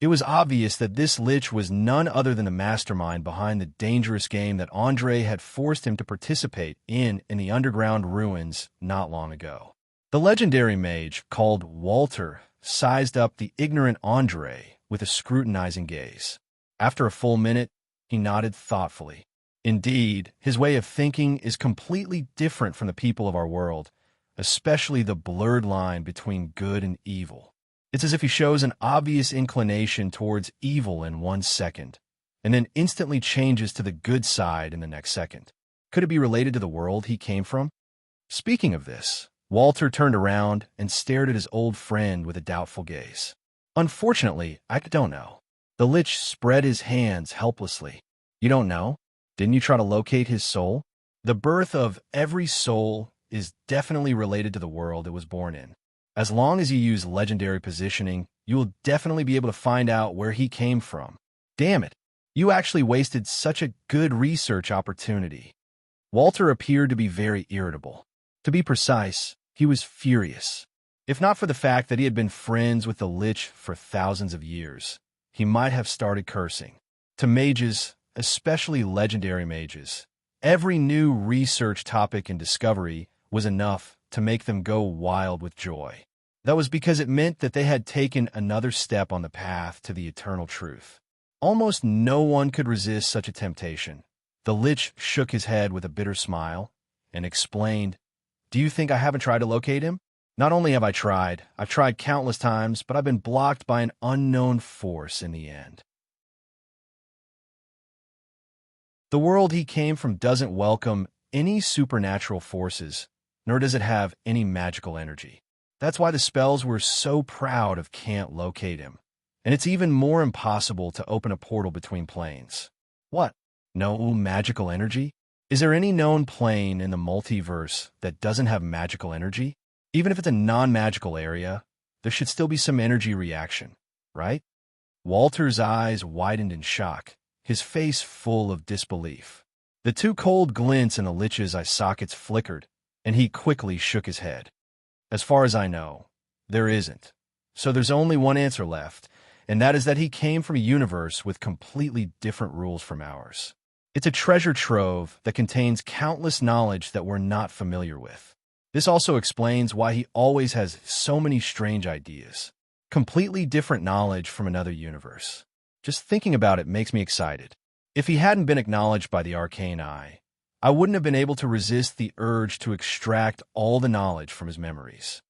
It was obvious that this lich was none other than the mastermind behind the dangerous game that Andre had forced him to participate in the underground ruins not long ago. The legendary mage, called Walter, sized up the ignorant Andre with a scrutinizing gaze. After a full minute, he nodded thoughtfully. Indeed, his way of thinking is completely different from the people of our world, especially the blurred line between good and evil. It's as if he shows an obvious inclination towards evil in 1 second, and then instantly changes to the good side in the next second. Could it be related to the world he came from? Speaking of this, Walter turned around and stared at his old friend with a doubtful gaze. Unfortunately, I don't know. The Lich spread his hands helplessly. You don't know? Didn't you try to locate his soul? The birth of every soul is definitely related to the world it was born in. As long as you use legendary positioning, you will definitely be able to find out where he came from. Damn it, you actually wasted such a good research opportunity. Walter appeared to be very irritable. To be precise, he was furious. If not for the fact that he had been friends with the Lich for thousands of years, he might have started cursing. To mages, especially legendary mages, every new research topic and discovery was enough to make them go wild with joy. That was because it meant that they had taken another step on the path to the eternal truth. Almost no one could resist such a temptation. The Lich shook his head with a bitter smile and explained, "Do you think I haven't tried to locate him? Not only have I tried, I've tried countless times, but I've been blocked by an unknown force in the end. The world he came from doesn't welcome any supernatural forces, nor does it have any magical energy. That's why the spells were so proud of can't locate him. And it's even more impossible to open a portal between planes. What? No magical energy? Is there any known plane in the multiverse that doesn't have magical energy? Even if it's a non-magical area, there should still be some energy reaction, right?" Walter's eyes widened in shock, his face full of disbelief. The two cold glints in the Lich's eye sockets flickered, and he quickly shook his head. "As far as I know, there isn't. So there's only one answer left, and that is that he came from a universe with completely different rules from ours. It's a treasure trove that contains countless knowledge that we're not familiar with. This also explains why he always has so many strange ideas. Completely different knowledge from another universe. Just thinking about it makes me excited. If he hadn't been acknowledged by the Arcane Eye, I wouldn't have been able to resist the urge to extract all the knowledge from his memories."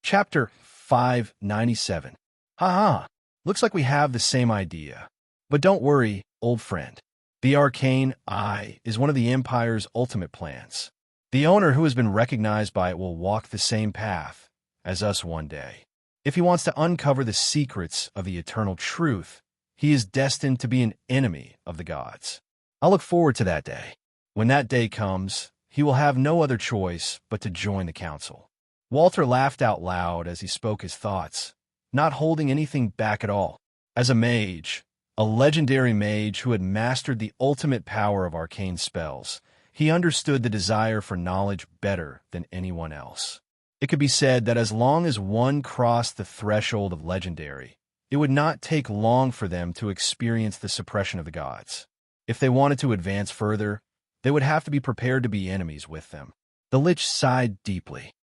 Chapter 597. Haha, looks like we have the same idea. But don't worry, old friend. The Arcane Eye is one of the Empire's ultimate plans. The owner who has been recognized by it will walk the same path as us one day. If he wants to uncover the secrets of the eternal truth, he is destined to be an enemy of the gods. I look forward to that day. When that day comes, he will have no other choice but to join the council. Walter laughed out loud as he spoke his thoughts, not holding anything back at all. As a mage, a legendary mage who had mastered the ultimate power of arcane spells, he understood the desire for knowledge better than anyone else. It could be said that as long as one crossed the threshold of legendary, it would not take long for them to experience the suppression of the gods. If they wanted to advance further, they would have to be prepared to be enemies with them. The Lich sighed deeply.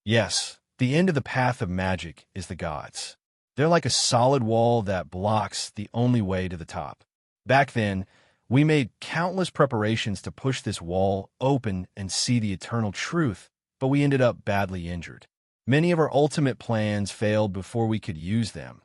Yes, the end of the path of magic is the gods. They're like a solid wall that blocks the only way to the top. Back then, we made countless preparations to push this wall open and see the eternal truth, but we ended up badly injured. Many of our ultimate plans failed before we could use them.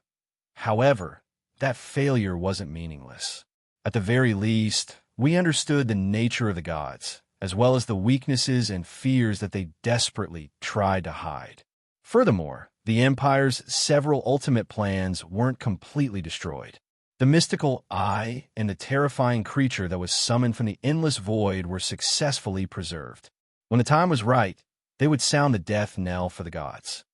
However, that failure wasn't meaningless. At the very least, we understood the nature of the gods, as well as the weaknesses and fears that they desperately tried to hide. Furthermore, the Empire's several ultimate plans weren't completely destroyed. The mystical eye and the terrifying creature that was summoned from the endless void were successfully preserved. When the time was right, they would sound the death knell for the gods.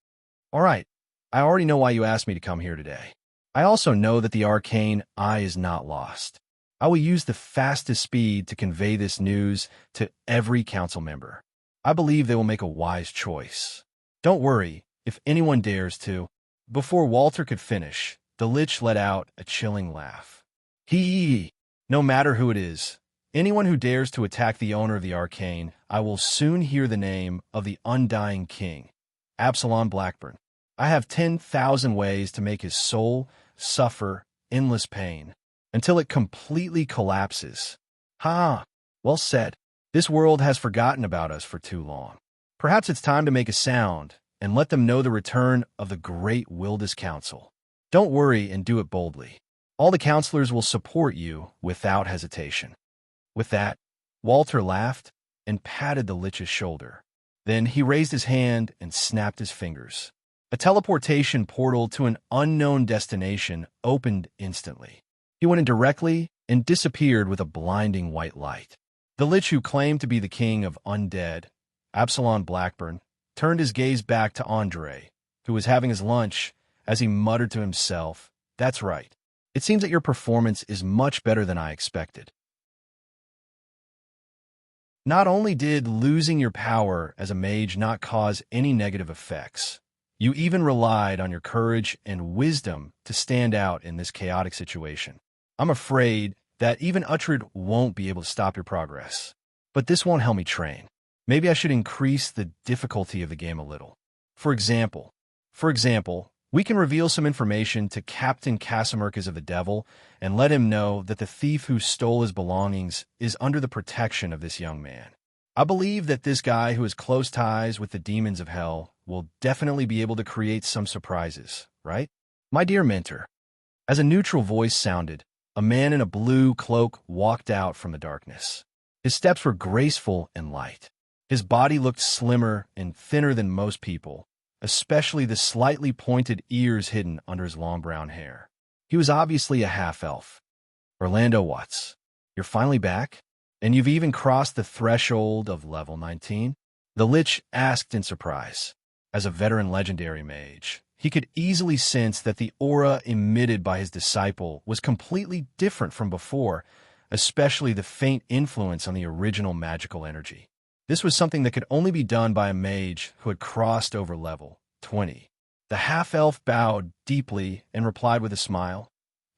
All right, I already know why you asked me to come here today. I also know that the Arcane Eye is not lost. I will use the fastest speed to convey this news to every council member. I believe they will make a wise choice. Don't worry if anyone dares to. Before Walter could finish, the Lich let out a chilling laugh. Hee. No matter who it is, Anyone who dares to attack the owner of the Arcane, I will soon hear the name of the undying king, Absalom Blackburn. I have 10,000 ways to make his soul suffer endless pain until it completely collapses. Ha! Well said. This world has forgotten about us for too long. Perhaps it's time to make a sound and let them know the return of the great Wildest Council. Don't worry and do it boldly. All the counselors will support you without hesitation. With that, Walter laughed and patted the Lich's shoulder. Then he raised his hand and snapped his fingers. A teleportation portal to an unknown destination opened instantly. He went in directly and disappeared with a blinding white light. The Lich who claimed to be the king of undead, Absalom Blackburn, turned his gaze back to Andre, who was having his lunch, as he muttered to himself, "That's right. It seems that your performance is much better than I expected." Not only did losing your power as a mage not cause any negative effects, you even relied on your courage and wisdom to stand out in this chaotic situation. I'm afraid that even Uhtred won't be able to stop your progress. But this won't help me train. Maybe I should increase the difficulty of the game a little. For example, we can reveal some information to Captain Casimircas of the Devil and let him know that the thief who stole his belongings is under the protection of this young man. I believe that this guy who has close ties with the demons of hell will definitely be able to create some surprises, right? My dear mentor. As a neutral voice sounded, a man in a blue cloak walked out from the darkness. His steps were graceful and light. His body looked slimmer and thinner than most people, especially the slightly pointed ears hidden under his long brown hair. He was obviously a half-elf. Orlando Watts, you're finally back? And you've even crossed the threshold of level 19? The Lich asked in surprise. As a veteran legendary mage, he could easily sense that the aura emitted by his disciple was completely different from before, especially the faint influence on the original magical energy. This was something that could only be done by a mage who had crossed over level 20. The half-elf bowed deeply and replied with a smile,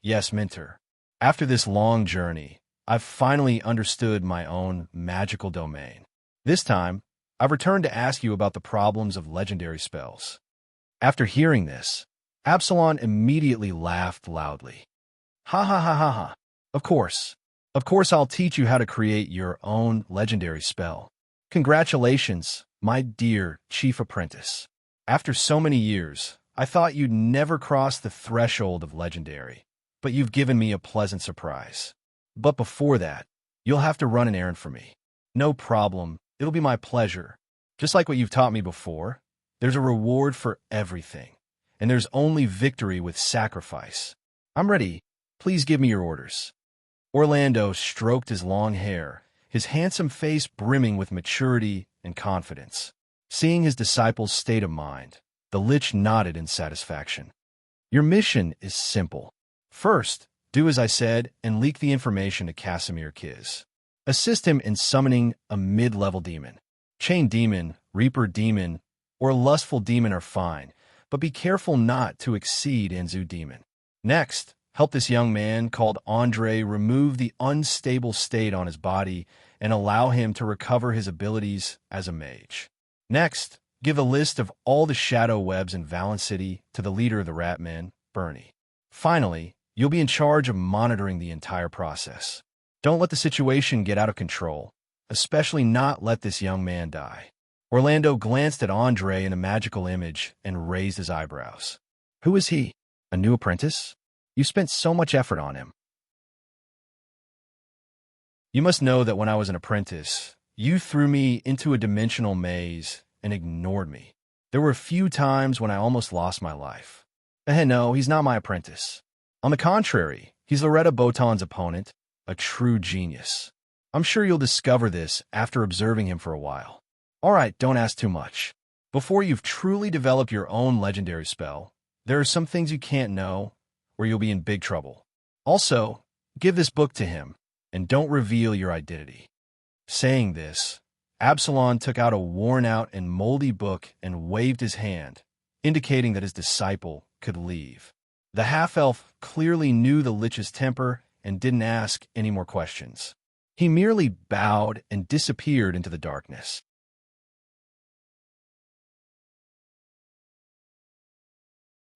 "Yes, mentor. After this long journey, I've finally understood my own magical domain. This time, I've returned to ask you about the problems of legendary spells." After hearing this, Absalom immediately laughed loudly. "Ha ha ha ha ha. Of course. Of course I'll teach you how to create your own legendary spell. Congratulations, my dear chief apprentice. After so many years, I thought you'd never cross the threshold of legendary, but you've given me a pleasant surprise. But before that, you'll have to run an errand for me." "No problem. It'll be my pleasure. Just like what you've taught me before, there's a reward for everything, and there's only victory with sacrifice. I'm ready. Please give me your orders." Orlando stroked his long hair, his handsome face brimming with maturity and confidence. Seeing his disciple's state of mind, the Lich nodded in satisfaction. "Your mission is simple. First, do as I said and leak the information to Casimircas. Assist him in summoning a mid-level demon. Chain demon, Reaper demon, or lustful demon are fine, but be careful not to exceed Enzu demon. Next, help this young man called Andre remove the unstable state on his body and allow him to recover his abilities as a mage. Next, give a list of all the shadow webs in Valence City to the leader of the Ratmen, Bernie. Finally, you'll be in charge of monitoring the entire process. Don't let the situation get out of control, especially not let this young man die." Orlando glanced at Andre in a magical image and raised his eyebrows. "Who is he? A new apprentice? You spent so much effort on him." "You must know that when I was an apprentice, you threw me into a dimensional maze and ignored me. There were a few times when I almost lost my life. No, he's not my apprentice. On the contrary, he's Loretta Botan's opponent, a true genius. I'm sure you'll discover this after observing him for a while. All right, don't ask too much. Before you've truly developed your own legendary spell, there are some things you can't know, or you'll be in big trouble. Also, give this book to him, and don't reveal your identity." Saying this, Absalom took out a worn-out and moldy book and waved his hand, indicating that his disciple could leave. The half-elf clearly knew the Lich's temper and didn't ask any more questions. He merely bowed and disappeared into the darkness.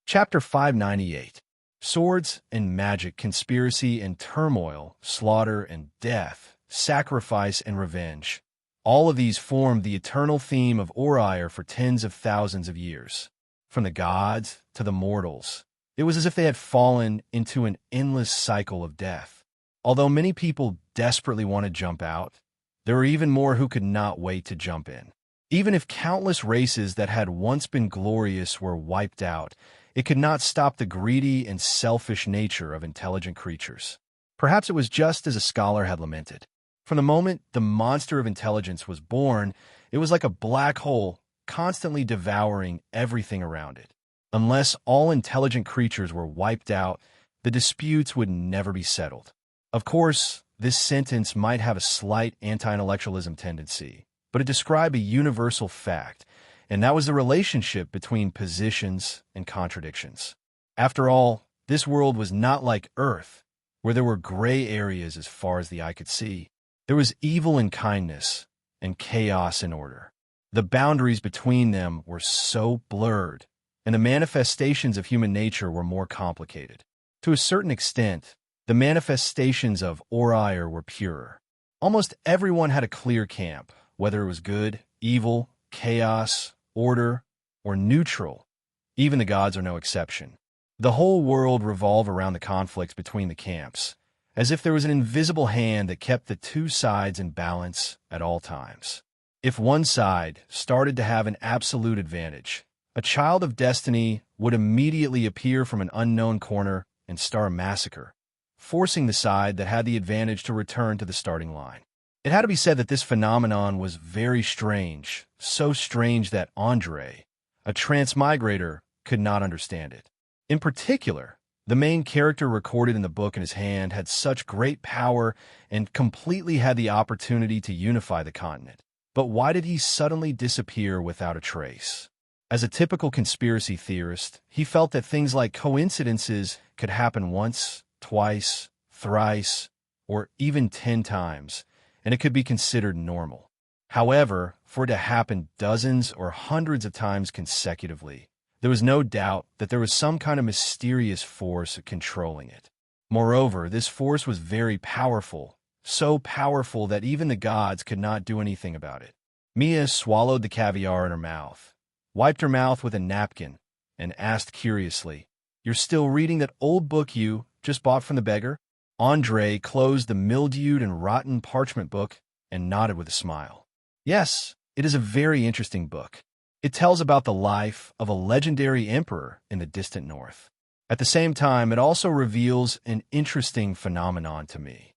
Chapter 598. Swords and Magic, Conspiracy and Turmoil, Slaughter and Death, Sacrifice and Revenge. All of these formed the eternal theme of Oriar for tens of thousands of years. From the gods to the mortals, it was as if they had fallen into an endless cycle of death. Although many people desperately want to jump out, there were even more who could not wait to jump in. Even if countless races that had once been glorious were wiped out, it could not stop the greedy and selfish nature of intelligent creatures. Perhaps it was just as a scholar had lamented. From the moment the monster of intelligence was born, it was like a black hole constantly devouring everything around it. Unless all intelligent creatures were wiped out, the disputes would never be settled. Of course, this sentence might have a slight anti-intellectualism tendency, but it described a universal fact, and that was the relationship between positions and contradictions. After all, this world was not like Earth, where there were gray areas as far as the eye could see. There was evil and kindness, and chaos and order. The boundaries between them were so blurred, and the manifestations of human nature were more complicated. To a certain extent, the manifestations of Oriar were purer. Almost everyone had a clear camp, whether it was good, evil, chaos, order, or neutral. Even the gods are no exception. The whole world revolved around the conflicts between the camps, as if there was an invisible hand that kept the two sides in balance at all times. If one side started to have an absolute advantage, a child of destiny would immediately appear from an unknown corner and start a massacre, forcing the side that had the advantage to return to the starting line. It had to be said that this phenomenon was very strange, so strange that Andre, a transmigrator, could not understand it. In particular, the main character recorded in the book in his hand had such great power and completely had the opportunity to unify the continent. But why did he suddenly disappear without a trace? As a typical conspiracy theorist, he felt that things like coincidences could happen once, twice, thrice, or even 10 times, and it could be considered normal. However, for it to happen dozens or hundreds of times consecutively, there was no doubt that there was some kind of mysterious force controlling it. Moreover, this force was very powerful, so powerful that even the gods could not do anything about it. Mia swallowed the caviar in her mouth, wiped her mouth with a napkin, and asked curiously, "You're still reading that old book you just bought from the beggar?" Andre closed the mildewed and rotten parchment book and nodded with a smile. "Yes, it is a very interesting book. It tells about the life of a legendary emperor in the distant north. At the same time, it also reveals an interesting phenomenon to me.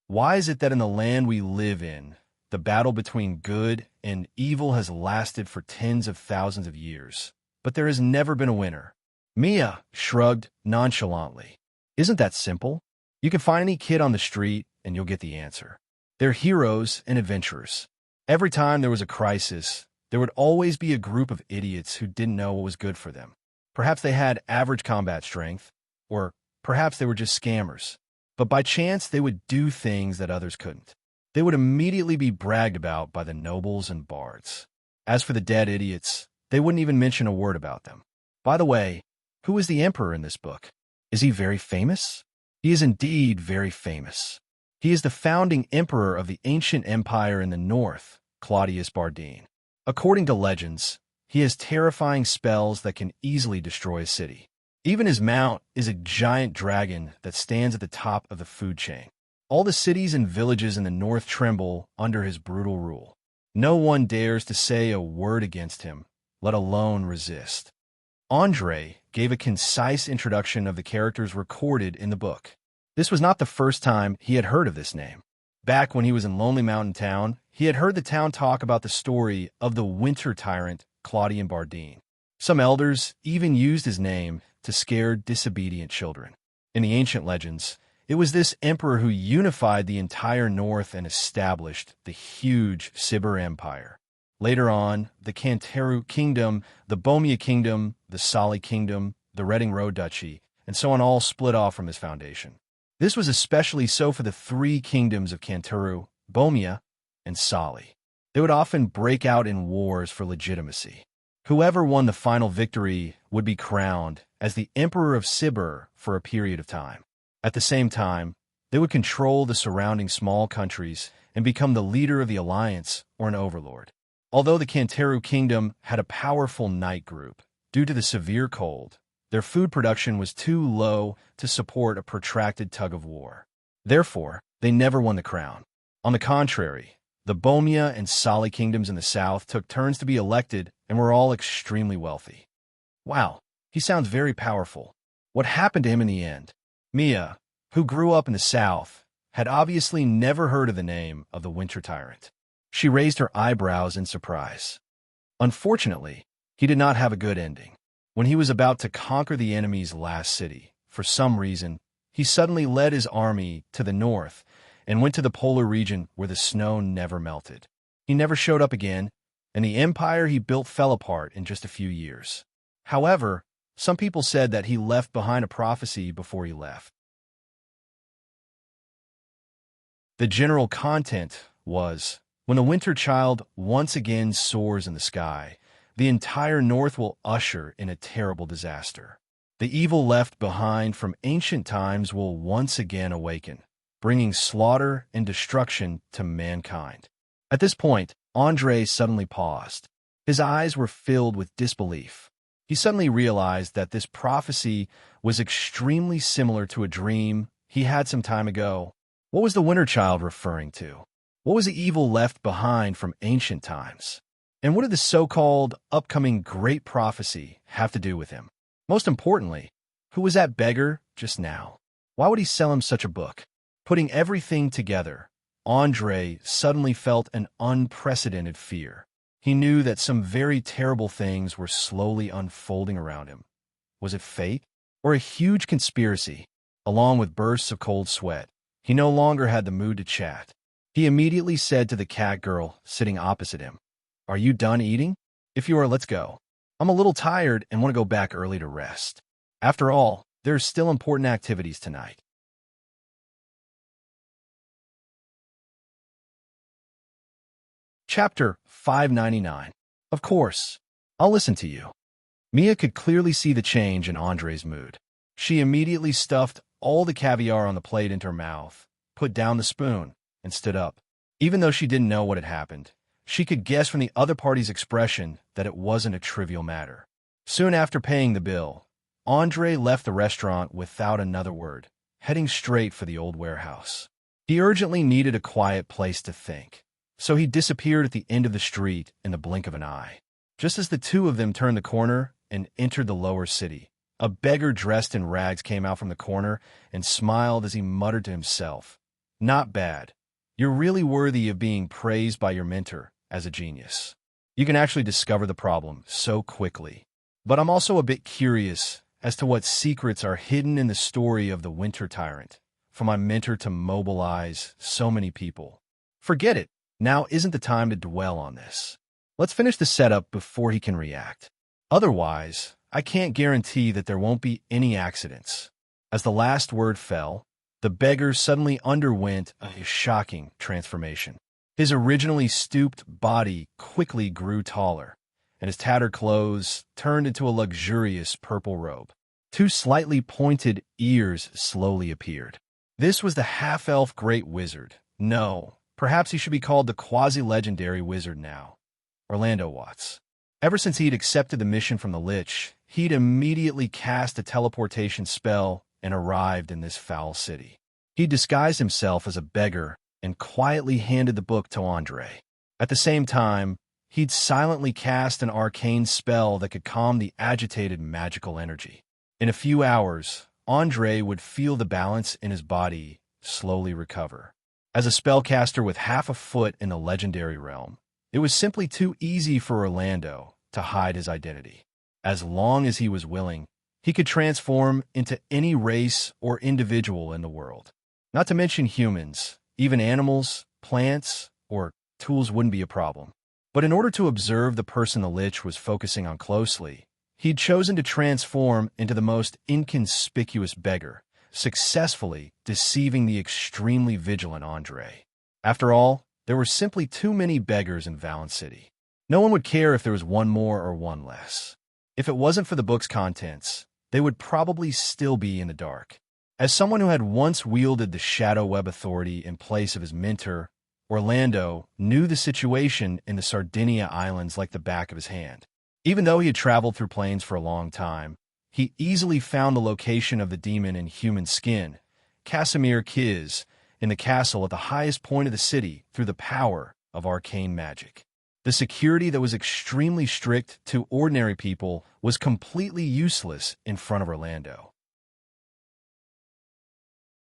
Why is it that in the land we live in, the battle between good and evil has lasted for tens of thousands of years, but there has never been a winner?" Mia shrugged nonchalantly. "Isn't that simple? You can find any kid on the street and you'll get the answer. They're heroes and adventurers. Every time there was a crisis, there would always be a group of idiots who didn't know what was good for them. Perhaps they had average combat strength, or perhaps they were just scammers. But by chance, they would do things that others couldn't. They would immediately be bragged about by the nobles and bards. As for the dead idiots, they wouldn't even mention a word about them. By the way, who is the emperor in this book? Is he very famous?" "He is indeed very famous. He is the founding emperor of the ancient empire in the north, Claudius Bardine. According to legends, he has terrifying spells that can easily destroy a city. Even his mount is a giant dragon that stands at the top of the food chain. All the cities and villages in the north tremble under his brutal rule. No one dares to say a word against him, let alone resist." Andre gave a concise introduction of the characters recorded in the book. This was not the first time he had heard of this name. Back when he was in Lonely Mountain Town, he had heard the town talk about the story of the winter tyrant Claudian Bardine. Some elders even used his name to scare disobedient children. In the ancient legends, it was this emperor who unified the entire north and established the huge Sibir Empire. Later on, the Canteru Kingdom, the Bomia Kingdom, the Sali Kingdom, the Reading Road Duchy, and so on all split off from his foundation. This was especially so for the three kingdoms of Canturu, Bomia, and Sali. They would often break out in wars for legitimacy. Whoever won the final victory would be crowned as the Emperor of Sibir for a period of time. At the same time, they would control the surrounding small countries and become the leader of the alliance or an overlord. Although the Canturu kingdom had a powerful knight group, due to the severe cold, their food production was too low to support a protracted tug-of-war. Therefore, they never won the crown. On the contrary, the Bomia and Sali kingdoms in the south took turns to be elected and were all extremely wealthy. Wow, he sounds very powerful. What happened to him in the end? Mia, who grew up in the south, had obviously never heard of the name of the Winter Tyrant. She raised her eyebrows in surprise. Unfortunately, he did not have a good ending. When he was about to conquer the enemy's last city, for some reason, he suddenly led his army to the north and went to the polar region where the snow never melted. He never showed up again, and the empire he built fell apart in just a few years. However, some people said that he left behind a prophecy before he left. The general content was, when the winter child once again soars in the sky, the entire north will usher in a terrible disaster. The evil left behind from ancient times will once again awaken, bringing slaughter and destruction to mankind. At this point, Andre suddenly paused. His eyes were filled with disbelief. He suddenly realized that this prophecy was extremely similar to a dream he had some time ago. What was the Winter Child referring to? What was the evil left behind from ancient times? And what did the so-called upcoming great prophecy have to do with him? Most importantly, who was that beggar just now? Why would he sell him such a book? Putting everything together, Andre suddenly felt an unprecedented fear. He knew that some very terrible things were slowly unfolding around him. Was it fate? Or a huge conspiracy? Along with bursts of cold sweat, he no longer had the mood to chat. He immediately said to the cat girl sitting opposite him, "Are you done eating? If you are, let's go. I'm a little tired and want to go back early to rest. After all, there are still important activities tonight." Chapter 599. Of course. I'll listen to you. Mia could clearly see the change in Andre's mood. She immediately stuffed all the caviar on the plate into her mouth, put down the spoon, and stood up. Even though she didn't know what had happened, she could guess from the other party's expression that it wasn't a trivial matter. Soon after paying the bill, Andre left the restaurant without another word, heading straight for the old warehouse. He urgently needed a quiet place to think, so he disappeared at the end of the street in the blink of an eye. Just as the two of them turned the corner and entered the lower city, a beggar dressed in rags came out from the corner and smiled as he muttered to himself, "Not bad. You're really worthy of being praised by your mentor as a genius. You can actually discover the problem so quickly. But I'm also a bit curious as to what secrets are hidden in the story of the Winter Tyrant for my mentor to mobilize so many people. Forget it. Now isn't the time to dwell on this. Let's finish the setup before he can react. Otherwise, I can't guarantee that there won't be any accidents." As the last word fell, the beggar suddenly underwent a shocking transformation. His originally stooped body quickly grew taller, and his tattered clothes turned into a luxurious purple robe. Two slightly pointed ears slowly appeared. This was the half-elf great wizard. No, perhaps he should be called the quasi-legendary wizard now, Orlando Watts. Ever since he'd accepted the mission from the Lich, he'd immediately cast a teleportation spell and arrived in this foul city. He disguised himself as a beggar and quietly handed the book to Andre. At the same time, he'd silently cast an arcane spell that could calm the agitated magical energy. In a few hours, Andre would feel the balance in his body slowly recover. As a spellcaster with half a foot in the legendary realm, it was simply too easy for Orlando to hide his identity. As long as he was willing, he could transform into any race or individual in the world. Not to mention humans, even animals, plants, or tools wouldn't be a problem. But in order to observe the person the Lich was focusing on closely, he'd chosen to transform into the most inconspicuous beggar successfully deceiving the extremely vigilant Andre. After all, there were simply too many beggars in Valence City. No one would care if there was one more or one less. If it wasn't for the book's contents, they would probably still be in the dark. As someone who had once wielded the Shadow Web Authority in place of his mentor, Orlando knew the situation in the Sardinia Islands like the back of his hand. Even though he had traveled through planes for a long time, he easily found the location of the demon in human skin, Casimir Kiz, in the castle at the highest point of the city through the power of arcane magic. The security that was extremely strict to ordinary people was completely useless in front of Orlando.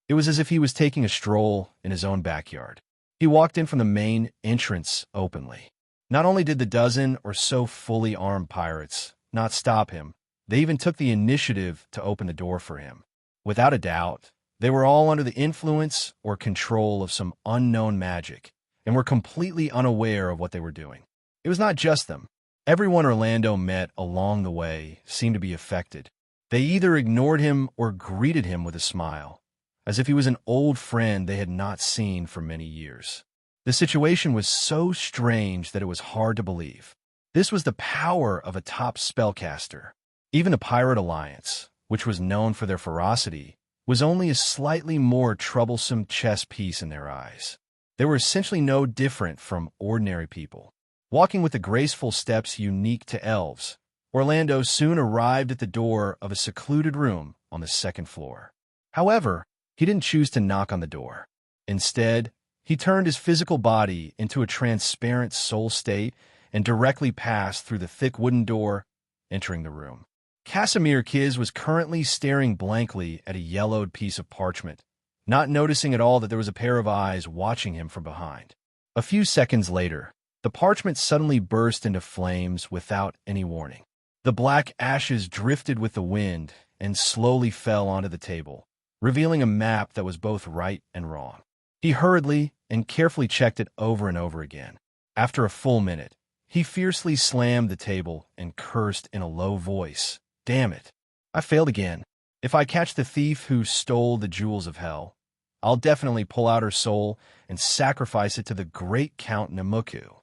It was as if he was taking a stroll in his own backyard. He walked in from the main entrance openly. Not only did the dozen or so fully armed pirates not stop him, they even took the initiative to open the door for him. Without a doubt, they were all under the influence or control of some unknown magic and were completely unaware of what they were doing. It was not just them. Everyone Orlando met along the way seemed to be affected. They either ignored him or greeted him with a smile, as if he was an old friend they had not seen for many years. The situation was so strange that it was hard to believe. This was the power of a top spellcaster. Even the Pirate Alliance, which was known for their ferocity, was only a slightly more troublesome chess piece in their eyes. They were essentially no different from ordinary people. Walking with the graceful steps unique to elves, Orlando soon arrived at the door of a secluded room on the second floor. However, he didn't choose to knock on the door. Instead, he turned his physical body into a transparent soul state and directly passed through the thick wooden door, entering the room. Casimir Kiz was currently staring blankly at a yellowed piece of parchment, not noticing at all that there was a pair of eyes watching him from behind. A few seconds later, the parchment suddenly burst into flames without any warning. The black ashes drifted with the wind and slowly fell onto the table, revealing a map that was both right and wrong. He hurriedly and carefully checked it over and over again. After a full minute, he fiercely slammed the table and cursed in a low voice. "Damn it. I failed again. If I catch the thief who stole the jewels of hell, I'll definitely pull out her soul and sacrifice it to the great Count Namuku.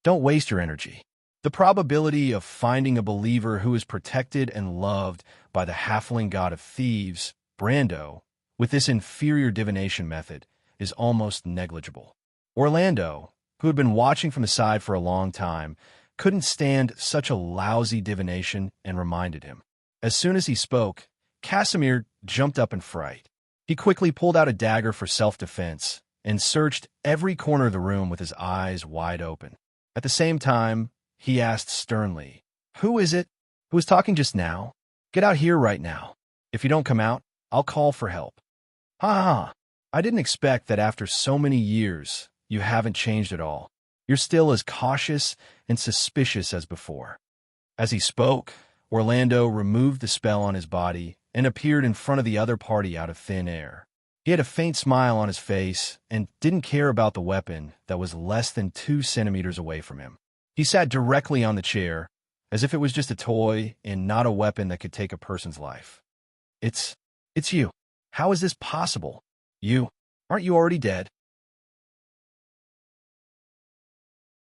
Don't waste your energy." The probability of finding a believer who is protected and loved by the halfling god of thieves, Brando, with this inferior divination method is almost negligible. Orlando, who had been watching from the side for a long time, couldn't stand such a lousy divination and reminded him. As soon as he spoke, Casimir jumped up in fright. He quickly pulled out a dagger for self-defense and searched every corner of the room with his eyes wide open. At the same time, he asked sternly, "Who is it who was talking just now? Get out here right now. If you don't come out, I'll call for help." "Ha ha! I didn't expect that after so many years, you haven't changed at all. You're still as cautious and suspicious as before." As he spoke, Orlando removed the spell on his body and appeared in front of the other party out of thin air. He had a faint smile on his face and didn't care about the weapon that was less than 2 centimeters away from him. He sat directly on the chair, as if it was just a toy and not a weapon that could take a person's life. It's you. How is this possible? Aren't you already dead?"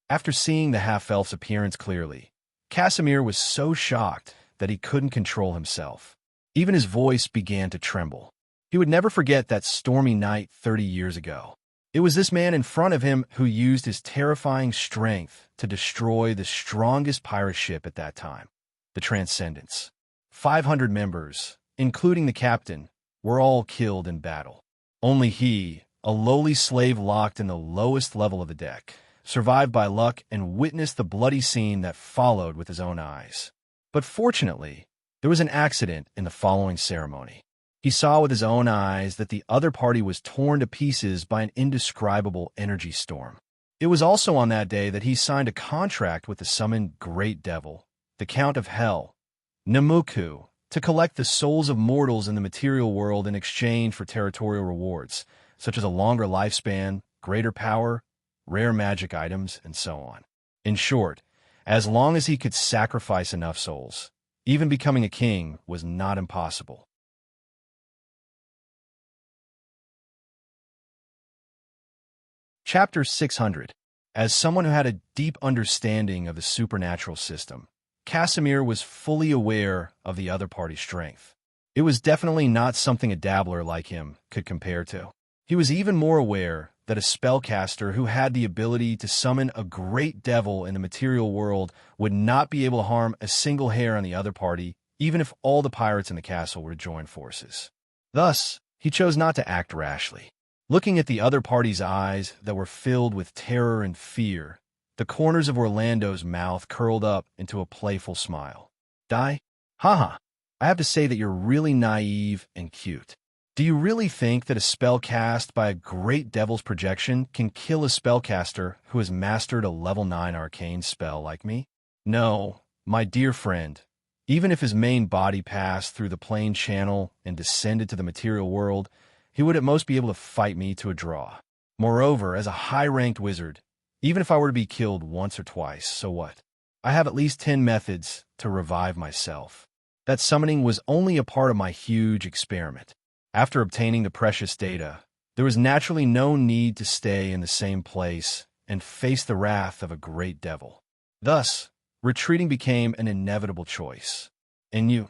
After seeing the half-elf's appearance clearly, Casimir was so shocked that he couldn't control himself. Even his voice began to tremble. He would never forget that stormy night 30 years ago. It was this man in front of him who used his terrifying strength to destroy the strongest pirate ship at that time, the Transcendence. 500 members, including the captain, were all killed in battle. Only he, a lowly slave locked in the lowest level of the deck, survived by luck and witnessed the bloody scene that followed with his own eyes. But fortunately, there was an accident in the following ceremony. He saw with his own eyes that the other party was torn to pieces by an indescribable energy storm. It was also on that day that he signed a contract with the summoned Great Devil, the Count of Hell, Namuku, to collect the souls of mortals in the material world in exchange for territorial rewards, such as a longer lifespan, greater power, rare magic items, and so on. In short, as long as he could sacrifice enough souls, even becoming a king was not impossible. Chapter 600. As someone who had a deep understanding of the supernatural system, Casimir was fully aware of the other party's strength. It was definitely not something a dabbler like him could compare to. He was even more aware that a spellcaster who had the ability to summon a great devil in the material world would not be able to harm a single hair on the other party, even if all the pirates in the castle were to join forces. Thus, he chose not to act rashly. Looking at the other party's eyes that were filled with terror and fear, the corners of Orlando's mouth curled up into a playful smile. Die? Haha. I have to say that you're really naive and cute. Do you really think that a spell cast by a great devil's projection can kill a spellcaster who has mastered a level 9 arcane spell like me? No, my dear friend. Even if his main body passed through the plane channel and descended to the material world, he would at most be able to fight me to a draw. Moreover, as a high-ranked wizard, even if I were to be killed once or twice, so what? I have at least 10 methods to revive myself. That summoning was only a part of my huge experiment. After obtaining the precious data, there was naturally no need to stay in the same place and face the wrath of a great devil. Thus, retreating became an inevitable choice. And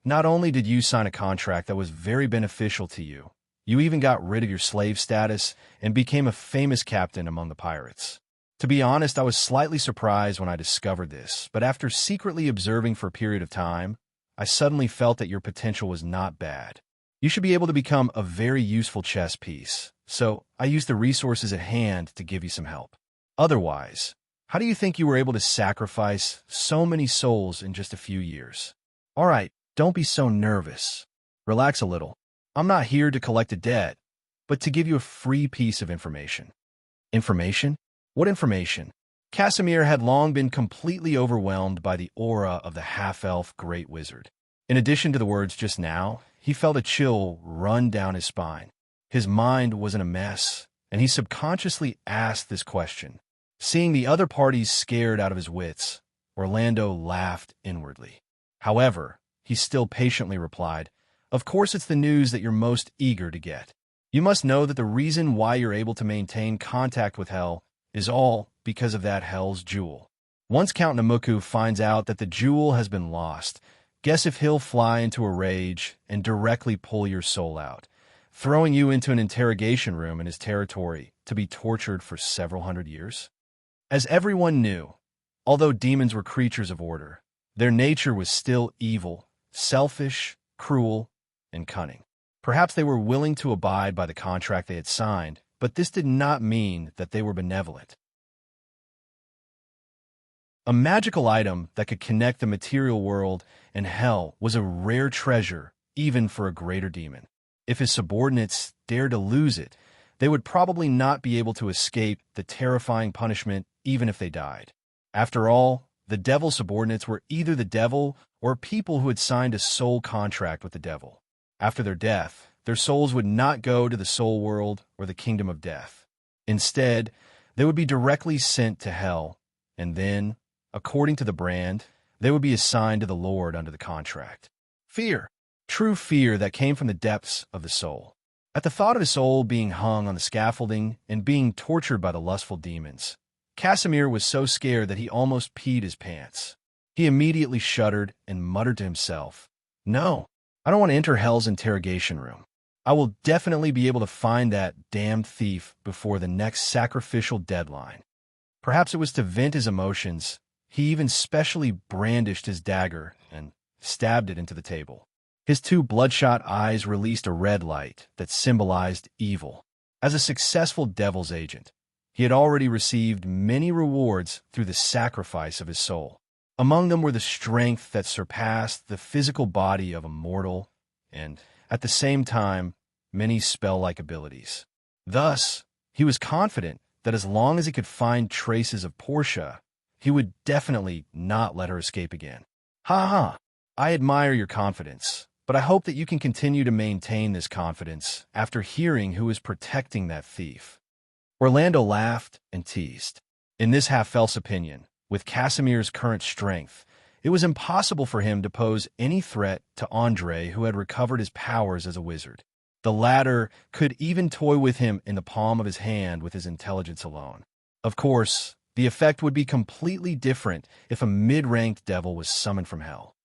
not only did you sign a contract that was very beneficial to you, you even got rid of your slave status and became a famous captain among the pirates. To be honest, I was slightly surprised when I discovered this, but after secretly observing for a period of time, I suddenly felt that your potential was not bad. You should be able to become a very useful chess piece, so I used the resources at hand to give you some help. Otherwise, how do you think you were able to sacrifice so many souls in just a few years? All right, don't be so nervous. Relax a little. I'm not here to collect a debt, but to give you a free piece of information. Information? What information? Casimir had long been completely overwhelmed by the aura of the half-elf great wizard. In addition to the words just now, he felt a chill run down his spine. His mind was in a mess, and he subconsciously asked this question. Seeing the other parties scared out of his wits, Orlando laughed inwardly. However, he still patiently replied, "Of course it's the news that you're most eager to get. You must know that the reason why you're able to maintain contact with Hell is all because of that Hell's jewel. Once Count Namuku finds out that the jewel has been lost, guess if he'll fly into a rage and directly pull your soul out, throwing you into an interrogation room in his territory to be tortured for several hundred years?" As everyone knew, although demons were creatures of order, their nature was still evil, selfish, cruel, and cunning. Perhaps they were willing to abide by the contract they had signed, but this did not mean that they were benevolent. A magical item that could connect the material world and hell was a rare treasure, even for a greater demon. If his subordinates dared to lose it, they would probably not be able to escape the terrifying punishment even if they died. After all, the devil's subordinates were either the devil or people who had signed a soul contract with the devil. After their death, their souls would not go to the soul world or the kingdom of death. Instead, they would be directly sent to hell, and then, according to the brand, they would be assigned to the Lord under the contract. Fear. True fear that came from the depths of the soul. At the thought of his soul being hung on the scaffolding and being tortured by the lustful demons, Casimir was so scared that he almost peed his pants. He immediately shuddered and muttered to himself, "No, I don't want to enter Hell's interrogation room. I will definitely be able to find that damned thief before the next sacrificial deadline." Perhaps it was to vent his emotions. He even specially brandished his dagger and stabbed it into the table. His two bloodshot eyes released a red light that symbolized evil. As a successful devil's agent, he had already received many rewards through the sacrifice of his soul. Among them were the strength that surpassed the physical body of a mortal, and, at the same time, many spell-like abilities. Thus, he was confident that as long as he could find traces of Portia, he would definitely not let her escape again. Ha ha! I admire your confidence, but I hope that you can continue to maintain this confidence after hearing who is protecting that thief. Orlando laughed and teased. In this half-elf's opinion, with Casimir's current strength, it was impossible for him to pose any threat to Andre, who had recovered his powers as a wizard. The latter could even toy with him in the palm of his hand with his intelligence alone. Of course, the effect would be completely different if a mid-ranked devil was summoned from hell.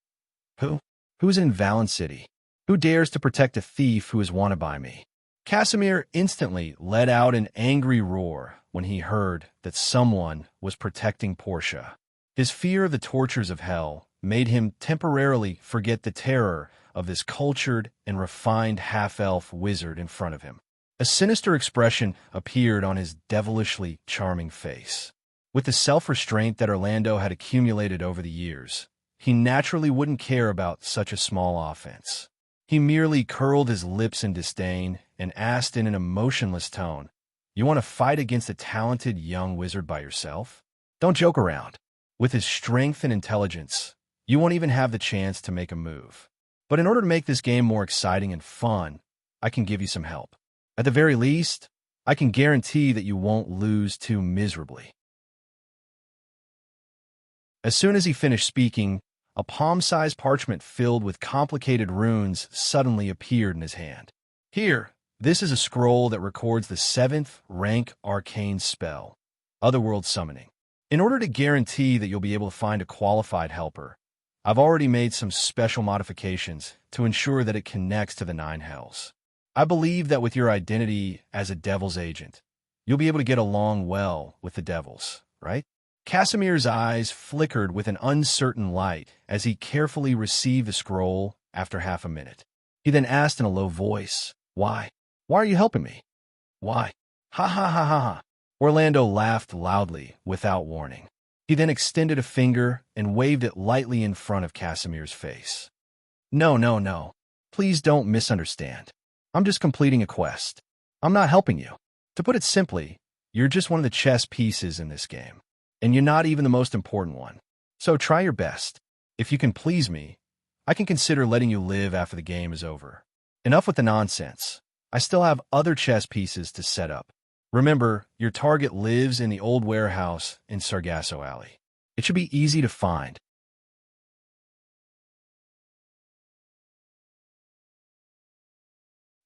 Who? Who's in Valen City? Who dares to protect a thief who is wanted by me? Casimir instantly let out an angry roar when he heard that someone was protecting Portia. His fear of the tortures of hell made him temporarily forget the terror of this cultured and refined half-elf wizard in front of him. A sinister expression appeared on his devilishly charming face. With the self-restraint that Orlando had accumulated over the years, he naturally wouldn't care about such a small offense. He merely curled his lips in disdain and asked in an emotionless tone, "You want to fight against a talented young wizard by yourself? Don't joke around. With his strength and intelligence, you won't even have the chance to make a move. But in order to make this game more exciting and fun, I can give you some help. At the very least, I can guarantee that you won't lose too miserably." As soon as he finished speaking, a palm-sized parchment filled with complicated runes suddenly appeared in his hand. "Here, this is a scroll that records the 7th rank arcane spell, Otherworld Summoning. In order to guarantee that you'll be able to find a qualified helper, I've already made some special modifications to ensure that it connects to the 9 hells. I believe that with your identity as a devil's agent, you'll be able to get along well with the devils, right?" Casimir's eyes flickered with an uncertain light as he carefully received the scroll after half a minute. He then asked in a low voice, "Why? Why are you helping me? Why?" "Ha ha ha ha ha." Orlando laughed loudly without warning. He then extended a finger and waved it lightly in front of Casimir's face. No, no, no. Please don't misunderstand. I'm just completing a quest. I'm not helping you. To put it simply, you're just one of the chess pieces in this game, and you're not even the most important one. So try your best. If you can please me, I can consider letting you live after the game is over. Enough with the nonsense. I still have other chess pieces to set up. Remember, your target lives in the old warehouse in Sargasso Alley. It should be easy to find.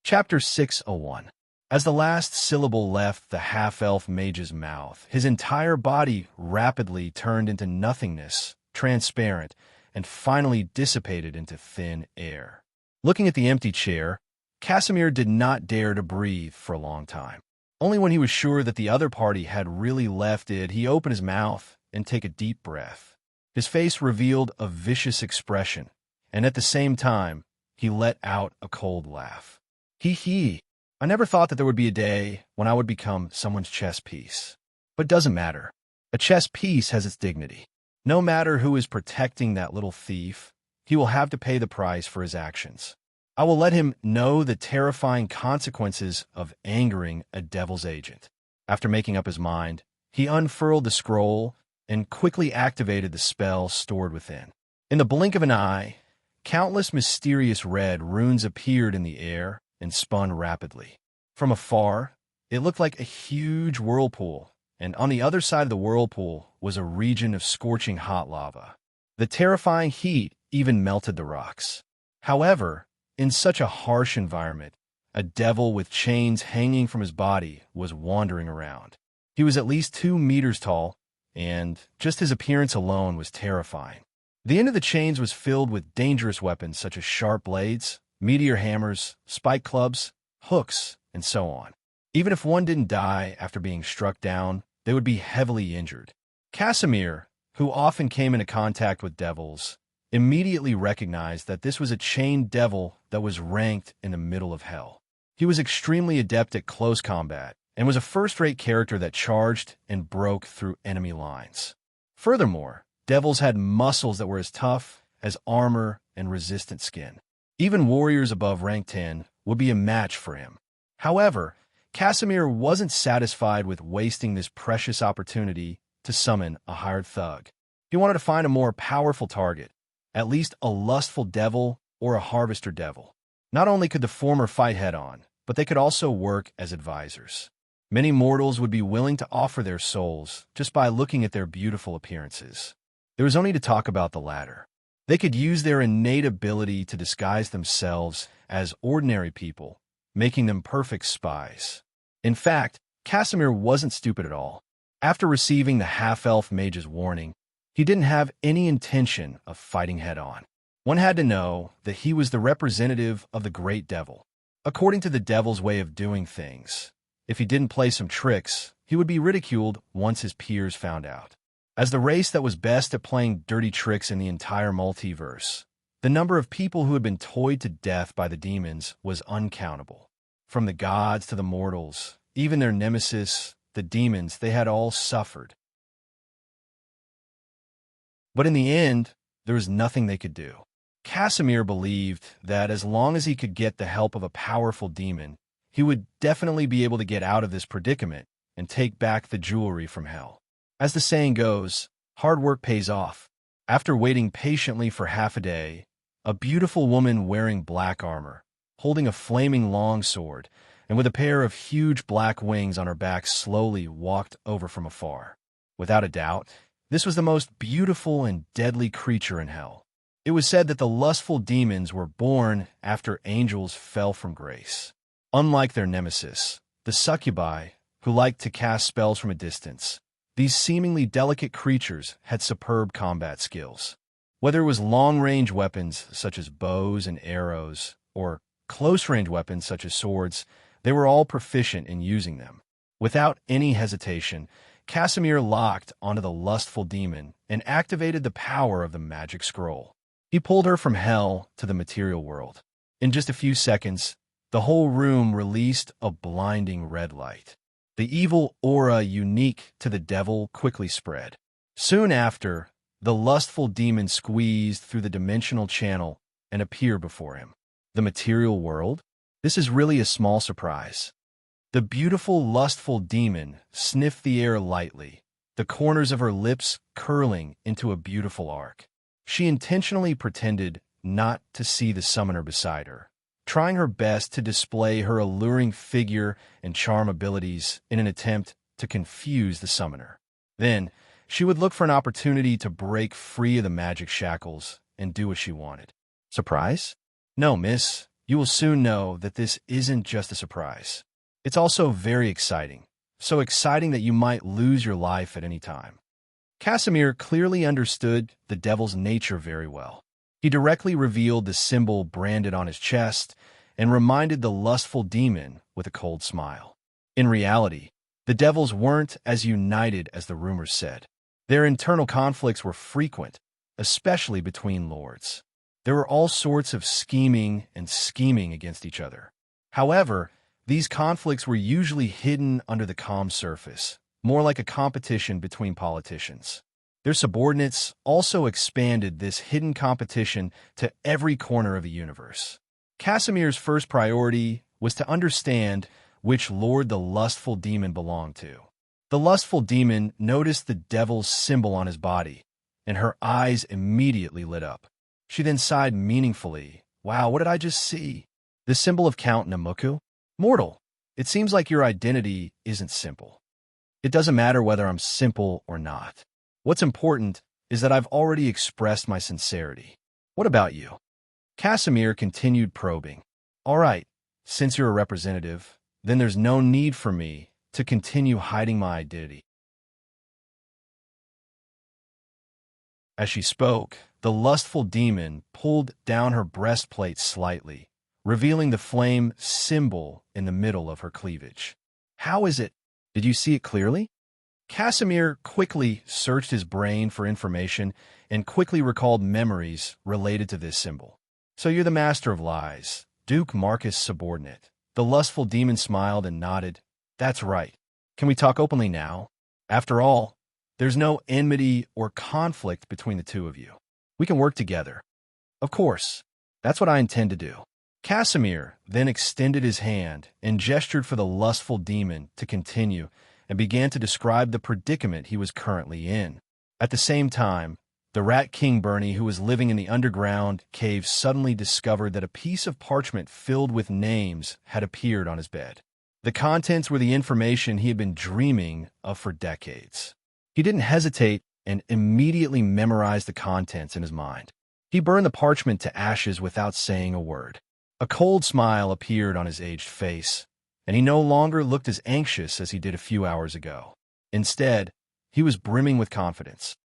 Chapter 601. As the last syllable left the half-elf mage's mouth, his entire body rapidly turned into nothingness, transparent, and finally dissipated into thin air. Looking at the empty chair, Casimir did not dare to breathe for a long time. Only when he was sure that the other party had really left did he open his mouth and take a deep breath. His face revealed a vicious expression, and at the same time, he let out a cold laugh. Hee. I never thought that there would be a day when I would become someone's chess piece. But it doesn't matter. A chess piece has its dignity. No matter who is protecting that little thief, he will have to pay the price for his actions. I will let him know the terrifying consequences of angering a devil's agent. After making up his mind, he unfurled the scroll and quickly activated the spell stored within. In the blink of an eye, countless mysterious red runes appeared in the air and spun rapidly. From afar, it looked like a huge whirlpool, and on the other side of the whirlpool was a region of scorching hot lava. The terrifying heat even melted the rocks. However, in such a harsh environment, a devil with chains hanging from his body was wandering around. He was at least 2 meters tall, and just his appearance alone was terrifying. The end of the chains was filled with dangerous weapons such as sharp blades, meteor hammers, spike clubs, hooks, and so on. Even if one didn't die after being struck down, they would be heavily injured. Casimir, who often came into contact with devils, immediately recognized that this was a chained devil that was ranked in the middle of hell. He was extremely adept at close combat and was a first-rate character that charged and broke through enemy lines. Furthermore, devils had muscles that were as tough as armor and resistant skin. Even warriors above rank 10 would be a match for him. However, Casimir wasn't satisfied with wasting this precious opportunity to summon a hired thug. He wanted to find a more powerful target, at least a lustful devil or a harvester devil. Not only could the former fight head-on, but they could also work as advisors. Many mortals would be willing to offer their souls just by looking at their beautiful appearances. There was only to talk about the latter. They could use their innate ability to disguise themselves as ordinary people, making them perfect spies. In fact, Casimir wasn't stupid at all. After receiving the half-elf mage's warning, he didn't have any intention of fighting head-on. One had to know that he was the representative of the great devil. According to the devil's way of doing things, if he didn't play some tricks, he would be ridiculed once his peers found out. As the race that was best at playing dirty tricks in the entire multiverse, the number of people who had been toyed to death by the demons was uncountable. From the gods to the mortals, even their nemesis, the demons, they had all suffered. But in the end, there was nothing they could do. Casimir believed that as long as he could get the help of a powerful demon, he would definitely be able to get out of this predicament and take back the jewelry from hell. As the saying goes, hard work pays off. After waiting patiently for half a day, a beautiful woman wearing black armor, holding a flaming longsword, and with a pair of huge black wings on her back slowly walked over from afar. Without a doubt, this was the most beautiful and deadly creature in hell. It was said that the lustful demons were born after angels fell from grace. Unlike their nemesis, the succubi, who liked to cast spells from a distance, these seemingly delicate creatures had superb combat skills. Whether it was long-range weapons such as bows and arrows, or close-range weapons such as swords, they were all proficient in using them. Without any hesitation, Casimir locked onto the lustful demon and activated the power of the magic scroll. He pulled her from hell to the material world. In just a few seconds, the whole room released a blinding red light. The evil aura unique to the devil quickly spread. Soon after, the lustful demon squeezed through the dimensional channel and appeared before him. The material world? This is really a small surprise. The beautiful, lustful demon sniffed the air lightly, the corners of her lips curling into a beautiful arc. She intentionally pretended not to see the summoner beside her, trying her best to display her alluring figure and charm abilities in an attempt to confuse the summoner. Then, she would look for an opportunity to break free of the magic shackles and do what she wanted. Surprise? No, miss. You will soon know that this isn't just a surprise. It's also very exciting. So exciting that you might lose your life at any time. Casimir clearly understood the devil's nature very well. He directly revealed the symbol branded on his chest and reminded the lustful demon with a cold smile. In reality, the devils weren't as united as the rumors said. Their internal conflicts were frequent, especially between lords. There were all sorts of scheming against each other. However, these conflicts were usually hidden under the calm surface, more like a competition between politicians. Their subordinates also expanded this hidden competition to every corner of the universe. Casimir's first priority was to understand which lord the lustful demon belonged to. The lustful demon noticed the devil's symbol on his body, and her eyes immediately lit up. She then sighed meaningfully. Wow, what did I just see? The symbol of Count Namuku? Mortal, it seems like your identity isn't simple. It doesn't matter whether I'm simple or not. What's important is that I've already expressed my sincerity. What about you? Casimir continued probing. All right, since you're a representative, then there's no need for me to continue hiding my identity. As she spoke, the lustful demon pulled down her breastplate slightly, revealing the flame symbol in the middle of her cleavage. How is it? Did you see it clearly? Casimir quickly searched his brain for information and quickly recalled memories related to this symbol. So you're the master of lies, Duke Marcus' subordinate. The lustful demon smiled and nodded. That's right. Can we talk openly now? After all, there's no enmity or conflict between the two of you. We can work together. Of course, that's what I intend to do. Casimir then extended his hand and gestured for the lustful demon to continue and began to describe the predicament he was currently in. At the same time, the rat king Bernie, who was living in the underground cave, suddenly discovered that a piece of parchment filled with names had appeared on his bed. The contents were the information he had been dreaming of for decades. He didn't hesitate and immediately memorized the contents in his mind. He burned the parchment to ashes without saying a word. A cold smile appeared on his aged face, and he no longer looked as anxious as he did a few hours ago. Instead, he was brimming with confidence.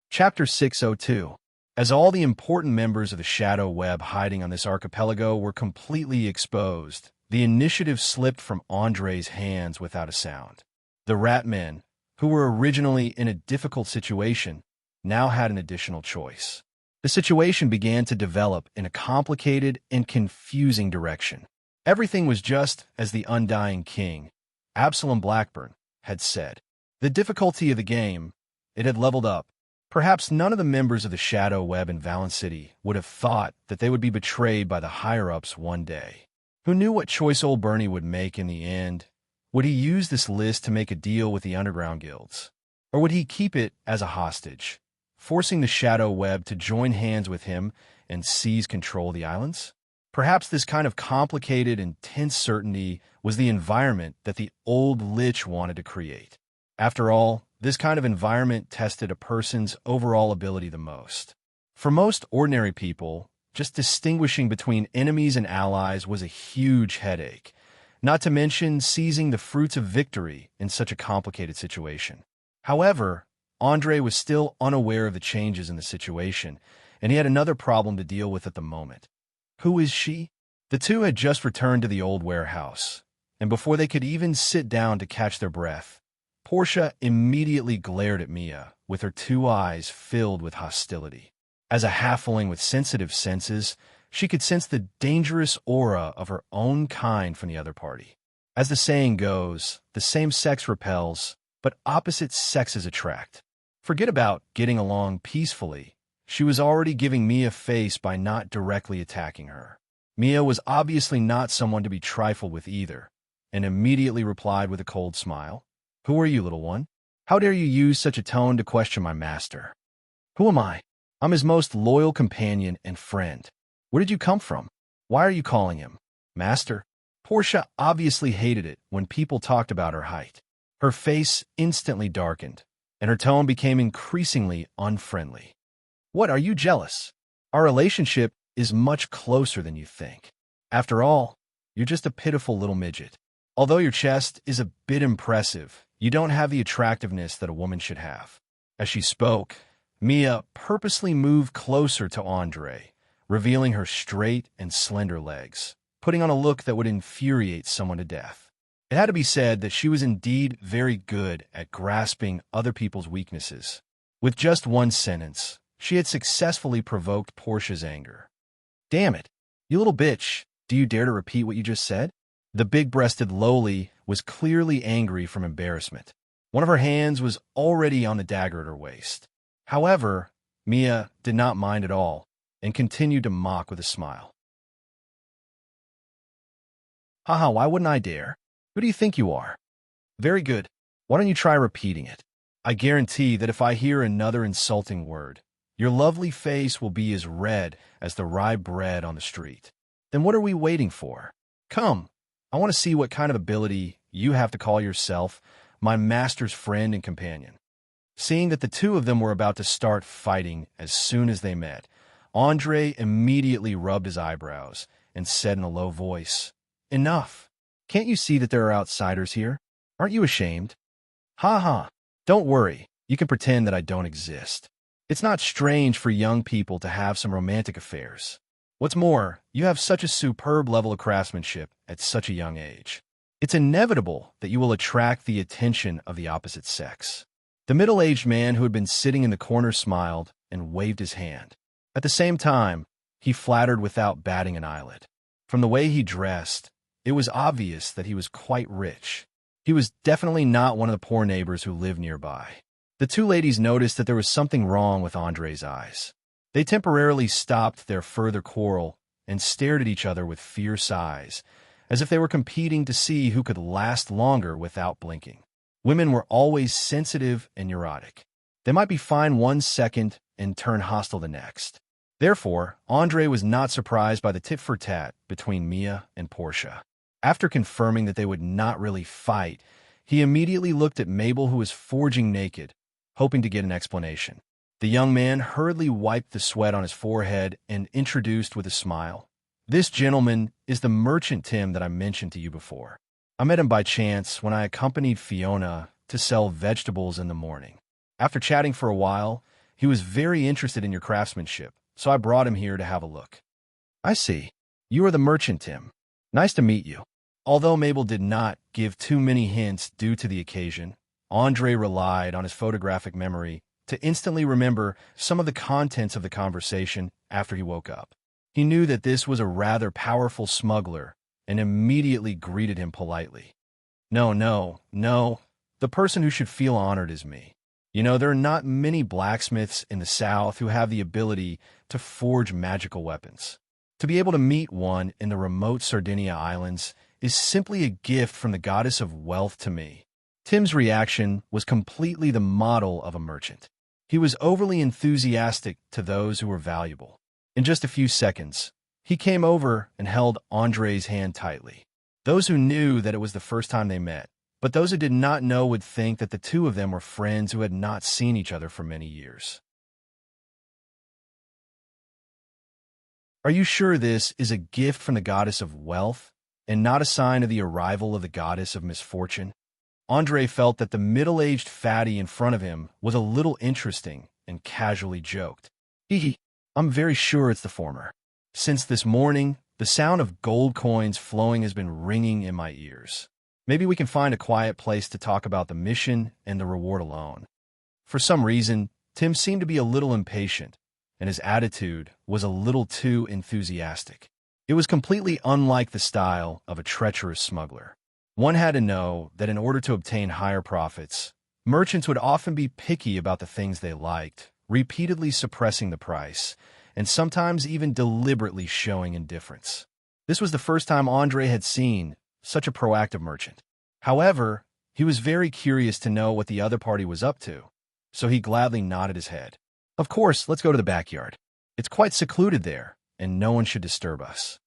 Chapter 602. As all the important members of the shadow web hiding on this archipelago were completely exposed, the initiative slipped from Andre's hands without a sound. The Ratmen, who were originally in a difficult situation, now had an additional choice. The situation began to develop in a complicated and confusing direction. Everything was just as the Undying King, Absalom Blackburn, had said. The difficulty of the game, it had leveled up. Perhaps none of the members of the Shadow Web in Valence City would have thought that they would be betrayed by the higher-ups one day. Who knew what choice old Bernie would make in the end? Would he use this list to make a deal with the underground guilds? Or would he keep it as a hostage, forcing the Shadow Web to join hands with him and seize control of the islands? Perhaps this kind of complicated and tense certainty was the environment that the old Lich wanted to create. After all, this kind of environment tested a person's overall ability the most. For most ordinary people, just distinguishing between enemies and allies was a huge headache, not to mention seizing the fruits of victory in such a complicated situation. However, Andre was still unaware of the changes in the situation, and he had another problem to deal with at the moment. Who is she? The two had just returned to the old warehouse, and before they could even sit down to catch their breath, Portia immediately glared at Mia, with her two eyes filled with hostility. As a halfling with sensitive senses, she could sense the dangerous aura of her own kind from the other party. As the saying goes, the same sex repels, but opposite sexes attract. Forget about getting along peacefully. She was already giving Mia face by not directly attacking her. Mia was obviously not someone to be trifled with either, and immediately replied with a cold smile. Who are you, little one? How dare you use such a tone to question my master? Who am I? I'm his most loyal companion and friend. Where did you come from? Why are you calling him master? Portia obviously hated it when people talked about her height. Her face instantly darkened, and her tone became increasingly unfriendly. What, are you jealous? Our relationship is much closer than you think. After all, you're just a pitiful little midget. Although your chest is a bit impressive, you don't have the attractiveness that a woman should have. As she spoke, Mia purposely moved closer to Andre, revealing her straight and slender legs, putting on a look that would infuriate someone to death. It had to be said that she was indeed very good at grasping other people's weaknesses. With just one sentence, she had successfully provoked Portia's anger. Damn it, you little bitch, do you dare to repeat what you just said? The big-breasted lowly was clearly angry from embarrassment. One of her hands was already on the dagger at her waist. However, Mia did not mind at all and continued to mock with a smile. Haha, why wouldn't I dare? Who do you think you are? Very good. Why don't you try repeating it? I guarantee that if I hear another insulting word, your lovely face will be as red as the rye bread on the street. Then what are we waiting for? Come, I want to see what kind of ability you have to call yourself my master's friend and companion. Seeing that the two of them were about to start fighting as soon as they met, Andre immediately rubbed his eyebrows and said in a low voice, Enough! Can't you see that there are outsiders here? Aren't you ashamed? Ha ha! Don't worry, you can pretend that I don't exist. It's not strange for young people to have some romantic affairs. What's more, you have such a superb level of craftsmanship at such a young age. It's inevitable that you will attract the attention of the opposite sex. The middle-aged man who had been sitting in the corner smiled and waved his hand. At the same time, he flattered without batting an eyelid. From the way he dressed, it was obvious that he was quite rich. He was definitely not one of the poor neighbors who lived nearby. The two ladies noticed that there was something wrong with Andre's eyes. They temporarily stopped their further quarrel and stared at each other with fierce eyes, as if they were competing to see who could last longer without blinking. Women were always sensitive and neurotic. They might be fine 1 second and turn hostile the next. Therefore, Andre was not surprised by the tit-for-tat between Mia and Portia. After confirming that they would not really fight, he immediately looked at Mabel, who was forging naked, hoping to get an explanation. The young man hurriedly wiped the sweat on his forehead and introduced with a smile. "This gentleman is the merchant Tim that I mentioned to you before. I met him by chance when I accompanied Fiona to sell vegetables in the morning. After chatting for a while, he was very interested in your craftsmanship, so I brought him here to have a look." "I see. You are the merchant, Tim. Nice to meet you." Although Mabel did not give too many hints due to the occasion, Andre relied on his photographic memory to instantly remember some of the contents of the conversation after he woke up. He knew that this was a rather powerful smuggler and immediately greeted him politely. No, no, no. The person who should feel honored is me. You know, there are not many blacksmiths in the South who have the ability to forge magical weapons. To be able to meet one in the remote Sardinia Islands is simply a gift from the goddess of wealth to me. Tim's reaction was completely the model of a merchant. He was overly enthusiastic to those who were valuable. In just a few seconds, he came over and held Andre's hand tightly. Those who knew that it was the first time they met, but those who did not know would think that the two of them were friends who had not seen each other for many years. "Are you sure this is a gift from the goddess of wealth and not a sign of the arrival of the goddess of misfortune?" Andre felt that the middle-aged fatty in front of him was a little interesting and casually joked. "I'm very sure it's the former. Since this morning, the sound of gold coins flowing has been ringing in my ears. Maybe we can find a quiet place to talk about the mission and the reward alone." For some reason, Tim seemed to be a little impatient, and his attitude was a little too enthusiastic. It was completely unlike the style of a treacherous smuggler. One had to know that in order to obtain higher profits, merchants would often be picky about the things they liked, repeatedly suppressing the price, and sometimes even deliberately showing indifference. This was the first time Andre had seen such a proactive merchant. However, he was very curious to know what the other party was up to, so he gladly nodded his head. "Of course, let's go to the backyard. It's quite secluded there, and no one should disturb us."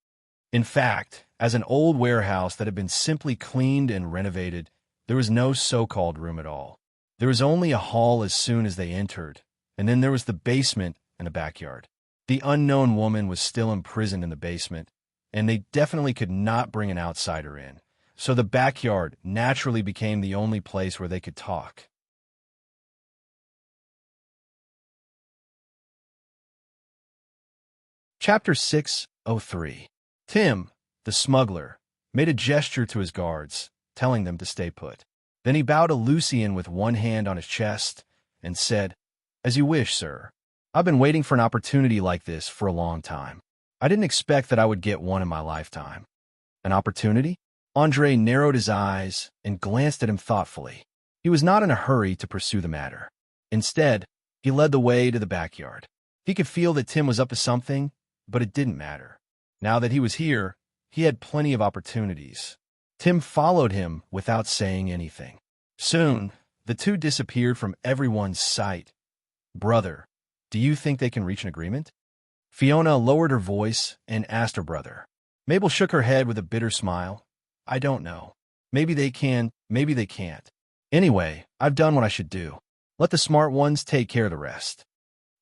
In fact, as an old warehouse that had been simply cleaned and renovated, there was no so-called room at all. There was only a hall as soon as they entered, and then there was the basement and a backyard. The unknown woman was still imprisoned in the basement, and they definitely could not bring an outsider in, so the backyard naturally became the only place where they could talk. Chapter 603. Tim, the smuggler, made a gesture to his guards, telling them to stay put. Then he bowed to Lucien with one hand on his chest and said, "As you wish, sir. I've been waiting for an opportunity like this for a long time. I didn't expect that I would get one in my lifetime." "An opportunity?" Andre narrowed his eyes and glanced at him thoughtfully. He was not in a hurry to pursue the matter. Instead, he led the way to the backyard. He could feel that Tim was up to something, but it didn't matter. Now that he was here, he had plenty of opportunities. Tim followed him without saying anything. Soon, the two disappeared from everyone's sight. "Brother, do you think they can reach an agreement?" Fiona lowered her voice and asked her brother. Mabel shook her head with a bitter smile. "I don't know. Maybe they can, maybe they can't. Anyway, I've done what I should do. Let the smart ones take care of the rest."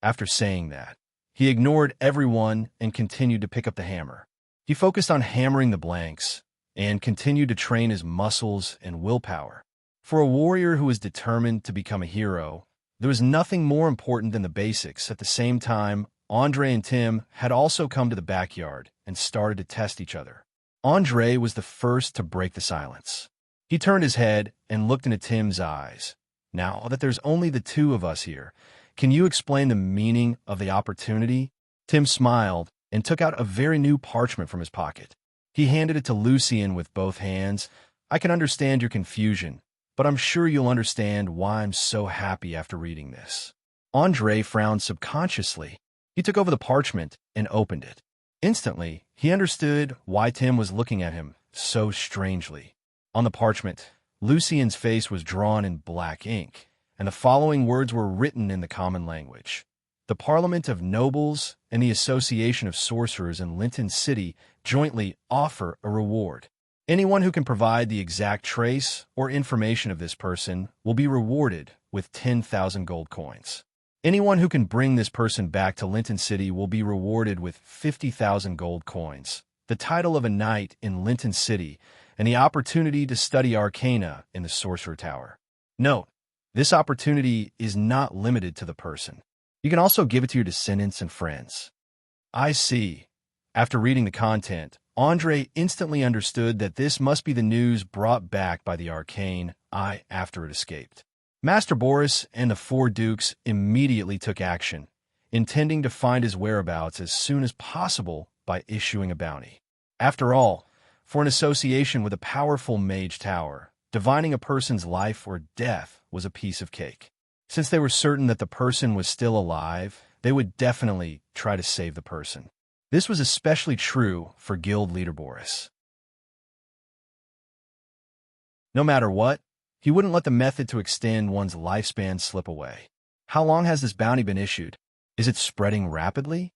After saying that, he ignored everyone and continued to pick up the hammer. He focused on hammering the blanks and continued to train his muscles and willpower. For a warrior who was determined to become a hero, there was nothing more important than the basics. At the same time, Andre and Tim had also come to the backyard and started to test each other. Andre was the first to break the silence. He turned his head and looked into Tim's eyes. "Now that there's only the two of us here, can you explain the meaning of the opportunity?" Tim smiled and took out a very new parchment from his pocket. He handed it to Lucien with both hands. "I can understand your confusion, but I'm sure you'll understand why I'm so happy after reading this." Andre frowned subconsciously. He took over the parchment and opened it. Instantly, he understood why Tim was looking at him so strangely. On the parchment, Lucien's face was drawn in black ink, and the following words were written in the common language. "The Parliament of Nobles and the Association of Sorcerers in Linton City jointly offer a reward. Anyone who can provide the exact trace or information of this person will be rewarded with 10,000 gold coins." Anyone who can bring this person back to Linton City will be rewarded with 50,000 gold coins, the title of a knight in Linton City, and the opportunity to study Arcana in the Sorcerer Tower. Note, this opportunity is not limited to the person. You can also give it to your descendants and friends. I see. After reading the content, Andre instantly understood that this must be the news brought back by the Arcane Eye after it escaped. Master Boris and the four dukes immediately took action, intending to find his whereabouts as soon as possible by issuing a bounty. After all, for an association with a powerful mage tower, divining a person's life or death was a piece of cake. Since they were certain that the person was still alive, they would definitely try to save the person. This was especially true for guild leader Boris. No matter what, he wouldn't let the method to extend one's lifespan slip away. How long has this bounty been issued? Is it spreading rapidly?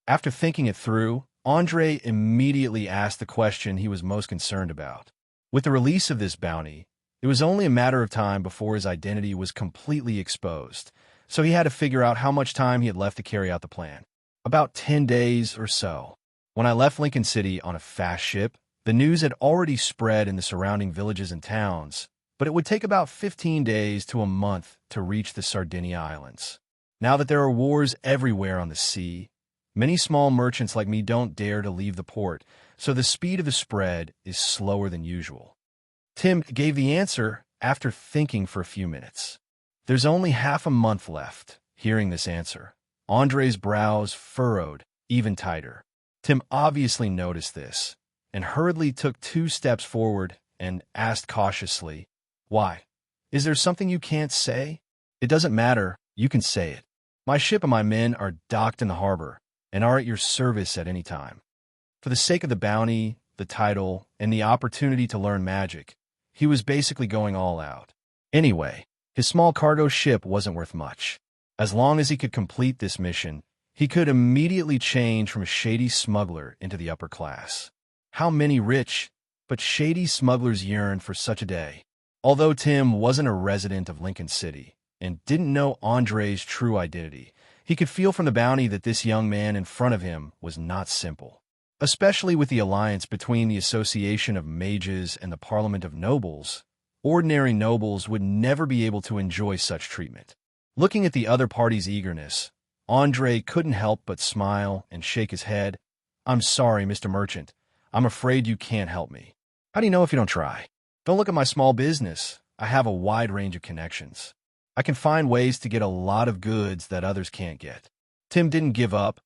After thinking it through, Andre immediately asked the question he was most concerned about. With the release of this bounty, it was only a matter of time before his identity was completely exposed, so he had to figure out how much time he had left to carry out the plan. About 10 days or so. When I left Lincoln City on a fast ship, the news had already spread in the surrounding villages and towns, but it would take about 15 days to a month to reach the Sardinia Islands. Now that there are wars everywhere on the sea, many small merchants like me don't dare to leave the port, so the speed of the spread is slower than usual. Tim gave the answer after thinking for a few minutes. There's only half a month left. Hearing this answer, Andre's brows furrowed even tighter. Tim obviously noticed this and hurriedly took 2 steps forward and asked cautiously, "Why? Is there something you can't say?" "It doesn't matter. You can say it. My ship and my men are docked in the harbor and are at your service at any time." For the sake of the bounty, the title, and the opportunity to learn magic, he was basically going all out. Anyway, his small cargo ship wasn't worth much. As long as he could complete this mission, he could immediately change from a shady smuggler into the upper class. How many rich but shady smugglers yearn for such a day? Although Tim wasn't a resident of Lincoln City and didn't know Andre's true identity, he could feel from the bounty that this young man in front of him was not simple. Especially with the alliance between the Association of Mages and the Parliament of Nobles, ordinary nobles would never be able to enjoy such treatment. Looking at the other party's eagerness, Andre couldn't help but smile and shake his head. "I'm sorry, Mr. Merchant. I'm afraid you can't help me." "How do you know if you don't try?" "Don't look at my small business. I have a wide range of connections. I can find ways to get a lot of goods that others can't get." Tim didn't give up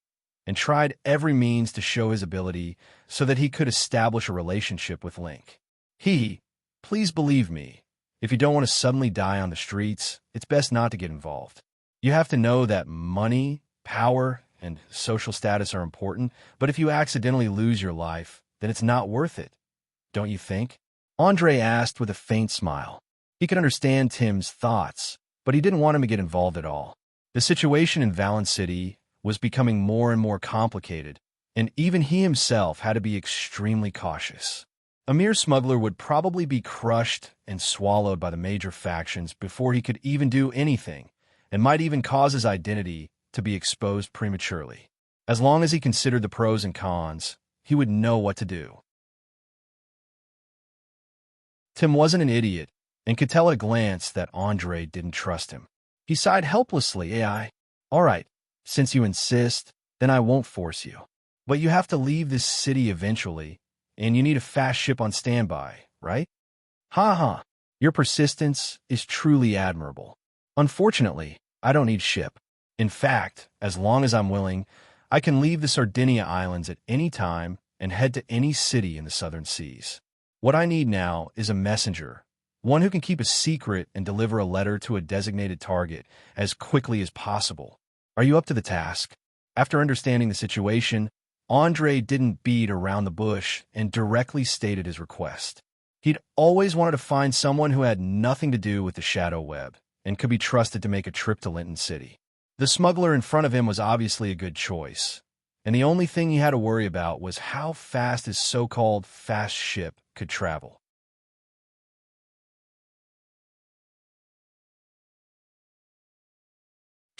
and tried every means to show his ability so that he could establish a relationship with Link. Please believe me, if you don't want to suddenly die on the streets, it's best not to get involved. You have to know that money, power, and social status are important, but if you accidentally lose your life, then it's not worth it. Don't you think?" Andre asked with a faint smile. He could understand Tim's thoughts, but he didn't want him to get involved at all. The situation in Valen City was becoming more and more complicated, and even he himself had to be extremely cautious. A mere smuggler would probably be crushed and swallowed by the major factions before he could even do anything, and might even cause his identity to be exposed prematurely. As long as he considered the pros and cons, he would know what to do. Tim wasn't an idiot, and could tell at a glance that Andre didn't trust him. He sighed helplessly. "All right, since you insist, then I won't force you. But you have to leave this city eventually, and you need a fast ship on standby, right?" Ha. Your persistence is truly admirable. Unfortunately, I don't need ship. In fact, as long as I'm willing, I can leave the Sardinia Islands at any time and head to any city in the southern seas. What I need now is a messenger, one who can keep a secret and deliver a letter to a designated target as quickly as possible. Are you up to the task? After understanding the situation, Andre didn't beat around the bush and directly stated his request. He'd always wanted to find someone who had nothing to do with the Shadow Web and could be trusted to make a trip to Linton City. The smuggler in front of him was obviously a good choice, and the only thing he had to worry about was how fast his so-called fast ship could travel.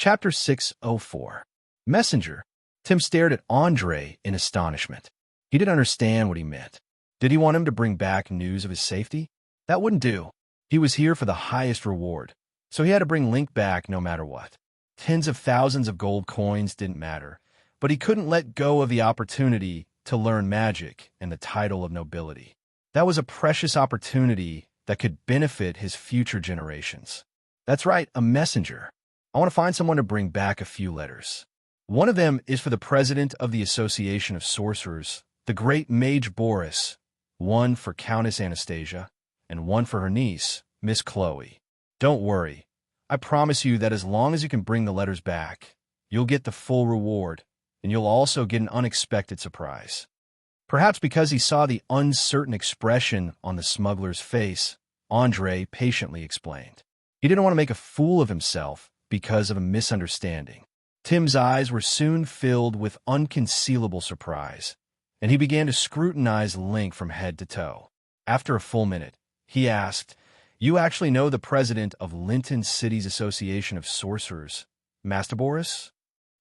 Chapter 604. Messenger. Tim stared at Andre in astonishment. He didn't understand what he meant. Did he want him to bring back news of his safety? That wouldn't do. He was here for the highest reward, so he had to bring Link back no matter what. Tens of thousands of gold coins didn't matter, but he couldn't let go of the opportunity to learn magic and the title of nobility. That was a precious opportunity that could benefit his future generations. That's right, a messenger. I want to find someone to bring back a few letters. One of them is for the president of the Association of Sorcerers, the great mage Boris, one for Countess Anastasia, and one for her niece, Miss Chloe. Don't worry. I promise you that as long as you can bring the letters back, you'll get the full reward, and you'll also get an unexpected surprise. Perhaps because he saw the uncertain expression on the smuggler's face, Andre patiently explained. He didn't want to make a fool of himself because of a misunderstanding. Tim's eyes were soon filled with unconcealable surprise, and he began to scrutinize Link from head to toe. After a full minute, he asked, "You actually know the president of Linton City's Association of Sorcerers, Master Boris?"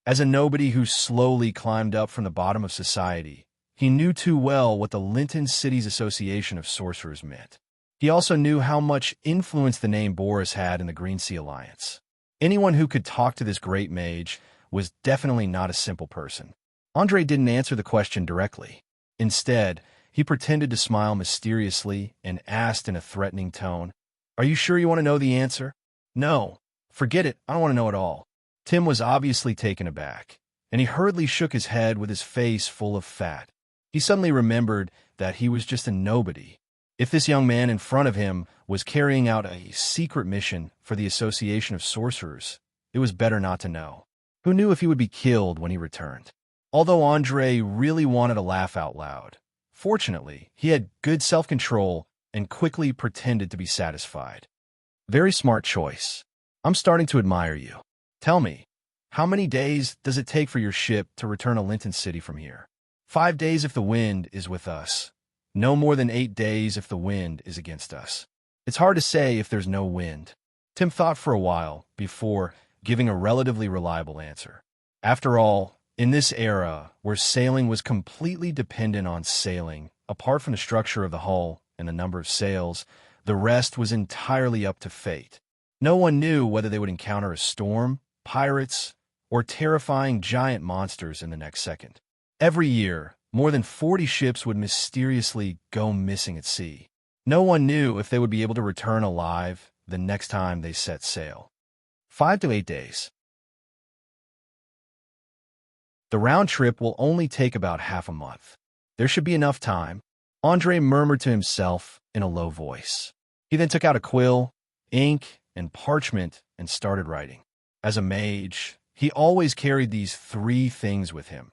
As a nobody who slowly climbed up from the bottom of society, he knew too well what the Linton City's Association of Sorcerers meant. He also knew how much influence the name Boris had in the Green Sea Alliance. Anyone who could talk to this great mage was definitely not a simple person. Andre didn't answer the question directly. Instead, he pretended to smile mysteriously and asked in a threatening tone, "Are you sure you want to know the answer?" "No. Forget it. I don't want to know at all." Tim was obviously taken aback, and he hurriedly shook his head with his face full of fat. He suddenly remembered that he was just a nobody. If this young man in front of him was carrying out a secret mission for the Association of Sorcerers, it was better not to know. Who knew if he would be killed when he returned? Although Andre really wanted to laugh out loud, fortunately, he had good self-control and quickly pretended to be satisfied. Very smart choice. I'm starting to admire you. Tell me, how many days does it take for your ship to return to Linton City from here? 5 days if the wind is with us. No more than 8 days if the wind is against us. It's hard to say if there's no wind. Tim thought for a while before giving a relatively reliable answer. After all, in this era where sailing was completely dependent on sailing, apart from the structure of the hull and the number of sails, the rest was entirely up to fate. No one knew whether they would encounter a storm, pirates, or terrifying giant monsters in the next second. Every year, more than 40 ships would mysteriously go missing at sea. No one knew if they would be able to return alive the next time they set sail. 5 to 8 days. The round trip will only take about half a month. There should be enough time, Andre murmured to himself in a low voice. He then took out a quill, ink, and parchment and started writing. As a mage, he always carried these 3 things with him,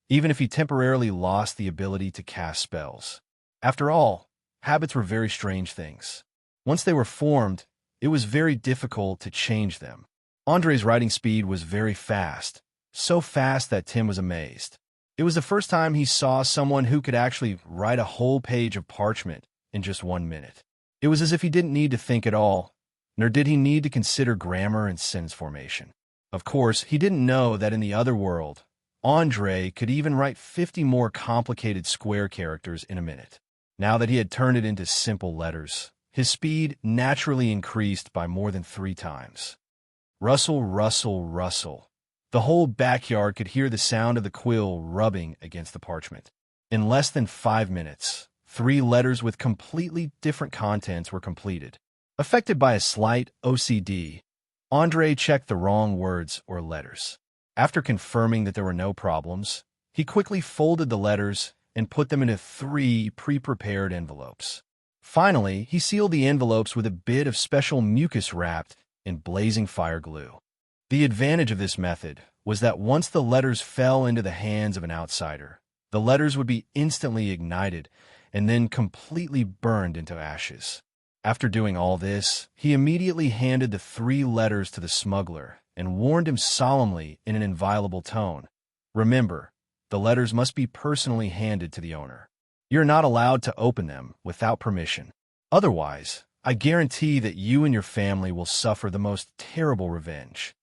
even if he temporarily lost the ability to cast spells. After all, habits were very strange things. Once they were formed, it was very difficult to change them. Andre's writing speed was very fast, so fast that Tim was amazed. It was the first time he saw someone who could actually write a whole page of parchment in just 1 minute. It was as if he didn't need to think at all, nor did he need to consider grammar and sentence formation. Of course, he didn't know that in the other world, Andre could even write 50 more complicated square characters in a minute. Now that he had turned it into simple letters, his speed naturally increased by more than 3 times. Rustle, rustle, rustle. The whole backyard could hear the sound of the quill rubbing against the parchment. In less than 5 minutes, 3 letters with completely different contents were completed. Affected by a slight OCD, Andre checked the wrong words or letters. After confirming that there were no problems, he quickly folded the letters and put them into 3 pre-prepared envelopes. Finally, he sealed the envelopes with a bit of special mucus wrapped in blazing fire glue. The advantage of this method was that once the letters fell into the hands of an outsider, the letters would be instantly ignited and then completely burned into ashes. After doing all this, he immediately handed the 3 letters to the smuggler and warned him solemnly in an inviolable tone. Remember, the letters must be personally handed to the owner. You're not allowed to open them without permission. Otherwise, I guarantee that you and your family will suffer the most terrible revenge.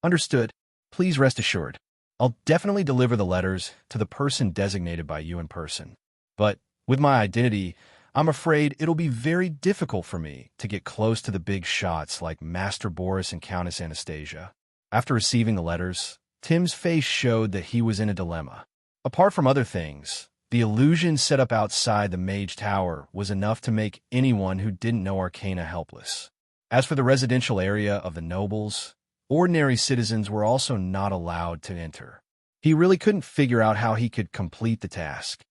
Understood. Please rest assured. I'll definitely deliver the letters to the person designated by you in person. But with my identity, I'm afraid it'll be very difficult for me to get close to the big shots like Master Boris and Countess Anastasia. After receiving the letters, Tim's face showed that he was in a dilemma. Apart from other things, the illusion set up outside the Mage Tower was enough to make anyone who didn't know Arcana helpless. As for the residential area of the nobles, ordinary citizens were also not allowed to enter. He really couldn't figure out how he could complete the task.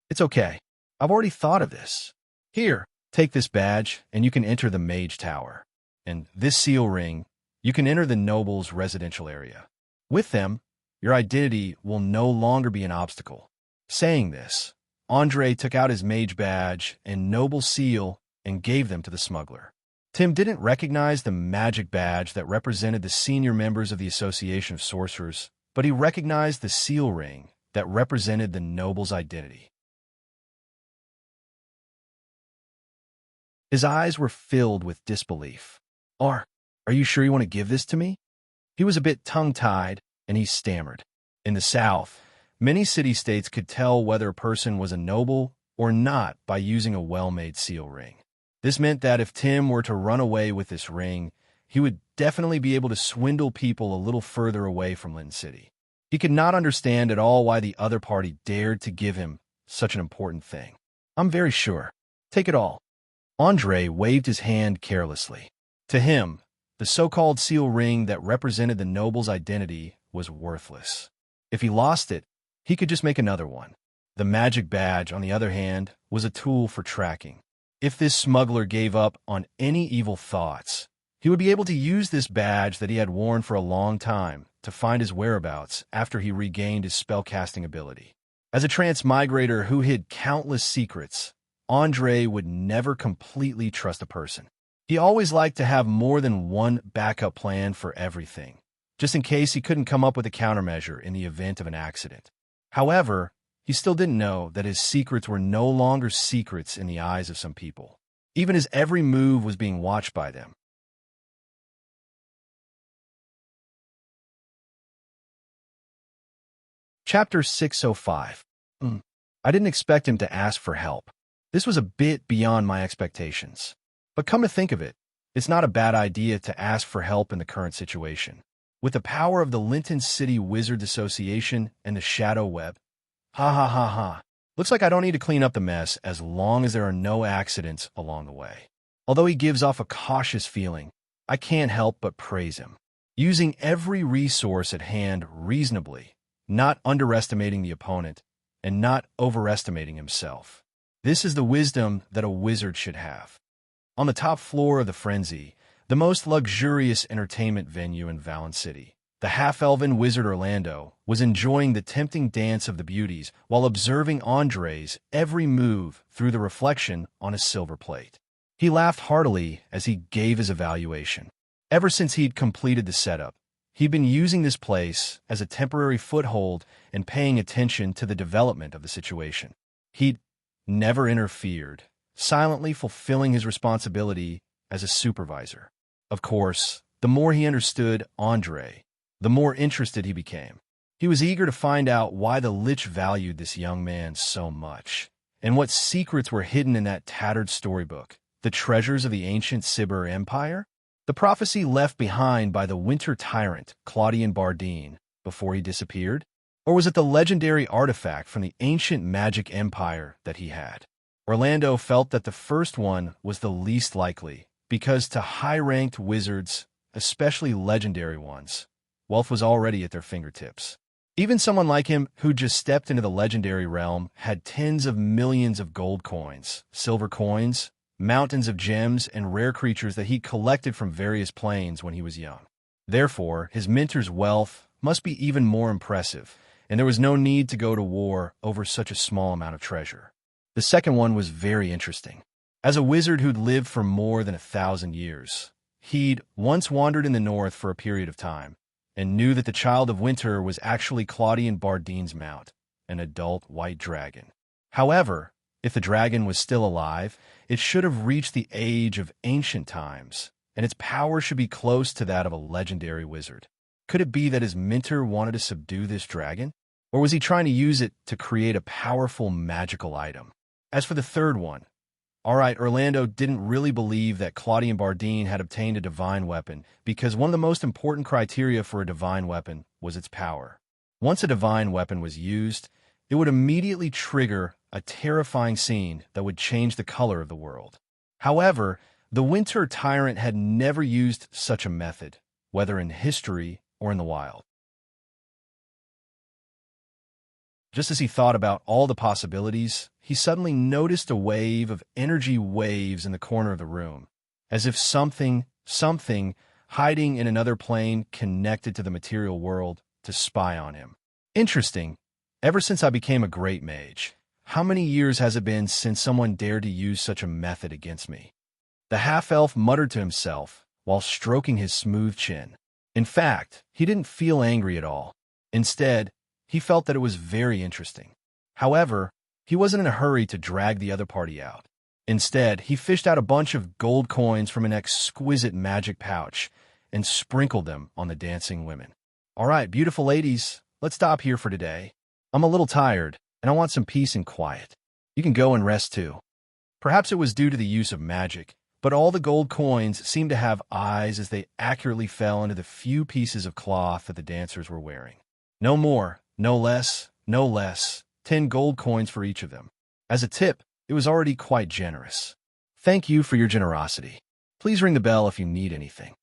It's okay. I've already thought of this. Here, take this badge, and you can enter the Mage Tower. And this seal ring, you can enter the noble's residential area. With them, your identity will no longer be an obstacle. Saying this, Andre took out his mage badge and noble seal and gave them to the smuggler. Tim didn't recognize the magic badge that represented the senior members of the Association of Sorcerers, but he recognized the seal ring that represented the noble's identity. His eyes were filled with disbelief. Are you sure you want to give this to me? He was a bit tongue-tied, and he stammered. In the South, many city-states could tell whether a person was a noble or not by using a well-made seal ring. This meant that if Tim were to run away with this ring, he would definitely be able to swindle people a little further away from Lynn City. He could not understand at all why the other party dared to give him such an important thing. I'm very sure. Take it all. Andre waved his hand carelessly. To him, the so-called seal ring that represented the noble's identity was worthless. If he lost it, he could just make another one. The magic badge, on the other hand, was a tool for tracking. If this smuggler gave up on any evil thoughts, he would be able to use this badge that he had worn for a long time to find his whereabouts after he regained his spellcasting ability. As a transmigrator who hid countless secrets, Andre would never completely trust a person. He always liked to have more than one backup plan for everything, just in case he couldn't come up with a countermeasure in the event of an accident. However, he still didn't know that his secrets were no longer secrets in the eyes of some people. Even his every move was being watched by them. Chapter 605. I didn't expect him to ask for help. This was a bit beyond my expectations. But come to think of it, it's not a bad idea to ask for help in the current situation. With the power of the Linton City Wizards Association and the Shadow Web, ha. Looks like I don't need to clean up the mess as long as there are no accidents along the way. Although he gives off a cautious feeling, I can't help but praise him. Using every resource at hand reasonably, not underestimating the opponent, and not overestimating himself. This is the wisdom that a wizard should have. On the top floor of the Frenzy, the most luxurious entertainment venue in Valen City, the half-elven wizard Orlando was enjoying the tempting dance of the beauties while observing Andre's every move through the reflection on a silver plate. He laughed heartily as he gave his evaluation. Ever since he'd completed the setup, he'd been using this place as a temporary foothold and paying attention to the development of the situation. He'd never interfered, silently fulfilling his responsibility as a supervisor. Of course, the more he understood Andre, the more interested he became. He was eager to find out why the Lich valued this young man so much, and what secrets were hidden in that tattered storybook, the treasures of the ancient Sibir Empire? The prophecy left behind by the winter tyrant, Claudian Bardine, before he disappeared? Or was it the legendary artifact from the ancient magic empire that he had? Orlando felt that the first one was the least likely, because to high-ranked wizards, especially legendary ones, wealth was already at their fingertips. Even someone like him, who just stepped into the legendary realm, had tens of millions of gold coins, silver coins, mountains of gems, and rare creatures that he collected from various planes when he was young. Therefore, his mentor's wealth must be even more impressive, and there was no need to go to war over such a small amount of treasure. The second one was very interesting. As a wizard who'd lived for more than 1,000 years, he'd once wandered in the north for a period of time, and knew that the Child of Winter was actually Claudian Bardine's mount, an adult white dragon. However, if the dragon was still alive, it should have reached the age of ancient times, and its power should be close to that of a legendary wizard. Could it be that his mentor wanted to subdue this dragon? Or was he trying to use it to create a powerful magical item? As for the third one, all right, Orlando didn't really believe that Claudian Bardine had obtained a divine weapon because one of the most important criteria for a divine weapon was its power. Once a divine weapon was used, it would immediately trigger a terrifying scene that would change the color of the world. However, the Winter Tyrant had never used such a method, whether in history or in the wild. Just as he thought about all the possibilities, he suddenly noticed a wave of energy waves in the corner of the room, as if something hiding in another plane connected to the material world to spy on him. Interesting. Ever since I became a great mage, how many years has it been since someone dared to use such a method against me? The half-elf muttered to himself while stroking his smooth chin. In fact, he didn't feel angry at all. Instead, he felt that it was very interesting. However, he wasn't in a hurry to drag the other party out. Instead, he fished out a bunch of gold coins from an exquisite magic pouch and sprinkled them on the dancing women. All right, beautiful ladies, let's stop here for today. I'm a little tired, and I want some peace and quiet. You can go and rest too. Perhaps it was due to the use of magic, but all the gold coins seemed to have eyes as they accurately fell into the few pieces of cloth that the dancers were wearing. No more, no less, 10 gold coins for each of them. As a tip, it was already quite generous. Thank you for your generosity. Please ring the bell if you need anything.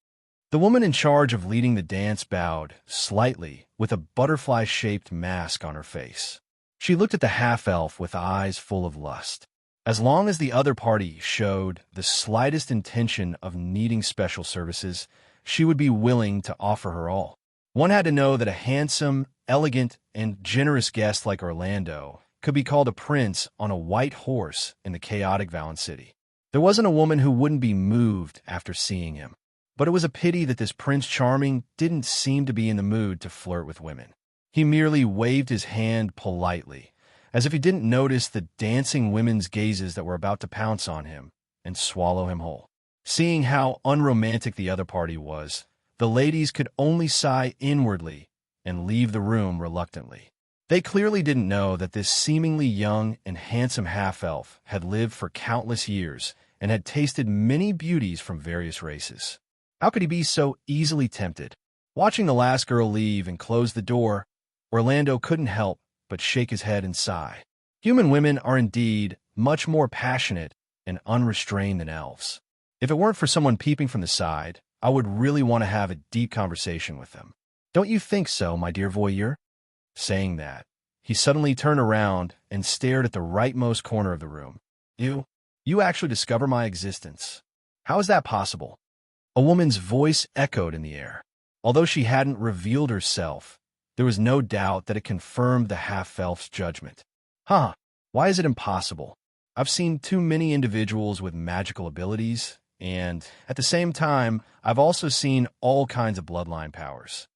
The woman in charge of leading the dance bowed slightly with a butterfly-shaped mask on her face. She looked at the half-elf with eyes full of lust. As long as the other party showed the slightest intention of needing special services, she would be willing to offer her all. One had to know that a handsome, elegant, and generous guest like Orlando could be called a prince on a white horse in the chaotic Valen City. There wasn't a woman who wouldn't be moved after seeing him. But it was a pity that this Prince Charming didn't seem to be in the mood to flirt with women. He merely waved his hand politely, as if he didn't notice the dancing women's gazes that were about to pounce on him and swallow him whole. Seeing how unromantic the other party was, the ladies could only sigh inwardly and leave the room reluctantly. They clearly didn't know that this seemingly young and handsome half-elf had lived for countless years and had tasted many beauties from various races. How could he be so easily tempted? Watching the last girl leave and close the door, Orlando couldn't help but shake his head and sigh. Human women are indeed much more passionate and unrestrained than elves. If it weren't for someone peeping from the side, I would really want to have a deep conversation with them. Don't you think so, my dear voyeur? Saying that, he suddenly turned around and stared at the rightmost corner of the room. You actually discover my existence. How is that possible? A woman's voice echoed in the air. Although she hadn't revealed herself, there was no doubt that it confirmed the half-elf's judgment. Why is it impossible? I've seen too many individuals with magical abilities, and at the same time, I've also seen all kinds of bloodline powers.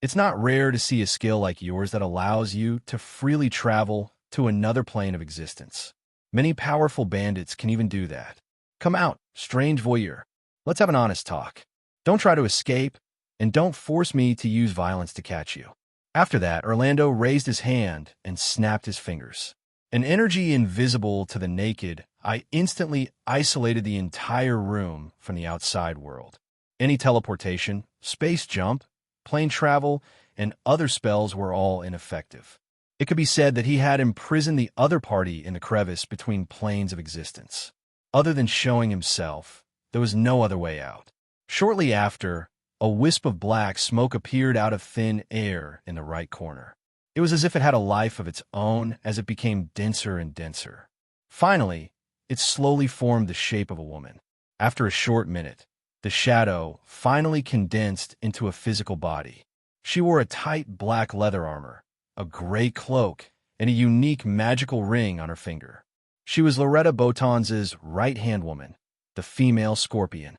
It's not rare to see a skill like yours that allows you to freely travel to another plane of existence. Many powerful bandits can even do that. Come out, strange voyeur. Let's have an honest talk. Don't try to escape, and don't force me to use violence to catch you. After that, Orlando raised his hand and snapped his fingers. An energy invisible to the naked eye instantly isolated the entire room from the outside world. Any teleportation, space jump, plane travel, and other spells were all ineffective. It could be said that he had imprisoned the other party in the crevice between planes of existence. Other than showing himself, there was no other way out. Shortly after, a wisp of black smoke appeared out of thin air in the right corner. It was as if it had a life of its own as it became denser and denser. Finally, it slowly formed the shape of a woman. After a short minute, the shadow finally condensed into a physical body. She wore a tight black leather armor, a gray cloak, and a unique magical ring on her finger. She was Loretta Botons's right-hand woman, the female scorpion.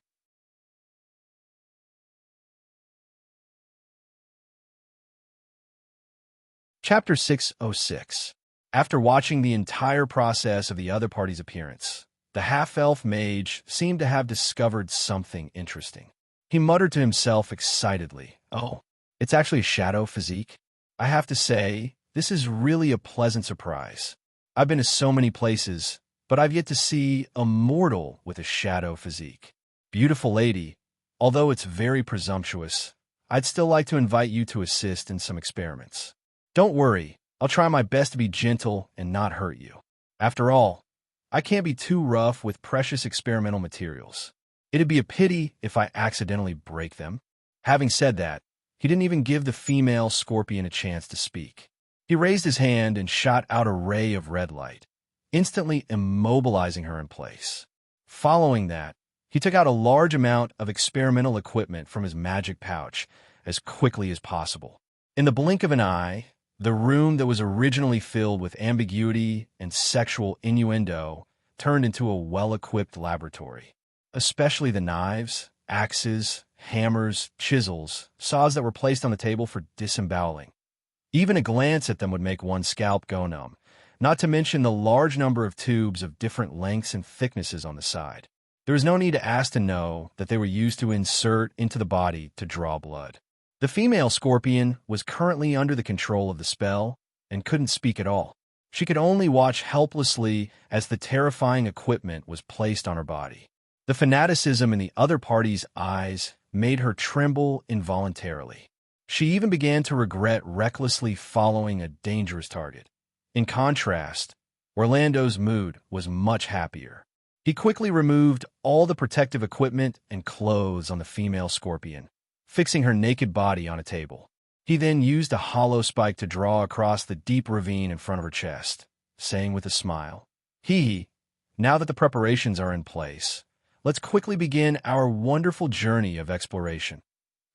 Chapter 606. After watching the entire process of the other party's appearance, the half-elf mage seemed to have discovered something interesting. He muttered to himself excitedly, "Oh, it's actually a shadow physique? I have to say, this is really a pleasant surprise. I've been to so many places, but I've yet to see a mortal with a shadow physique. Beautiful lady, although it's very presumptuous, I'd still like to invite you to assist in some experiments. Don't worry, I'll try my best to be gentle and not hurt you. After all, I can't be too rough with precious experimental materials. It'd be a pity if I accidentally break them." Having said that, he didn't even give the female scorpion a chance to speak. He raised his hand and shot out a ray of red light, instantly immobilizing her in place. Following that, he took out a large amount of experimental equipment from his magic pouch as quickly as possible. In the blink of an eye, the room that was originally filled with ambiguity and sexual innuendo turned into a well-equipped laboratory. Especially the knives, axes, hammers, chisels, saws that were placed on the table for disemboweling. Even a glance at them would make one's scalp go numb, not to mention the large number of tubes of different lengths and thicknesses on the side. There is no need to ask to know that they were used to insert into the body to draw blood. The female scorpion was currently under the control of the spell and couldn't speak at all. She could only watch helplessly as the terrifying equipment was placed on her body. The fanaticism in the other party's eyes made her tremble involuntarily. She even began to regret recklessly following a dangerous target. In contrast, Orlando's mood was much happier. He quickly removed all the protective equipment and clothes on the female scorpion, fixing her naked body on a table. He then used a hollow spike to draw across the deep ravine in front of her chest, saying with a smile, now that the preparations are in place, let's quickly begin our wonderful journey of exploration."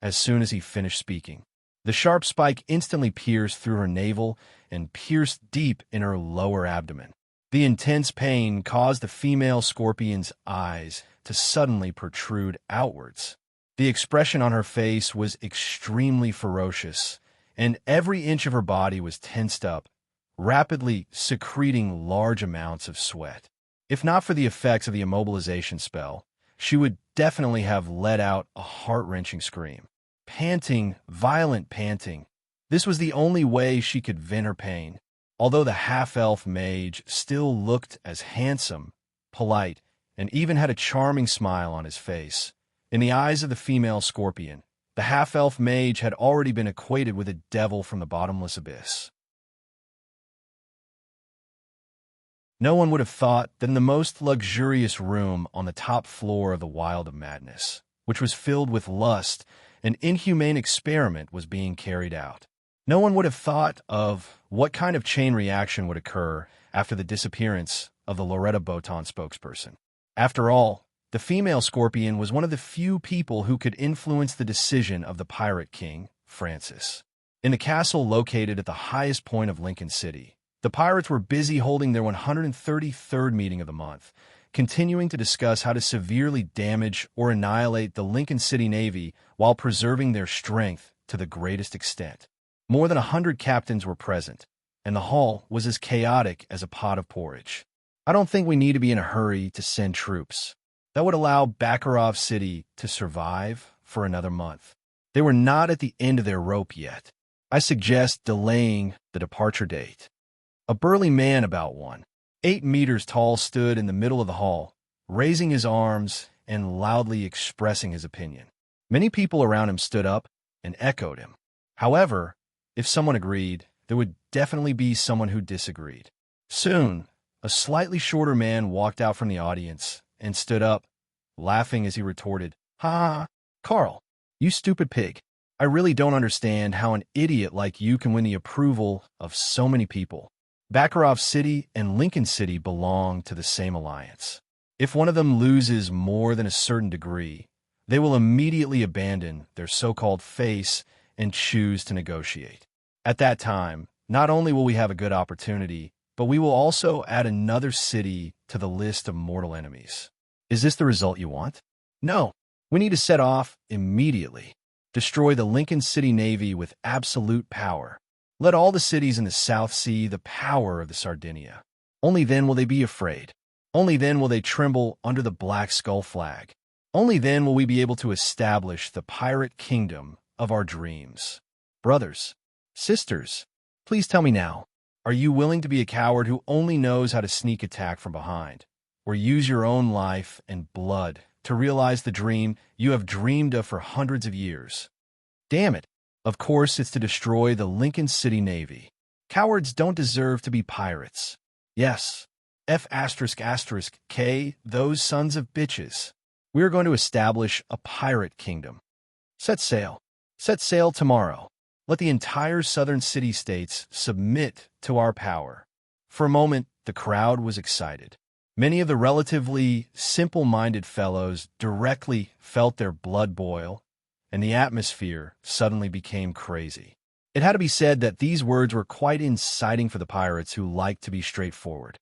As soon as he finished speaking, the sharp spike instantly pierced through her navel and pierced deep in her lower abdomen. The intense pain caused the female scorpion's eyes to suddenly protrude outwards. The expression on her face was extremely ferocious, and every inch of her body was tensed up, rapidly secreting large amounts of sweat. If not for the effects of the immobilization spell, she would definitely have let out a heart-wrenching scream. Panting, violent panting. This was the only way she could vent her pain. Although the half-elf mage still looked as handsome, polite, and even had a charming smile on his face, in the eyes of the female scorpion, the half-elf mage had already been equated with a devil from the bottomless abyss. No one would have thought that in the most luxurious room on the top floor of the Wild of Madness, which was filled with lust, an inhumane experiment was being carried out. No one would have thought of what kind of chain reaction would occur after the disappearance of the Loretta Botan spokesperson. After all, the female scorpion was one of the few people who could influence the decision of the pirate king, Francis. In the castle located at the highest point of Lincoln City, the pirates were busy holding their 133rd meeting of the month, continuing to discuss how to severely damage or annihilate the Lincoln City Navy while preserving their strength to the greatest extent. More than 100 captains were present, and the hall was as chaotic as a pot of porridge. I don't think we need to be in a hurry to send troops. That would allow Baccarat City to survive for another month. They were not at the end of their rope yet. I suggest delaying the departure date. A burly man about 8 meters tall stood in the middle of the hall, raising his arms and loudly expressing his opinion. Many people around him stood up and echoed him. However, if someone agreed, there would definitely be someone who disagreed. Soon, a slightly shorter man walked out from the audience and stood up, laughing as he retorted, "Ha, Carl, you stupid pig. I really don't understand how an idiot like you can win the approval of so many people. Baccarat City and Lincoln City belong to the same alliance. If one of them loses more than a certain degree, they will immediately abandon their so-called face and choose to negotiate. At that time, not only will we have a good opportunity, but we will also add another city to the list of mortal enemies. Is this the result you want? No. We need to set off immediately. Destroy the Lincoln City Navy with absolute power. Let all the cities in the South see the power of the Sardinia. Only then will they be afraid. Only then will they tremble under the Black Skull flag. Only then will we be able to establish the pirate kingdom of our dreams. Brothers, sisters, please tell me now, are you willing to be a coward who only knows how to sneak attack from behind, or use your own life and blood to realize the dream you have dreamed of for hundreds of years? Damn it. Of course, it's to destroy the Lincoln City Navy. Cowards don't deserve to be pirates. Yes, F***K, those sons of bitches. We are going to establish a pirate kingdom. Set sail. Set sail tomorrow. Let the entire southern city-states submit to our power. For a moment, the crowd was excited. Many of the relatively simple-minded fellows directly felt their blood boil, and the atmosphere suddenly became crazy. It had to be said that these words were quite inciting for the pirates who liked to be straightforward.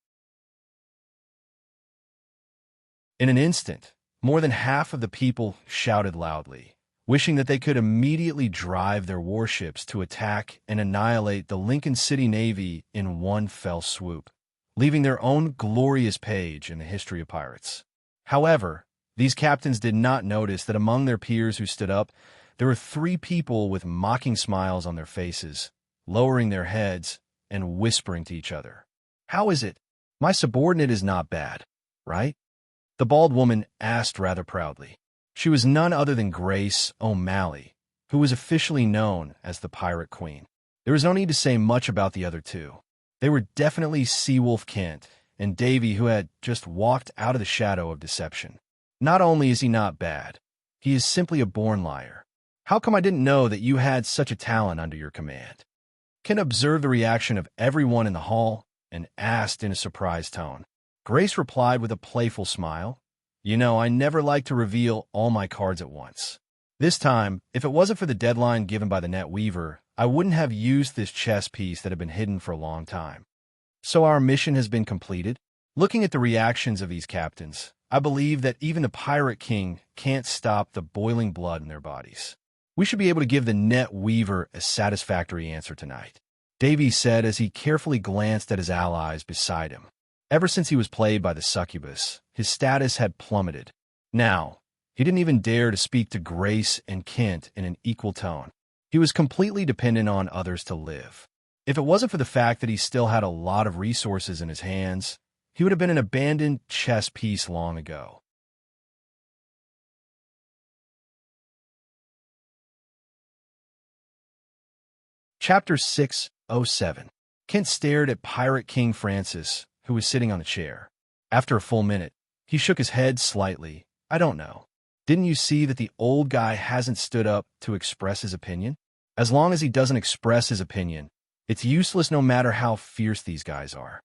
In an instant, more than half of the people shouted loudly, wishing that they could immediately drive their warships to attack and annihilate the Lincoln City Navy in one fell swoop, leaving their own glorious page in the history of pirates. However, these captains did not notice that among their peers who stood up, there were 3 people with mocking smiles on their faces, lowering their heads and whispering to each other. "How is it? My subordinate is not bad, right?" The bald woman asked rather proudly. She was none other than Grace O'Malley, who was officially known as the Pirate Queen. There was no need to say much about the other 2. They were definitely Seawolf Kent and Davy, who had just walked out of the shadow of deception. Not only is he not bad, he is simply a born liar. How come I didn't know that you had such a talent under your command? Kent observed the reaction of everyone in the hall and asked in a surprised tone. Grace replied with a playful smile, "You know, I never like to reveal all my cards at once. This time, if it wasn't for the deadline given by the net weaver, I wouldn't have used this chess piece that had been hidden for a long time. So our mission has been completed." Looking at the reactions of these captains, I believe that even the Pirate King can't stop the boiling blood in their bodies. "We should be able to give the net weaver a satisfactory answer tonight," Davy said as he carefully glanced at his allies beside him. Ever since he was played by the succubus, his status had plummeted. Now, he didn't even dare to speak to Grace and Kent in an equal tone. He was completely dependent on others to live. If it wasn't for the fact that he still had a lot of resources in his hands, he would have been an abandoned chess piece long ago. Chapter 607. Kent stared at Pirate King Francis, who was sitting on the chair. After a full minute, he shook his head slightly. "I don't know. Didn't you see that the old guy hasn't stood up to express his opinion? As long as he doesn't express his opinion, it's useless no matter how fierce these guys are.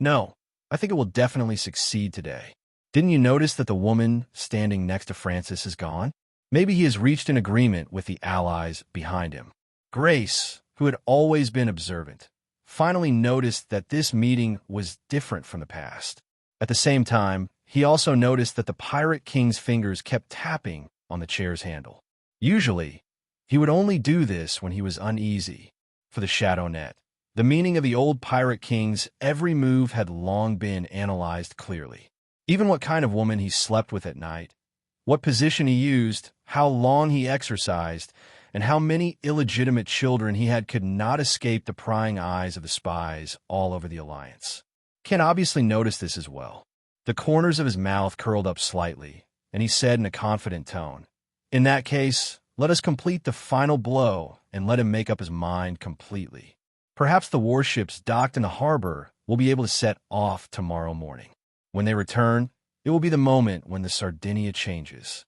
No, I think it will definitely succeed today. Didn't you notice that the woman standing next to Francis is gone? Maybe he has reached an agreement with the allies behind him." Grace, who had always been observant, finally noticed that this meeting was different from the past. At the same time, he also noticed that the Pirate King's fingers kept tapping on the chair's handle. Usually, he would only do this when he was uneasy. For the Shadow Net, the meaning of the old Pirate King's every move had long been analyzed clearly. Even what kind of woman he slept with at night, what position he used, how long he exercised, and how many illegitimate children he had could not escape the prying eyes of the spies all over the Alliance. Ken obviously noticed this as well. The corners of his mouth curled up slightly, and he said in a confident tone, "In that case, let us complete the final blow and let him make up his mind completely. Perhaps the warships docked in the harbor will be able to set off tomorrow morning. When they return, it will be the moment when the Sardinia changes.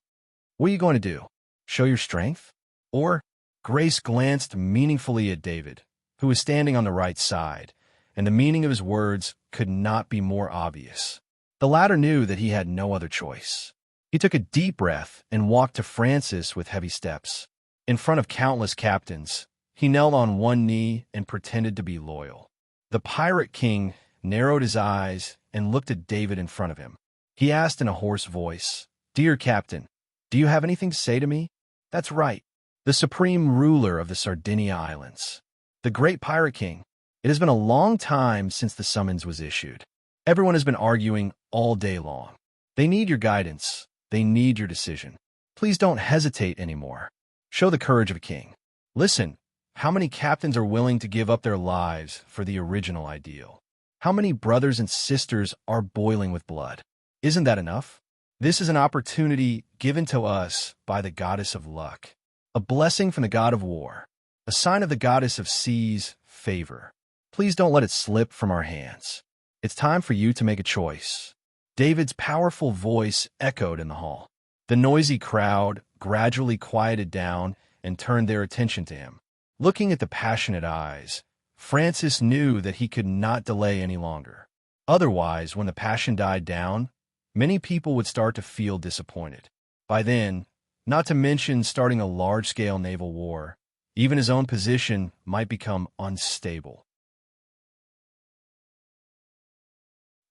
What are you going to do? Show your strength? Or?" Grace glanced meaningfully at David, who was standing on the right side, and the meaning of his words could not be more obvious. The latter knew that he had no other choice. He took a deep breath and walked to Francis with heavy steps. In front of countless captains, he knelt on one knee and pretended to be loyal. The Pirate King narrowed his eyes and looked at David in front of him. He asked in a hoarse voice, "Dear Captain, do you have anything to say to me?" "That's right. The supreme ruler of the Sardinia Islands. The great Pirate King. It has been a long time since the summons was issued. Everyone has been arguing all day long. They need your guidance. They need your decision. Please don't hesitate anymore. Show the courage of a king. Listen, how many captains are willing to give up their lives for the original ideal? How many brothers and sisters are boiling with blood? Isn't that enough? This is an opportunity given to us by the goddess of luck, a blessing from the god of war, a sign of the goddess of seas' favor. Please don't let it slip from our hands. It's time for you to make a choice. David's powerful voice echoed in the hall. The noisy crowd gradually quieted down and turned their attention to him. Looking at the passionate eyes, Francis knew that he could not delay any longer. Otherwise, when the passion died down, many people would start to feel disappointed. By then, not to mention starting a large-scale naval war, even his own position might become unstable.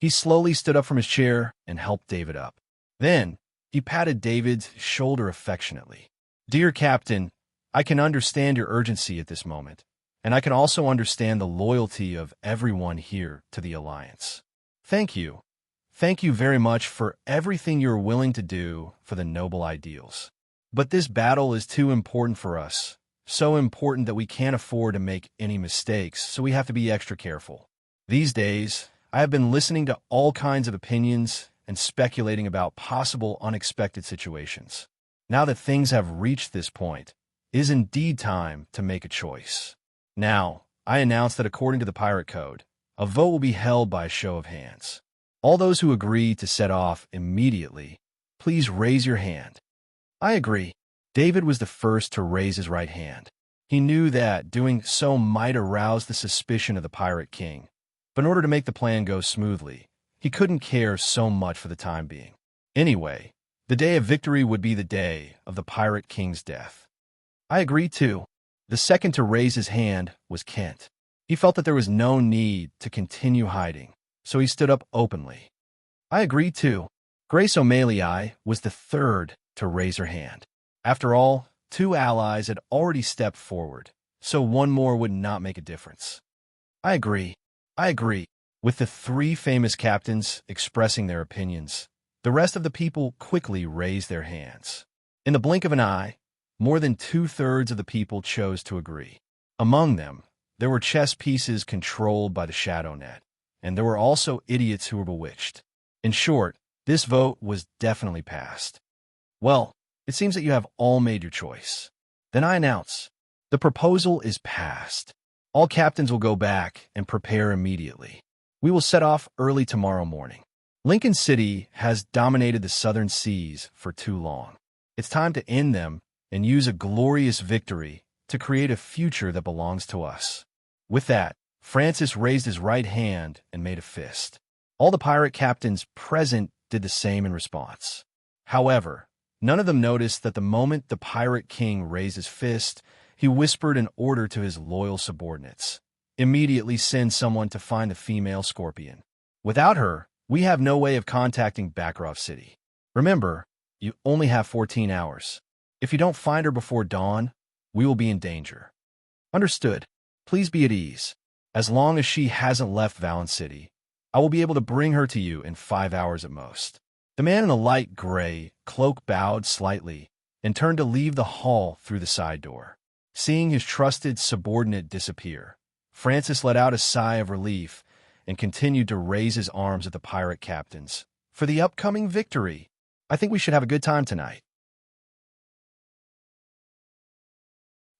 He slowly stood up from his chair and helped David up. Then, he patted David's shoulder affectionately. "Dear Captain, I can understand your urgency at this moment, and I can also understand the loyalty of everyone here to the Alliance. Thank you. Thank you very much for everything you're willing to do for the noble ideals. But this battle is too important for us, so important that we can't afford to make any mistakes, so we have to be extra careful. These days, I have been listening to all kinds of opinions and speculating about possible unexpected situations. Now that things have reached this point, it is indeed time to make a choice. Now, I announce that according to the Pirate Code, a vote will be held by a show of hands. All those who agree to set off immediately, please raise your hand." "I agree." David was the first to raise his right hand. He knew that doing so might arouse the suspicion of the Pirate King, but in order to make the plan go smoothly, he couldn't care so much for the time being. Anyway, the day of victory would be the day of the Pirate King's death. "I agree too." The second to raise his hand was Kent. He felt that there was no need to continue hiding, so he stood up openly. "I agree too." Grace O'Malley was the third to raise her hand. After all, 2 allies had already stepped forward, so one more would not make a difference. "I agree. I agree." With the 3 famous captains expressing their opinions, the rest of the people quickly raised their hands. In the blink of an eye, more than 2/3 of the people chose to agree. Among them, there were chess pieces controlled by the shadow net, and there were also idiots who were bewitched. In short, this vote was definitely passed. "Well, it seems that you have all made your choice. Then I announce, the proposal is passed. All captains will go back and prepare immediately. We will set off early tomorrow morning. Lincoln City has dominated the southern seas for too long. It's time to end them and use a glorious victory to create a future that belongs to us." With that, Francis raised his right hand and made a fist. All the pirate captains present did the same in response. However, none of them noticed that the moment the Pirate King raised his fist, he whispered an order to his loyal subordinates. "Immediately send someone to find the female scorpion. Without her, we have no way of contacting Backroff City. Remember, you only have 14 hours. If you don't find her before dawn, we will be in danger." "Understood. Please be at ease. As long as she hasn't left Valence City, I will be able to bring her to you in 5 hours at most." The man in the light gray cloak bowed slightly and turned to leave the hall through the side door. Seeing his trusted subordinate disappear, Francis let out a sigh of relief and continued to raise his arms at the pirate captains. "For the upcoming victory, I think we should have a good time tonight.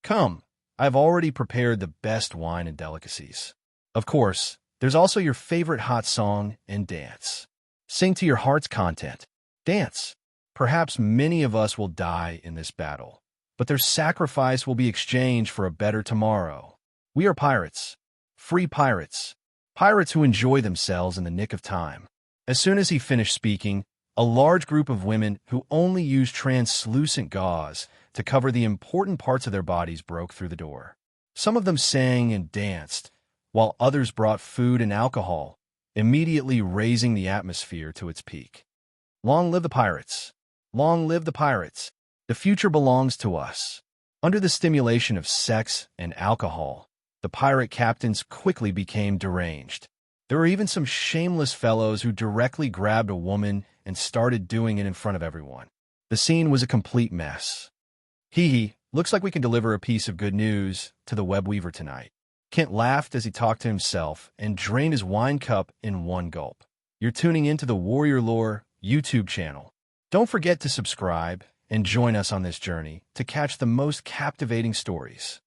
Come, I've already prepared the best wine and delicacies. Of course, there's also your favorite hot song and dance. Sing to your heart's content. Dance. Perhaps many of us will die in this battle, but their sacrifice will be exchanged for a better tomorrow. We are pirates. Free pirates. Pirates who enjoy themselves in the nick of time." As soon as he finished speaking, a large group of women who only use translucent gauze to cover the important parts of their bodies broke through the door. Some of them sang and danced, while others brought food and alcohol, immediately raising the atmosphere to its peak. "Long live the pirates! Long live the pirates! The future belongs to us." Under the stimulation of sex and alcohol, the pirate captains quickly became deranged. There were even some shameless fellows who directly grabbed a woman and started doing it in front of everyone. The scene was a complete mess. Hee hee, looks like we can deliver a piece of good news to the web weaver tonight. Kent laughed as he talked to himself and drained his wine cup in one gulp. You're tuning into the Warrior Lore YouTube channel. Don't forget to subscribe and join us on this journey to catch the most captivating stories.